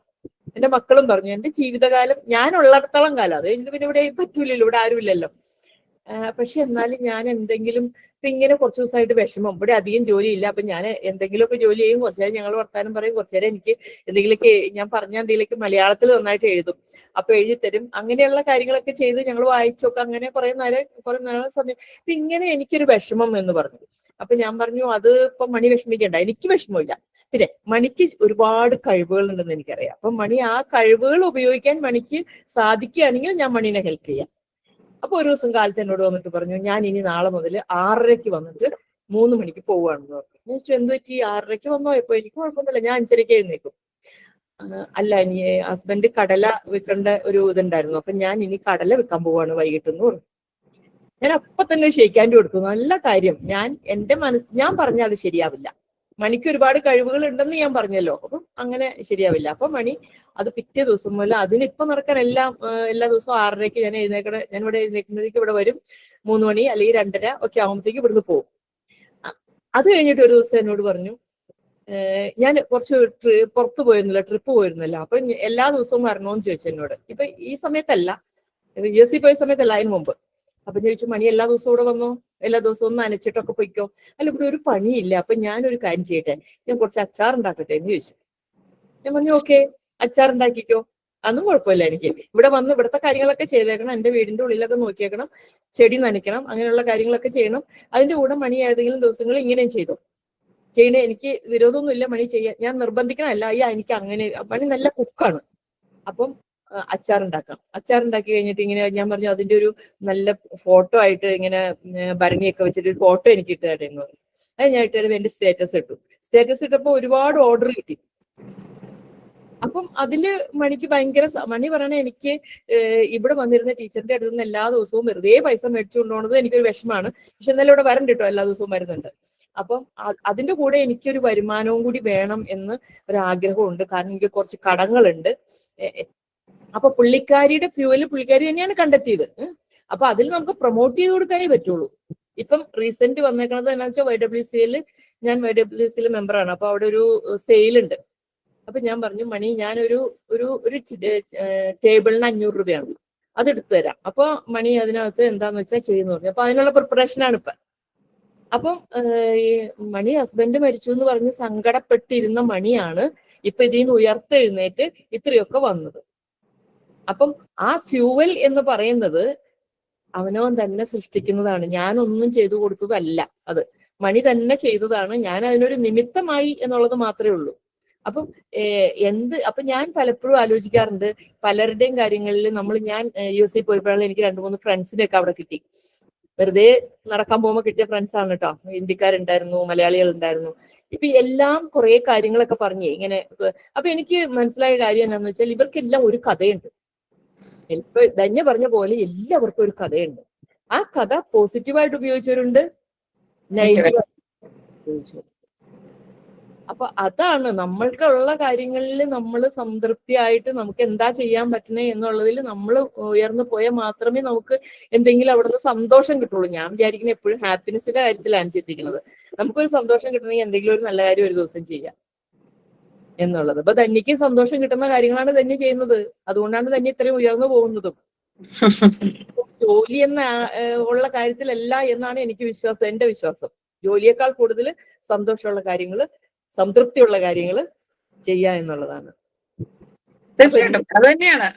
എന്റെ മക്കളും പറഞ്ഞു, എന്റെ ജീവിതകാലം ഞാൻ ഉള്ളിടത്തോളം കാലം, അത് കഴിഞ്ഞ് പിന്നെ ഇവിടെ പറ്റൂലല്ലോ, ഇവിടെ ആരുമില്ലല്ലോ. പക്ഷെ എന്നാലും ഞാൻ എന്തെങ്കിലും ഇപ്പൊ ഇങ്ങനെ കുറച്ച് ദിവസമായിട്ട് വിഷമം, ഇവിടെ അധികം ജോലിയില്ല, അപ്പൊ ഞാൻ എന്തെങ്കിലുമൊക്കെ ജോലി ചെയ്യും, കുറച്ചു നേരം ഞങ്ങൾ വർത്താനം പറയും, കുറച്ചു നേരം എനിക്ക് എന്തെങ്കിലുമൊക്കെ ഞാൻ പറഞ്ഞ എന്തെങ്കിലുമൊക്കെ മലയാളത്തിൽ നന്നായിട്ട് എഴുതും, അപ്പൊ എഴുതി തരും. അങ്ങനെയുള്ള കാര്യങ്ങളൊക്കെ ചെയ്ത് ഞങ്ങൾ വായിച്ചൊക്കെ അങ്ങനെ കുറെ നാളെ സമയം. അപ്പൊ ഇങ്ങനെ എനിക്കൊരു വിഷമം എന്ന് പറഞ്ഞു. അപ്പൊ ഞാൻ പറഞ്ഞു അത് ഇപ്പൊ മണി വിഷമിക്കണ്ട, എനിക്ക് വിഷമമില്ല. പിന്നെ മണിക്ക് ഒരുപാട് കഴിവുകൾ ഉണ്ടെന്ന് എനിക്കറിയാം. അപ്പൊ മണി ആ കഴിവുകൾ ഉപയോഗിക്കാൻ മണിക്ക് സാധിക്കുകയാണെങ്കിൽ ഞാൻ മണീനെ ഹെൽപ്പ് ചെയ്യാം. അപ്പൊ ഒരു ദിവസം കാലത്ത് എന്നോട് വന്നിട്ട് പറഞ്ഞു, ഞാൻ ഇനി നാളെ മുതൽ 6:30 വന്നിട്ട് 3 മണിക്ക് പോവുകയാണെന്ന് പറഞ്ഞു. ഞാൻ ചോദിച്ചു എന്ത് പറ്റി, 6:30 വന്നോ? ഇപ്പൊ എനിക്ക് കുഴപ്പമൊന്നുമില്ല, ഞാൻ 5:30 എഴുന്നേക്കും. അല്ല, ഇനി ഹസ്ബൻഡ് കടല വിൽക്കേണ്ട ഒരു ഇതുണ്ടായിരുന്നു, അപ്പൊ ഞാൻ ഇനി കടല വിൽക്കാൻ പോവാണ് വൈകിട്ട് എന്ന് പറഞ്ഞു. ഞാൻ അപ്പൊ തന്നെ ഷെയ്ക്കാൻഡ് കൊടുത്തു. നല്ല കാര്യം. ഞാൻ പറഞ്ഞാൽ അത് ശരിയാവില്ല. മണിക്ക് ഒരുപാട് കഴിവുകൾ ഉണ്ടെന്ന് ഞാൻ പറഞ്ഞല്ലോ, അപ്പം അങ്ങനെ ശരിയാവില്ല. അപ്പൊ മണി അത് പിറ്റേ ദിവസം മുതൽ അതിനിപ്പം നടക്കാൻ എല്ലാ ദിവസവും 6:30 ഞാൻ ഇവിടെ എഴുന്നേക്കുന്നതിലേക്ക് ഇവിടെ വരും. 3 മണി അല്ലെങ്കിൽ 2:30 ഒക്കെ ആകുമ്പോഴത്തേക്ക് ഇവിടുന്ന് പോകും. അത് കഴിഞ്ഞിട്ട് ഒരു ദിവസം എന്നോട് പറഞ്ഞു, ഞാൻ കുറച്ച് പുറത്ത് പോയിരുന്നല്ലോ, ട്രിപ്പ് പോയിരുന്നല്ലോ, അപ്പൊ എല്ലാ ദിവസവും വരണോന്ന് ചോദിച്ചു എന്നോട്. ഇപ്പൊ ഈ സമയത്തല്ല, US പോയ സമയത്തല്ല, അതിന് മുമ്പ്. അപ്പൊ ചോദിച്ചു, മണി എല്ലാ ദിവസവും ഇവിടെ വന്നോ, എല്ലാ ദിവസവും ഒന്ന് നനച്ചിട്ടൊക്കെ പൊയ്ക്കോ. അല്ല, ഇവിടെ ഒരു പണിയില്ല, അപ്പൊ ഞാനൊരു കാര്യം ചെയ്യട്ടെ, ഞാൻ കുറച്ച് അച്ചാർ ഉണ്ടാക്കട്ടെ എന്ന് ചോദിച്ചു. ഞാൻ പറഞ്ഞു ഓക്കെ, അച്ചാർ ഉണ്ടാക്കിക്കോ, അതൊന്നും കുഴപ്പമില്ല. എനിക്ക് ഇവിടെ വന്ന് ഇവിടുത്തെ കാര്യങ്ങളൊക്കെ ചെയ്തേക്കണം, എന്റെ വീടിന്റെ ഉള്ളിലൊക്കെ നോക്കിയേക്കണം, ചെടി നനയ്ക്കണം, അങ്ങനെയുള്ള കാര്യങ്ങളൊക്കെ ചെയ്യണം. അതിന്റെ കൂടെ മണി ഏതെങ്കിലും ദിവസങ്ങൾ ഇങ്ങനെയും ചെയ്തോ, ചെയ്യണേ, എനിക്ക് വിരോധമൊന്നുമില്ല മണി ചെയ്യാൻ, ഞാൻ നിർബന്ധിക്കണമല്ല. എനിക്ക് അങ്ങനെ, മണി നല്ല കുക്കാണ്. അപ്പം അച്ചാർ ഉണ്ടാക്കി കഴിഞ്ഞിട്ട് ഇങ്ങനെ ഞാൻ പറഞ്ഞു അതിന്റെ ഒരു നല്ല ഫോട്ടോ ആയിട്ട് ഇങ്ങനെ ഭരണിയൊക്കെ വെച്ചിട്ട് ഒരു ഫോട്ടോ എനിക്ക് ഇട്ട് തരട്ടെ എന്ന് പറഞ്ഞു. അത് ഞാൻ ഇട്ട് എന്റെ സ്റ്റാറ്റസ് ഇട്ടപ്പോ ഒരുപാട് ഓർഡർ കിട്ടി. അപ്പം അതില് മണിക്ക് ഭയങ്കര മണി പറയണേ, എനിക്ക് ഇവിടെ വന്നിരുന്ന ടീച്ചറിന്റെ അടുത്ത് നിന്ന് എല്ലാ ദിവസവും വെറുതെ പൈസ മേടിച്ചു കൊണ്ടുപോകുന്നത് എനിക്കൊരു വിഷമാണ്, പക്ഷെ എന്നാലും ഇവിടെ വരണ്ട കേട്ടോ, എല്ലാ ദിവസവും വരുന്നുണ്ട്. അപ്പം അതിന്റെ കൂടെ എനിക്കൊരു വരുമാനവും കൂടി വേണം എന്ന് ഒരാഗ്രഹമുണ്ട്, കാരണം എനിക്ക് കുറച്ച് കടങ്ങളുണ്ട്. അപ്പൊ പുള്ളിക്കാരിയുടെ ഫ്യൂവല് പുള്ളിക്കാരി തന്നെയാണ് കണ്ടെത്തിയത്. അപ്പൊ അതിൽ നമുക്ക് പ്രൊമോട്ട് ചെയ്ത് കൊടുക്കാനേ പറ്റുള്ളൂ. ഇപ്പം റീസെന്റ് വന്നേക്കണത് എന്താ വെച്ചാൽ ഞാൻ YWCയിൽ മെമ്പറാണ്. അപ്പൊ അവിടെ ഒരു സെയിൽ ഉണ്ട്. അപ്പൊ ഞാൻ പറഞ്ഞു, മണി ഞാനൊരു ടേബിളിന് 500 രൂപയാണ്, അത് എടുത്തു തരാം. അപ്പൊ മണി അതിനകത്ത് എന്താന്ന് വെച്ചാൽ ചെയ്യുന്നു പറഞ്ഞു. അപ്പൊ അതിനുള്ള പ്രിപ്പറേഷനാണ് ഇപ്പൊ. അപ്പം ഈ മണി ഹസ്ബൻഡ് മരിച്ചു എന്ന് പറഞ്ഞ് സങ്കടപ്പെട്ടിരുന്ന മണിയാണ് ഇപ്പൊ ഇതിന്ന് ഉയർത്തെഴുന്നേറ്റ് ഇത്രയൊക്കെ വന്നത്. അപ്പം ആ ഫ്യൂവൽ എന്ന് പറയുന്നത് അവനവൻ തന്നെ സൃഷ്ടിക്കുന്നതാണ്. ഞാനൊന്നും ചെയ്തു കൊടുത്തതല്ല, അത് മണി തന്നെ ചെയ്തതാണ്. ഞാൻ അതിനൊരു നിമിത്തമായി എന്നുള്ളത് മാത്രമേ ഉള്ളൂ. അപ്പം അപ്പൊ ഞാൻ പലപ്പോഴും ആലോചിക്കാറുണ്ട് പലരുടെയും കാര്യങ്ങളിൽ. ഞാൻ US പോയപ്പോഴാണ് എനിക്ക് 2-3 ഫ്രണ്ട്സിനെയൊക്കെ അവിടെ കിട്ടി. വെറുതെ നടക്കാൻ പോകുമ്പോൾ കിട്ടിയ ഫ്രണ്ട്സ് ആണ് കേട്ടോ. ഹിന്ദിക്കാരുണ്ടായിരുന്നു, മലയാളികൾ ഉണ്ടായിരുന്നു. ഇപ്പൊ എല്ലാം കുറെ കാര്യങ്ങളൊക്കെ പറഞ്ഞേ ഇങ്ങനെ. അപ്പൊ എനിക്ക് മനസ്സിലായ കാര്യം എന്താണെന്ന് വെച്ചാൽ ഇവർക്കെല്ലാം ഒരു കഥയുണ്ട്. ഇപ്പൊ ധന്യ പറഞ്ഞ പോലെ എല്ലാവർക്കും ഒരു കഥയുണ്ട്. ആ കഥ പോസിറ്റീവായിട്ട് ഉപയോഗിച്ചവരുണ്ട്, നെഗറ്റീവായിട്ട് ഉപയോഗിച്ചവരുണ്ട്. അപ്പൊ അതാണ് നമ്മൾക്കുള്ള കാര്യങ്ങളിൽ നമ്മൾ സംതൃപ്തിയായിട്ട് നമുക്ക് എന്താ ചെയ്യാൻ പറ്റുന്നത് എന്നുള്ളതിൽ നമ്മൾ ഉയർന്നു പോയാൽ മാത്രമേ നമുക്ക് എന്തെങ്കിലും അവിടുന്ന് സന്തോഷം കിട്ടുള്ളൂ. ഞാൻ വിചാരിക്കുന്നത് എപ്പോഴും ഹാപ്പിനെസിന്റെ കാര്യത്തിലാണ് ചിന്തിക്കുന്നത്. നമുക്കൊരു സന്തോഷം കിട്ടണമെങ്കിൽ എന്തെങ്കിലും ഒരു നല്ല കാര്യം ഒരു ദിവസം ചെയ്യാം എന്നുള്ളത്. അപ്പൊ ധന്യക്ക് സന്തോഷം കിട്ടുന്ന കാര്യങ്ങളാണ് ധന്യ ചെയ്യുന്നത്. അതുകൊണ്ടാണ് ധന്യ ഇത്രയും ഉയർന്നു പോകുന്നതും. ജോലി ഉള്ള കാര്യത്തിലല്ല എന്നാണ് എന്റെ വിശ്വാസം. ജോലിയേക്കാൾ കൂടുതൽ സന്തോഷമുള്ള കാര്യങ്ങള്, സംതൃപ്തിയുള്ള കാര്യങ്ങൾ ചെയ്യുക എന്നുള്ളതാണ്. തീർച്ചയായിട്ടും അത് തന്നെയാണ്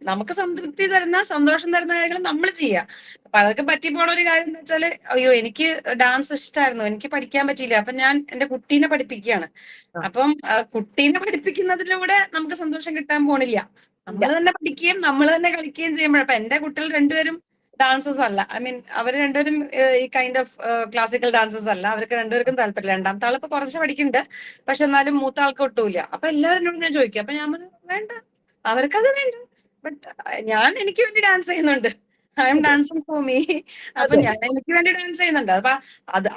നമുക്ക് സംതൃപ്തി തരുന്ന, സന്തോഷം തരുന്ന കാര്യങ്ങൾ നമ്മൾ ചെയ്യുക. പലർക്കും പറ്റിപ്പോണ ഒരു കാര്യം എന്ന് വെച്ചാല്, അയ്യോ എനിക്ക് ഡാൻസ് ഇഷ്ടമായിരുന്നു, എനിക്ക് പഠിക്കാൻ പറ്റിയില്ല, അപ്പൊ ഞാൻ എന്റെ കുട്ടീനെ പഠിപ്പിക്കുകയാണ്. അപ്പം കുട്ടീനെ പഠിപ്പിക്കുന്നതിലൂടെ നമുക്ക് സന്തോഷം കിട്ടാൻ പോണില്ല. നമ്മൾ തന്നെ പഠിക്കുകയും നമ്മൾ തന്നെ കളിക്കുകയും ചെയ്യുമ്പോൾ. അപ്പൊ എന്റെ കുട്ടികൾ രണ്ടുപേരും ഡാൻസേഴ്സ് അല്ല. അവര് രണ്ടുപേരും ഈ കൈൻഡ് ഓഫ് ക്ലാസിക്കൽ ഡാൻസേഴ്സ് അല്ല. അവർക്ക് രണ്ടുപേർക്കും താല്പര്യമില്ല. രണ്ടാമത്തെ ആളിപ്പോ കുറച്ച് പഠിക്കുന്നുണ്ട്, പക്ഷെ എന്നാലും മൂത്ത ആൾക്ക് ഒട്ടുമില്ല. അപ്പൊ എല്ലാവരും ഞാൻ ചോദിക്കും. അപ്പൊ ഞാൻ വേണ്ട, അവർക്കത് വേണ്ട. ബട്ട് എനിക്ക് വേണ്ടി ഡാൻസ് ചെയ്യുന്നുണ്ട്. I M dancing for me. അപ്പൊ എനിക്ക് വേണ്ടി ഡാൻസ് ചെയ്യുന്നുണ്ട്. അപ്പൊ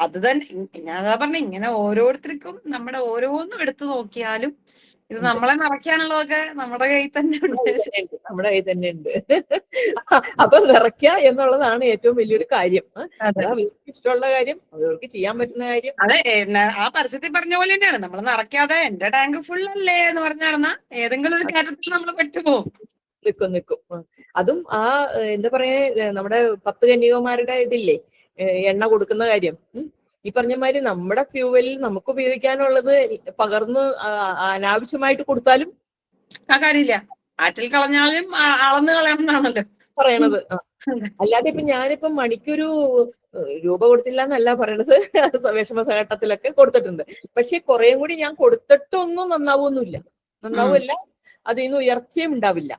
അത് തന്നെ ഞാൻ അതാ പറഞ്ഞ, ഇങ്ങനെ ഓരോരുത്തർക്കും നമ്മുടെ ഓരോന്നും എടുത്തു നോക്കിയാലും ഇത് നമ്മളെ നിറയ്ക്കാനുള്ളതൊക്കെ നമ്മുടെ കയ്യിൽ തന്നെ ഉണ്ട്. നമ്മുടെ കയ്യിൽ തന്നെ ഉണ്ട്. അപ്പൊ നിറയ്ക്കുക എന്നുള്ളതാണ് ഏറ്റവും വലിയൊരു കാര്യം. അവർക്ക് ഇഷ്ടമുള്ള കാര്യം, അവർക്ക് ചെയ്യാൻ പറ്റുന്ന കാര്യം. അതെ, ആ പരസ്യത്തിൽ പറഞ്ഞ പോലെ തന്നെയാണ്. നമ്മൾ നിറയ്ക്കാതെ എന്റെ ടാങ്ക് ഫുൾ അല്ലേ എന്ന് പറഞ്ഞ നടന്ന ഏതെങ്കിലും ഒരു കാര്യത്തിൽ നമ്മൾ പെട്ടുപോകും. നിൽക്കും. അതും ആ എന്താ പറയാ, നമ്മുടെ 10 കന്യകമാരുടെ ഇതില്ലേ, എണ്ണ കൊടുക്കുന്ന കാര്യം. ഈ പറഞ്ഞ മാതിരി നമ്മുടെ ഫ്യൂവലിൽ നമുക്ക് ഉപയോഗിക്കാനുള്ളത് പകർന്ന് അനാവശ്യമായിട്ട് കൊടുത്താലും ആ കാര്യമില്ല, ആറ്റിൽ കളഞ്ഞാലും അളന്ന് കളയണം എന്നാണല്ലോ പറയണത്. അല്ലാതെ ഇപ്പൊ ഞാനിപ്പം മണിക്കൊരു രൂപ കൊടുത്തില്ല എന്നല്ല പറയണത്, വിഷമഘട്ടത്തിലൊക്കെ കൊടുത്തിട്ടുണ്ട്. പക്ഷെ കുറേം കൂടി ഞാൻ കൊടുത്തിട്ടൊന്നും നന്നാവുമല്ല, അതിൽ നിന്ന് ഉയർച്ചയും ഉണ്ടാവില്ല.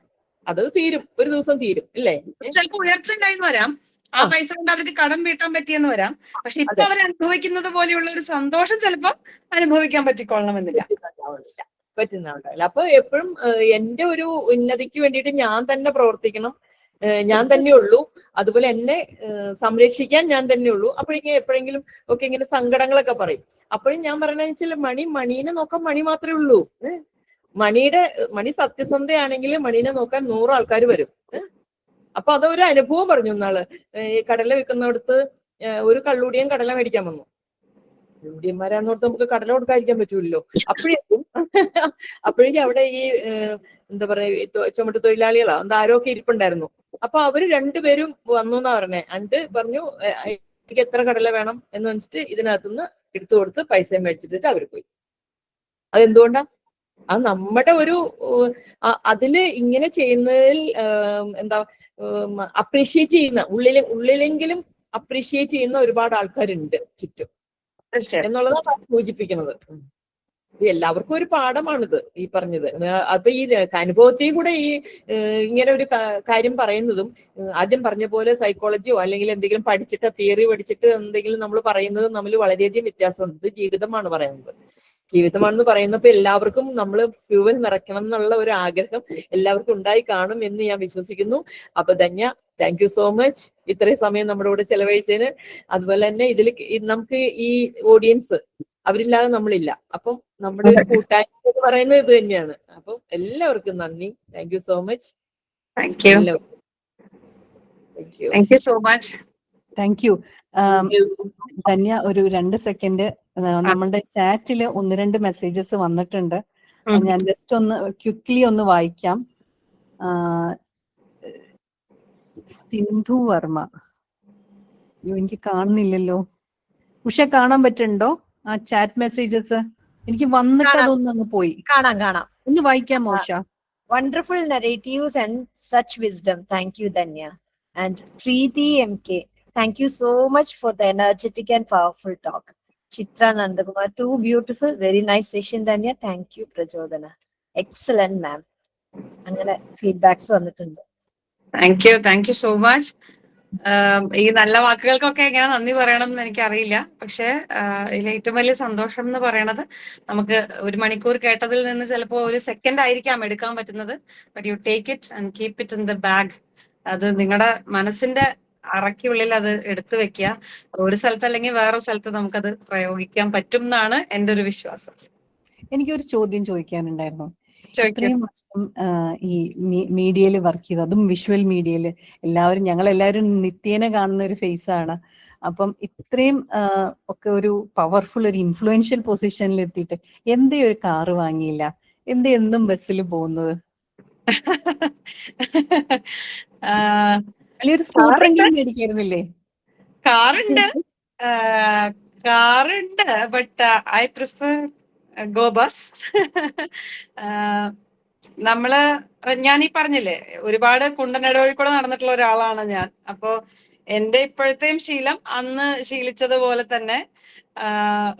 അത് തീരും, ഒരു ദിവസം തീരും അല്ലേ? ചിലപ്പോ ഉയർച്ച ഉണ്ടായിന്ന് വരാം, ആ പൈസ കൊണ്ട് അവർക്ക് കടം വീട്ടാൻ പറ്റിയെന്ന് വരാം. പക്ഷെ ഇപ്പൊ അവർ അനുഭവിക്കുന്നത് പോലെയുള്ള ഒരു സന്തോഷം ചിലപ്പോ അനുഭവിക്കാൻ പറ്റിക്കൊള്ളണമെന്നില്ല. പറ്റുന്നുണ്ടാവില്ല. അപ്പൊ എപ്പോഴും എന്റെ ഒരു ഉന്നതിക്ക് വേണ്ടിയിട്ട് ഞാൻ തന്നെ പ്രവർത്തിക്കണം, ഞാൻ തന്നെ ഉള്ളൂ. അതുപോലെ എന്നെ സംരക്ഷിക്കാൻ ഞാൻ തന്നെ ഉള്ളൂ. അപ്പോഴേക്കും എപ്പോഴെങ്കിലും ഒക്കെ ഇങ്ങനെ സങ്കടങ്ങളൊക്കെ പറയും. അപ്പോഴും ഞാൻ പറയണെന്ന് വെച്ചാൽ മണീനെ നോക്കാൻ മണി മാത്രമേ ഉള്ളൂ. മണി സത്യസന്ധയാണെങ്കിൽ മണീനെ നോക്കാൻ 100 ആൾക്കാർ വരും. അപ്പൊ അതൊരു അനുഭവം പറഞ്ഞു നാള്. കടല വിൽക്കുന്നിടത്ത് ഒരു കള്ളുടിയൻ കടല മേടിക്കാൻ വന്നു. കള്ളുടിയന്മാരാണെന്നോർത്ത് നമുക്ക് കടല കൊടുക്കാതിരിക്കാൻ പറ്റൂല്ലോ. അപ്പോഴേക്കും അവിടെ ഈ എന്താ പറയാ ചുമട്ട് തൊഴിലാളികളാ ആരോ ഒക്കെ ഇരിപ്പുണ്ടായിരുന്നു. അപ്പൊ അവര് രണ്ടുപേരും വന്നു എന്നാ പറഞ്ഞേ. എന്നിട്ട് പറഞ്ഞു എനിക്ക് എത്ര കടല വേണം എന്ന് വെച്ചിട്ട് ഇതിനകത്തുനിന്ന് എടുത്തു കൊടുത്ത് പൈസ മേടിച്ചിട്ട് അവർ പോയി. അതെന്തുകൊണ്ടാ? അത് നമ്മുടെ ഒരു അതില് ഇങ്ങനെ ചെയ്യുന്നതിൽ എന്താ അപ്രീഷിയേറ്റ് ചെയ്യുന്ന ഉള്ളിലെങ്കിലും അപ്രീഷിയേറ്റ് ചെയ്യുന്ന ഒരുപാട് ആൾക്കാരുണ്ട് ചുറ്റും എന്നുള്ളതാണ് സൂചിപ്പിക്കുന്നത്. എല്ലാവർക്കും ഒരു പാഠമാണിത് ഈ പറഞ്ഞത്. അപ്പൊ ഈ അനുഭവത്തിൽ കൂടെ ഈ ഇങ്ങനെ ഒരു കാര്യം പറയുന്നതും ആദ്യം പറഞ്ഞ പോലെ സൈക്കോളജിയോ അല്ലെങ്കിൽ എന്തെങ്കിലും പഠിച്ചിട്ട് തിയറി പഠിച്ചിട്ട് എന്തെങ്കിലും നമ്മൾ പറയുന്നതും തമ്മിൽ വളരെയധികം വ്യത്യാസമുണ്ട്. ഇത് ജീവിതമാണ് പറയുന്നത്. ജീവിതമാണെന്ന് പറയുന്നപ്പോ എല്ലാവർക്കും നമ്മൾ ഫ്യൂവൽ നിറയ്ക്കണം എന്നുള്ള ഒരു ആഗ്രഹം എല്ലാവർക്കും ഉണ്ടായി കാണും എന്ന് ഞാൻ വിശ്വസിക്കുന്നു. അപ്പൊ Dhanya, thank you so much ഇത്രയും സമയം നമ്മുടെ കൂടെ ചെലവഴിച്ചതിന്. അതുപോലെ തന്നെ ഇതിൽ നമുക്ക് ഈ ഓഡിയൻസ് അവരില്ലാതെ നമ്മളില്ല. അപ്പം നമ്മുടെ ഒരു കൂട്ടായ്മ എന്ന് പറയുന്നത് ഇത് തന്നെയാണ്. അപ്പം എല്ലാവർക്കും നന്ദി. Thank you so much. Thank you so much. Thank you. Dhanya, ഒരു 2 സെക്കൻഡ്. നമ്മളുടെ ചാറ്റില് 1-2 മെസ്സേജസ് വന്നിട്ടുണ്ട്. ഞാൻ ജസ്റ്റ് ഒന്ന് ക്വിക്ലി ഒന്ന് വായിക്കാം. സിന്ധു വർമ്മ, എനിക്ക് കാണുന്നില്ലല്ലോ. ഉഷ, കാണാൻ പറ്റുന്നുണ്ടോ ആ ചാറ്റ് മെസ്സേജസ്? എനിക്ക് വന്നിട്ട് അതൊന്നും അങ്ങ് പോയി. കാണാം. ഒന്ന് വായിക്കാമോ Usha? Wonderful narratives and such wisdom. Thank you, Danya. And Preeti MK, thank you so much for the energetic and powerful talk. Chitra Nandakumar, too beautiful. Very nice session, Danya. Thank you, Prajodhana. Excellent, ma'am. അങ്ങനെ feedbacks വന്നിട്ടുണ്ട്. Thank you so much. ഈ നല്ല വാക്കുകൾക്കൊക്കെ എങ്ങനെ നന്ദി പറയണം എന്ന് എനിക്കറിയില്ല. പക്ഷെ ഇതിൽ ഏറ്റവും വലിയ സന്തോഷം എന്ന് പറയണത് നമുക്ക് 1 മണിക്കൂർ കേട്ടതിൽ നിന്ന് ചിലപ്പോൾ 1 സെക്കൻഡ് ആയിരിക്കാം എടുക്കാൻ പറ്റുന്നത്. But you take it and keep it in the bag. അത് നിങ്ങളുടെ മനസ്സിന്റെ അറയ്ക്കുള്ളിൽ അത് എടുത്തു വെക്കുക. ഒരു സ്ഥലത്ത് അല്ലെങ്കിൽ വേറെ സ്ഥലത്ത് നമുക്കത് പ്രയോഗിക്കാൻ പറ്റും എന്നാണ് എൻ്റെ ഒരു വിശ്വാസം. എനിക്കൊരു ചോദ്യം ചോദിക്കാനുണ്ടായിരുന്നു. ചോദിക്കൂ. ഇത്രയും വർഷം ഈ മീഡിയയിൽ വർക്ക് ചെയ്തു, അതും വിഷ്വൽ മീഡിയയിൽ ഞങ്ങളെല്ലാവരും നിത്യേന കാണുന്ന ഒരു ഫേസ് ആണ്. അപ്പം ഇത്രയും ഒക്കെ ഒരു പവർഫുൾ, ഒരു ഇൻഫ്ലുവൻഷ്യൽ പൊസിഷനിൽ എത്തിയിട്ട് എന്തേ ഒരു കാറ് വാങ്ങിയില്ല? എന്നും ബസ്സിൽ പോകുന്നത്? അല്ലെങ്കിൽ ഒരു സ്കൂട്ടറെങ്കിലും മേടിക്കായിരുന്നില്ലേ? കാറുണ്ട്, but I prefer go bus. ഞാൻ ഈ പറഞ്ഞില്ലേ, ഒരുപാട് കുണ്ടൻ ഇടവഴിക്കൂടെ നടന്നിട്ടുള്ള ഒരാളാണ് ഞാൻ. അപ്പോ എന്റെ ഇപ്പോഴത്തെയും ശീലം അന്ന് ശീലിച്ചതുപോലെ തന്നെ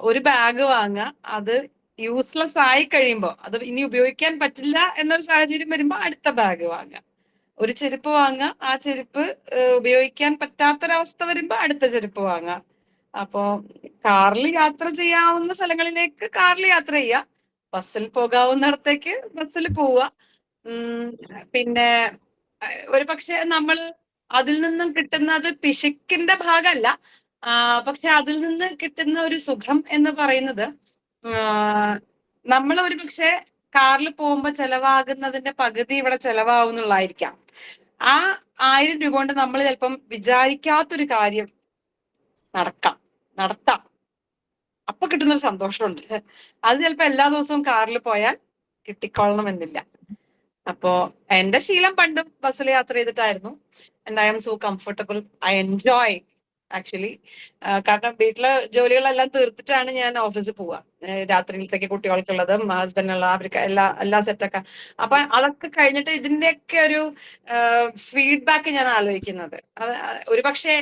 ഒരു ബാഗ് വാങ്ങുക, അത് യൂസ്ലെസ് ആയി കഴിയുമ്പോൾ, അത് ഇനി ഉപയോഗിക്കാൻ പറ്റില്ല എന്നൊരു സാഹചര്യം വരുമ്പോൾ അടുത്ത ബാഗ് വാങ്ങുക. ഒരു ചെരുപ്പ് വാങ്ങുക, ആ ചെരുപ്പ് ഉപയോഗിക്കാൻ പറ്റാത്തൊരവസ്ഥ വരുമ്പോൾ അടുത്ത ചെരുപ്പ് വാങ്ങുക. അപ്പോ കാറിൽ യാത്ര ചെയ്യാവുന്ന സ്ഥലങ്ങളിലേക്ക് കാറിൽ യാത്ര ചെയ്യുക, ബസ്സിൽ പോകാവുന്നിടത്തേക്ക് ബസ്സിൽ പോവുക. പിന്നെ ഒരു പക്ഷെ നമ്മൾ അതിൽ നിന്നും കിട്ടുന്നത് പിശുക്കിന്റെ ഭാഗമല്ല, പക്ഷെ അതിൽ നിന്ന് കിട്ടുന്ന ഒരു സുഖം എന്ന് പറയുന്നത് നമ്മൾ ഒരു പക്ഷെ കാറിൽ പോകുമ്പോൾ ചെലവാകുന്നതിന്റെ പകുതി ഇവിടെ ചെലവാകുന്നുള്ളായിരിക്കാം. ആ 1000 രൂപ കൊണ്ട് നമ്മൾ ചിലപ്പം വിചാരിക്കാത്തൊരു കാര്യം നടത്താം. അപ്പൊ കിട്ടുന്നൊരു സന്തോഷമുണ്ട്. അത് ചിലപ്പോ എല്ലാ ദിവസവും കാറിൽ പോയാൽ കിട്ടിക്കൊള്ളണമെന്നില്ല. അപ്പോ എന്റെ ശീലം പണ്ടും ബസ്സിൽ യാത്ര ചെയ്തിട്ടായിരുന്നു. And I'm so comfortable, I enjoy actually. കാരണം വീട്ടിലെ ജോലികളെല്ലാം തീർത്തിട്ടാണ് ഞാൻ ഓഫീസിൽ പോവുക. രാത്രിയിലത്തേക്ക് കുട്ടികൾക്കുള്ളതും ഹസ്ബൻഡിനുള്ള അവർക്ക് എല്ലാ സെറ്റൊക്കെ. അപ്പൊ അതൊക്കെ കഴിഞ്ഞിട്ട് ഇതിന്റെയൊക്കെ ഒരു ഫീഡ്ബാക്ക് ഞാൻ ആലോചിക്കുന്നത്, അത് ഒരു പക്ഷേ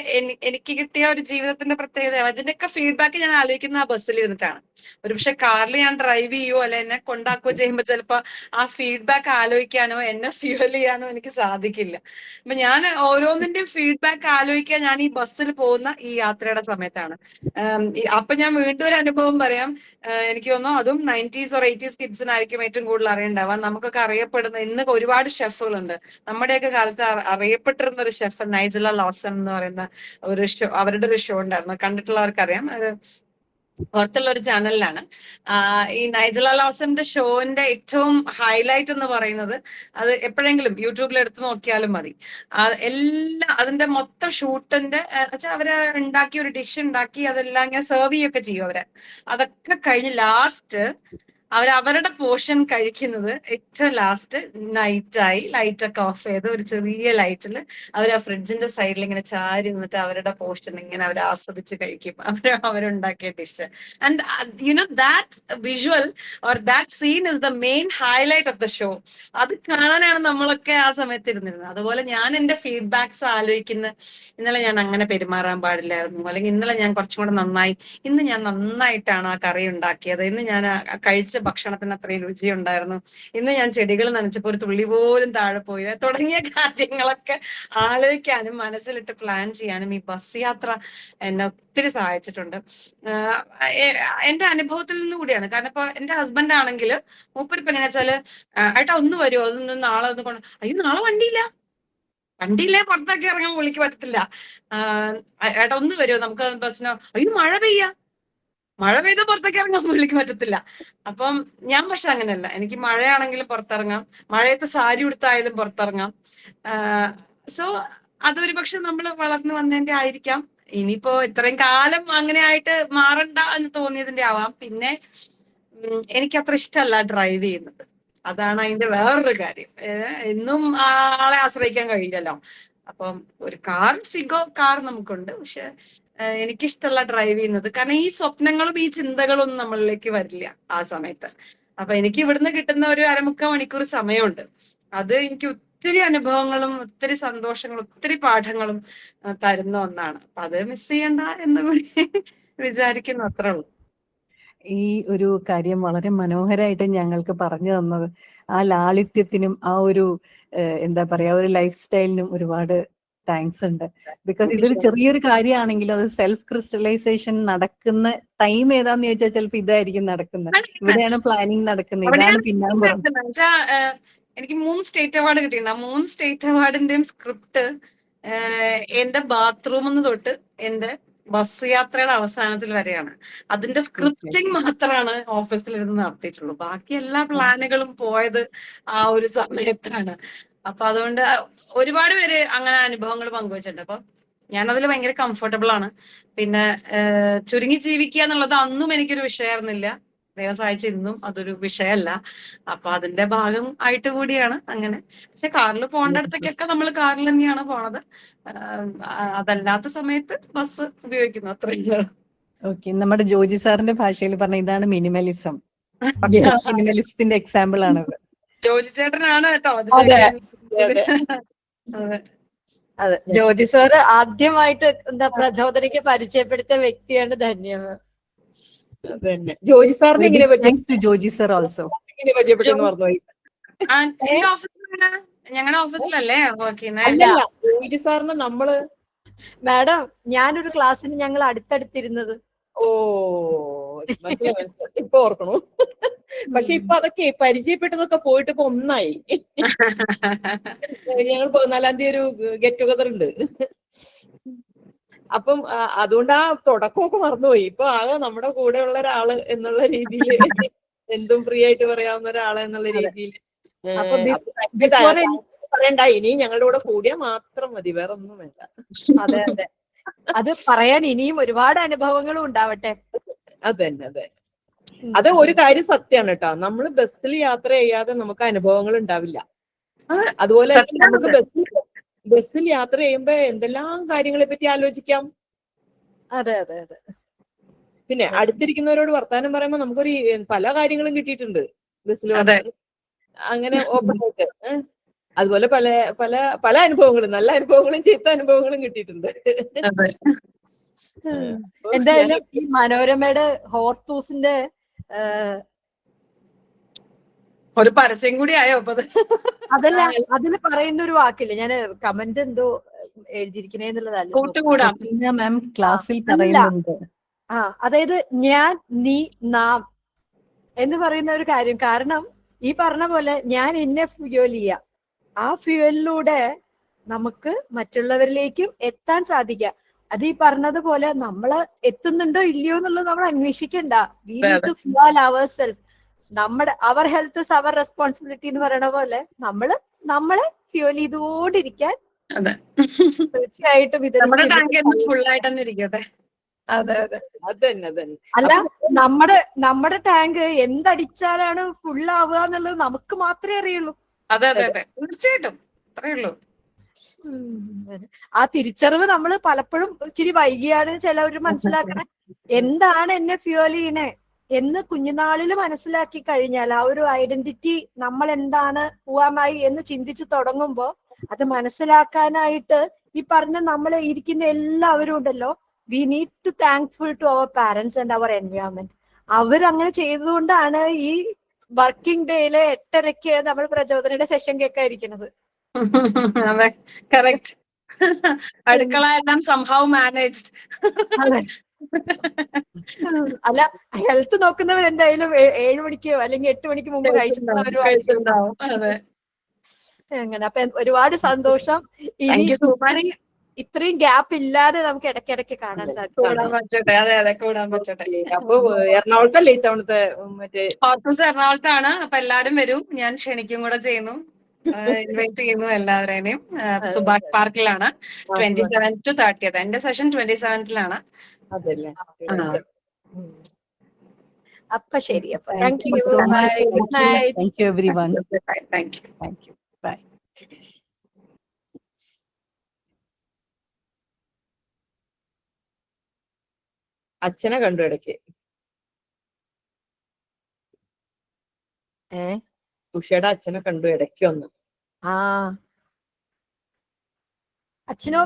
എനിക്ക് കിട്ടിയ ഒരു ജീവിതത്തിന്റെ പ്രത്യേകത, അതിന്റെയൊക്കെ ഫീഡ്ബാക്ക് ഞാൻ ആലോചിക്കുന്ന ആ ബസ്സിൽ ഇരുന്നിട്ടാണ്. ഒരു പക്ഷെ കാറിൽ ഞാൻ ഡ്രൈവ് ചെയ്യുവോ അല്ലെ എന്നെ കൊണ്ടാക്കുകയോ ചെയ്യുമ്പോൾ ചിലപ്പോ ആ ഫീഡ്ബാക്ക് ആലോചിക്കാനോ എന്നെ ഫ്യൂൽ ചെയ്യാനോ എനിക്ക് സാധിക്കില്ല. അപ്പൊ ഞാൻ ഓരോന്നിന്റെയും ഫീഡ്ബാക്ക് ആലോചിക്കാൻ ഞാൻ ഈ ബസ്സിൽ പോകുന്ന ഈ യാത്രയുടെ സമയത്താണ്. അപ്പൊ ഞാൻ വീണ്ടും ഒരു അനുഭവം പറയാം. എനിക്ക് തോന്നുന്നു അതും 90s or 80s കിഡ്സിനായിരിക്കും ഏറ്റവും കൂടുതൽ അറിയണ്ടാവുക. നമുക്കൊക്കെ അറിയപ്പെടുന്ന ഇന്ന് ഒരുപാട് ഷെഫുകളുണ്ട്. നമ്മുടെയൊക്കെ കാലത്ത് അറിയപ്പെട്ടിരുന്ന ഒരു ഷെഫ് നൈജല ലോസൺ എന്ന് പറയുന്ന ഒരു ഷോ, അവരുടെ ഒരു ഷോ ഉണ്ടായിരുന്നു. കണ്ടിട്ടുള്ളവർക്കറിയാം. പുറത്തുള്ള ഒരു ചാനലിലാണ്. ഈ നൈജല ലോസന്റെ ഷോന്റെ ഏറ്റവും ഹൈലൈറ്റ് എന്ന് പറയുന്നത്, അത് എപ്പോഴെങ്കിലും യൂട്യൂബിൽ എടുത്ത് നോക്കിയാലും മതി, അതിന്റെ മൊത്തം ഷൂട്ടിന്റെ വെച്ചാൽ അവര് ഉണ്ടാക്കി ഒരു ഡിഷ് ഉണ്ടാക്കി അതെല്ലാം ഇങ്ങനെ സെർവ് ചെയ്യുകയൊക്കെ ചെയ്യും അവര്. അതൊക്കെ കഴിഞ്ഞ് ലാസ്റ്റ് അവരുടെ പോർഷൻ കഴിക്കുന്നത് ഏറ്റവും ലാസ്റ്റ് നൈറ്റായി ലൈറ്റൊക്കെ ഓഫ് ചെയ്ത് ഒരു ചെറിയ ലൈറ്റിൽ അവർ ആ ഫ്രിഡ്ജിന്റെ സൈഡിൽ ഇങ്ങനെ ചാരി നിന്നിട്ട് അവരുടെ പോർഷൻ ഇങ്ങനെ അവർ ആസ്വദിച്ച് കഴിക്കും, അവരുണ്ടാക്കിയ dish. And that visual or that scene is the main highlight of the show. അത് കാണാനാണ് നമ്മളൊക്കെ ആ സമയത്ത് ഇരുന്നിരുന്നത്. അതുപോലെ ഞാൻ എന്റെ ഫീഡ്ബാക്സ് ആലോചിക്കുന്ന, ഇന്നലെ ഞാൻ അങ്ങനെ പെരുമാറാൻ പാടില്ലായിരുന്നു, അല്ലെങ്കിൽ ഇന്നലെ ഞാൻ കുറച്ചും കൂടെ നന്നായി, ഇന്ന് ഞാൻ നന്നായിട്ടാണ് ആ കറി ഉണ്ടാക്കിയത്, ഇന്ന് ഞാൻ കഴിച്ച ഭക്ഷണത്തിന് അത്രയും രുചി ഉണ്ടായിരുന്നു, ഇന്ന് ഞാൻ ചെടികൾ നനച്ചപ്പോൾ ഒരു തുള്ളി പോലും താഴെ പോയി, തുടങ്ങിയ കാര്യങ്ങളൊക്കെ ആലോചിക്കാനും മനസ്സിലിട്ട് പ്ലാൻ ചെയ്യാനും ഈ ബസ് യാത്ര എന്നെ ഒത്തിരി സഹായിച്ചിട്ടുണ്ട്. എന്റെ അനുഭവത്തിൽ നിന്ന് കൂടിയാണ്. കാരണം ഇപ്പൊ എന്റെ ഹസ്ബൻഡ് ആണെങ്കിൽ മൂപ്പരിപ്പ് എങ്ങനെയാ വെച്ചാല്, ഏട്ടാ ഒന്ന് വരുമോ, അതൊന്ന് നാളെ ഒന്ന് കൊണ്ട്, അയ്യോ നാളെ വണ്ടിയില്ലേ പുറത്തൊക്കെ ഇറങ്ങാൻ വിളിക്ക് പറ്റത്തില്ല, ഏട്ടാ ഒന്ന് വരുമോ നമുക്ക് ബസ്സിനോ, അയ്യോ മഴ പെയ്ത പുറത്തേക്ക് ഇറങ്ങാൻ പുള്ളിക്ക് പറ്റത്തില്ല. അപ്പം ഞാൻ പക്ഷെ അങ്ങനെയല്ല, എനിക്ക് മഴയാണെങ്കിലും പുറത്തിറങ്ങാം, മഴയത്ത് സാരി ഉടുത്തായാലും പുറത്തിറങ്ങാം. സോ അതൊരു പക്ഷെ നമ്മൾ വളർന്നു വന്നതിന്റെ ആയിരിക്കാം. ഇനിയിപ്പോ ഇത്രയും കാലം അങ്ങനെ ആയിട്ട് മാറണ്ട എന്ന് തോന്നിയതിന്റെ ആവാം. പിന്നെ എനിക്ക് അത്ര ഇഷ്ടമല്ല ഡ്രൈവ് ചെയ്യുന്നത്, അതാണ് അതിന്റെ വേറൊരു കാര്യം. എന്നും ആളെ ആശ്രയിക്കാൻ കഴിയില്ലല്ലോ. അപ്പം ഒരു ഫിഗോ കാർ നമുക്കുണ്ട്, പക്ഷെ എനിക്കിഷ്ടമല്ല ഡ്രൈവ് ചെയ്യുന്നത്. കാരണം ഈ സ്വപ്നങ്ങളും ഈ ചിന്തകളും ഒന്നും നമ്മളിലേക്ക് വരില്ല ആ സമയത്ത്. അപ്പൊ എനിക്ക് ഇവിടുന്ന് കിട്ടുന്ന ഒരു 1/4 മണിക്കൂർ സമയമുണ്ട്, അത് എനിക്ക് ഒത്തിരി അനുഭവങ്ങളും ഒത്തിരി സന്തോഷങ്ങളും ഒത്തിരി പാഠങ്ങളും തരുന്ന ഒന്നാണ്. അപ്പൊ അത് മിസ് ചെയ്യണ്ട എന്ന് കൂടി വിചാരിക്കുന്നു, അത്രേ ഉള്ളൂ. ഈ ഒരു കാര്യം വളരെ മനോഹരമായിട്ട് ഞങ്ങൾക്ക് പറഞ്ഞു തന്നത്, ആ ലാളിത്യത്തിനും ആ ഒരു എന്താ പറയാ ഒരു ലൈഫ് സ്റ്റൈലിനും ഒരുപാട് താങ്ക്സ് ഉണ്ട്. ബിക്കോസ് ഇതൊരു ചെറിയൊരു കാര്യമാണെങ്കിലും അത് സെൽഫ് ക്രിസ്റ്റലൈസേഷൻ നടക്കുന്ന ടൈം ഏതാന്ന് ചോദിച്ചാൽ ചിലപ്പോൾ ഇതായിരിക്കും നടക്കുന്നത്. ഇവിടെയാണ് പ്ലാനിങ് നടക്കുന്നത്, ഇതാണ് പിന്നാമ്പുറം. എനിക്ക് 3 സ്റ്റേറ്റ് അവാർഡ് കിട്ടിയിട്ടുണ്ട്. ആ 3 സ്റ്റേറ്റ് അവാർഡിന്റെയും സ്ക്രിപ്റ്റ് എന്റെ ബാത്റൂമിൽ തൊട്ട് എന്റെ ബസ് യാത്രയുടെ അവസാനത്തിൽ വരെയാണ്. അതിന്റെ സ്ക്രിപ്റ്റിംഗ് മാത്രമാണ് ഓഫീസിലിരുന്ന് നടത്തിയിട്ടുള്ളൂ. ബാക്കി എല്ലാ പ്ലാനുകളും പോയത് ആ ഒരു സമയത്താണ്. അപ്പൊ അതുകൊണ്ട് ഒരുപാട് പേര് അങ്ങനെ അനുഭവങ്ങൾ പങ്കുവച്ചിട്ടുണ്ട്. അപ്പൊ ഞാനതിൽ ഭയങ്കര കംഫർട്ടബിൾ ആണ്. പിന്നെ ചുരുങ്ങി ജീവിക്കുക എന്നുള്ളത് അന്നും എനിക്കൊരു വിഷയമായിരുന്നില്ല, ദൈവം സഹായിച്ച് ഇന്നും അതൊരു വിഷയമല്ല. അപ്പൊ അതിന്റെ ഭാഗം ആയിട്ട് കൂടിയാണ് അങ്ങനെ. പക്ഷെ കാറിൽ പോകേണ്ടടത്തേക്കൊക്കെ നമ്മൾ കാറിൽ തന്നെയാണ് പോണത്. അതല്ലാത്ത സമയത്ത് ബസ് ഉപയോഗിക്കുന്നു, അത്രയും. ഓക്കെ, നമ്മുടെ ജോജി സാറിന്റെ ഭാഷയിൽ പറഞ്ഞ ഇതാണ് മിനിമലിസം. മിനിമലിസത്തിന്റെ എക്സാമ്പിൾ ആണത്. ജോജി ചേട്ടനാണ് കേട്ടോ അതെ, ജ്യോതി സാറ് ആദ്യമായിട്ട് പ്രചോദനയ്ക്ക് പരിചയപ്പെടുത്തിയ വ്യക്തിയാണ് ധന്യ. ജോജി സാറിന് എങ്ങനെ ജോജി സാർ ഓൾസോ പരിചയപ്പെട്ടെന്ന് പറഞ്ഞുപോയി. ഞങ്ങളുടെ ഓഫീസിലല്ലേ വർക്ക് അല്ല, ജോജി സാറിന് നമ്മള് മാഡം ഞാനൊരു ക്ലാസ്സിന് ഞങ്ങൾ അടുത്തടുത്തിരുന്നത്. ഓ മനസ്സിലായി, ഇപ്പൊ ഓർക്കണു. പക്ഷെ ഇപ്പൊ അതൊക്കെ പരിചയപ്പെട്ടതൊക്കെ പോയിട്ട് ഇപ്പൊ ഒന്നായി. ഞങ്ങൾ 14-ാം തീയതി ഒരു ഗെറ്റ് ടുഗദർ ഉണ്ട്. അപ്പം അതുകൊണ്ട് ആ തുടക്കമൊക്കെ മറന്നുപോയി. ഇപ്പൊ ആകെ നമ്മുടെ കൂടെ ഉള്ള ഒരാള് എന്നുള്ള രീതിയിൽ, എന്തും ഫ്രീ ആയിട്ട് പറയാവുന്ന ഒരാള് എന്നുള്ള രീതിയിൽ പറയണ്ട. ഇനി ഞങ്ങളുടെ കൂടെ കൂടിയാൽ മാത്രം മതി, വേറെ ഒന്നും വേണ്ട. അതെ അതെ, അത് പറയാൻ ഇനിയും ഒരുപാട് അനുഭവങ്ങളും ഉണ്ടാവട്ടെ. അതെ, അത് ഒരു കാര്യം സത്യമാണ് കേട്ടോ. നമ്മൾ ബസ്സിൽ യാത്ര ചെയ്യാതെ നമുക്ക് അനുഭവങ്ങൾ ഉണ്ടാവില്ല. അതുപോലെ തന്നെ സത്യാണത്. നമുക്ക് ബസ്സിൽ യാത്ര ചെയ്യുമ്പോ എന്തെല്ലാം കാര്യങ്ങളെ പറ്റി ആലോചിക്കാം. അതെ അതെ അതെ. പിന്നെ അടുത്തിരിക്കുന്നവരോട് വർത്താനം പറയുമ്പോൾ നമുക്കൊരു പല കാര്യങ്ങളും കിട്ടിയിട്ടുണ്ട് ബസ്സിൽ അതെ. അങ്ങനെ ഓപ്പൺ ആയിട്ട്. അതുപോലെ പല പല പല അനുഭവങ്ങളും, നല്ല അനുഭവങ്ങളും ചീത്ത അനുഭവങ്ങളും കിട്ടിയിട്ടുണ്ട്. അതെ. അപ്പൊ എന്തായാലും ഈ മനോരമയുടെ ഹോർത്തൂസിന്റെ ഒരു പരസ്യം കൂടി ആയോ അപ്പൊ അത്? അതല്ല, അതിന് പറയുന്ന ഒരു വാക്കില്ല, ഞാൻ കമന്റ് എന്തോ എഴുതിയിരിക്കണേന്നുള്ളതല്ല. കൂട്ടുകൂടാം. മാം ക്ലാസ്സിൽ പറയുന്നുണ്ട്. അതായത് ഞാൻ, നീ, നാം എന്ന് പറയുന്ന ഒരു കാര്യം. കാരണം ഈ പറഞ്ഞ പോലെ ഞാൻ എന്നെ ഫ്യൂൽ ചെയ്യാം, ആ ഫ്യൂവലിലൂടെ നമുക്ക് മറ്റുള്ളവരിലേക്കും എത്താൻ സാധിക്കുക. അത് ഈ പറഞ്ഞതുപോലെ നമ്മള് എത്തുന്നുണ്ടോ ഇല്ലയോ എന്നുള്ളത് നമ്മൾ അന്വേഷിക്കണ്ട. We need to fuel our self. നമ്മുടെ our health is our responsibility എന്ന് പറയുന്ന പോലെ നമ്മളെ ഫ്യൂൽ ചെയ്തുകൊണ്ടിരിക്കാൻ തീർച്ചയായിട്ടും നമ്മുടെ ടാങ്ക് എന്നും ഫുൾ ആയിട്ട് തന്നെ ഇരിക്കട്ടെ. അതെ അതെ. അതന്നെ അല്ല, നമ്മുടെ ടാങ്ക് എന്തടിച്ചാലാണ് ഫുൾ ആവുക എന്നുള്ളത് നമുക്ക് മാത്രമേ അറിയുള്ളൂ. അതെ അതെ അതെ, തീർച്ചയായിട്ടും അത്രേ ഉള്ളൂ. ആ തിരിച്ചറിവ് നമ്മൾ പലപ്പോഴും ഇച്ചിരി വൈകിയാണ് ചിലവര് മനസ്സിലാക്കണേ. എന്താണ് എന്നെ ഫ്യൂൽ ചെയ്യണേ എന്ന് കുഞ്ഞുനാളിൽ മനസ്സിലാക്കി കഴിഞ്ഞാൽ, ആ ഒരു ഐഡന്റിറ്റി നമ്മൾ എന്താണ് പൂവാമായി എന്ന് ചിന്തിച്ചു തുടങ്ങുമ്പോ അത് മനസ്സിലാക്കാനായിട്ട് ഈ പറഞ്ഞ നമ്മൾ ഇരിക്കുന്ന എല്ലാവരും ഉണ്ടല്ലോ, we need to thankful to our parents and our environment. അവരങ്ങനെ ചെയ്തതുകൊണ്ടാണ് ഈ വർക്കിംഗ് ഡേയിലെ 8:30 നമ്മൾ പ്രചോദനയുടെ സെഷൻ കേൾക്കാതിരിക്കുന്നത്. അതെ, കറക്റ്റ്. അടുക്കള എല്ലാം സംഹൗ മാനേജ്ഡ്. അല്ല, ഹെൽത്ത് നോക്കുന്നവർ എന്തായാലും 7 മണിക്കോ അല്ലെങ്കിൽ 8 മണിക്ക് മുമ്പ് കഴിച്ചിട്ടുണ്ടാവും. അതെ. അങ്ങനെ. അപ്പൊ ഒരുപാട് സന്തോഷം. ഇനി ഇത്രയും ഗ്യാപ്പ് ഇല്ലാതെ നമുക്ക് ഇടയ്ക്കിടയ്ക്ക് കാണാൻ സാധിക്കും. കൂടാൻ പറ്റട്ടെ. അതെ അതെ, കൂടാൻ പറ്റട്ടെ. അപ്പൊ എറണാകുളത്തല്ലേ ഇത്തവണത്തെ മറ്റേ ഹോർത്തൂസ് എറണാകുളത്താണ്. അപ്പൊ എല്ലാരും വരും. ഞാൻ ക്ഷണിക്കും കൂടെ ചെയ്യുന്നു, ഇൻവൈറ്റ് ചെയ്യുന്നു എല്ലാവരെയും. സുഭാഷ് പാർക്കിലാണ് 27 to 30. എന്റെ സെഷൻ 27th അതല്ലേ. അപ്പൊ ശരി. അപ്പൊ Thank you so much. Good night. Thank you everyone. Thank you. Thank you. Bye. അച്ഛനെ കണ്ടു ഇടയ്ക്ക്. ഉഷയുടെ അച്ഛനെ കണ്ടു ഇടയ്ക്ക് ഒന്ന്. അച്ഛനോ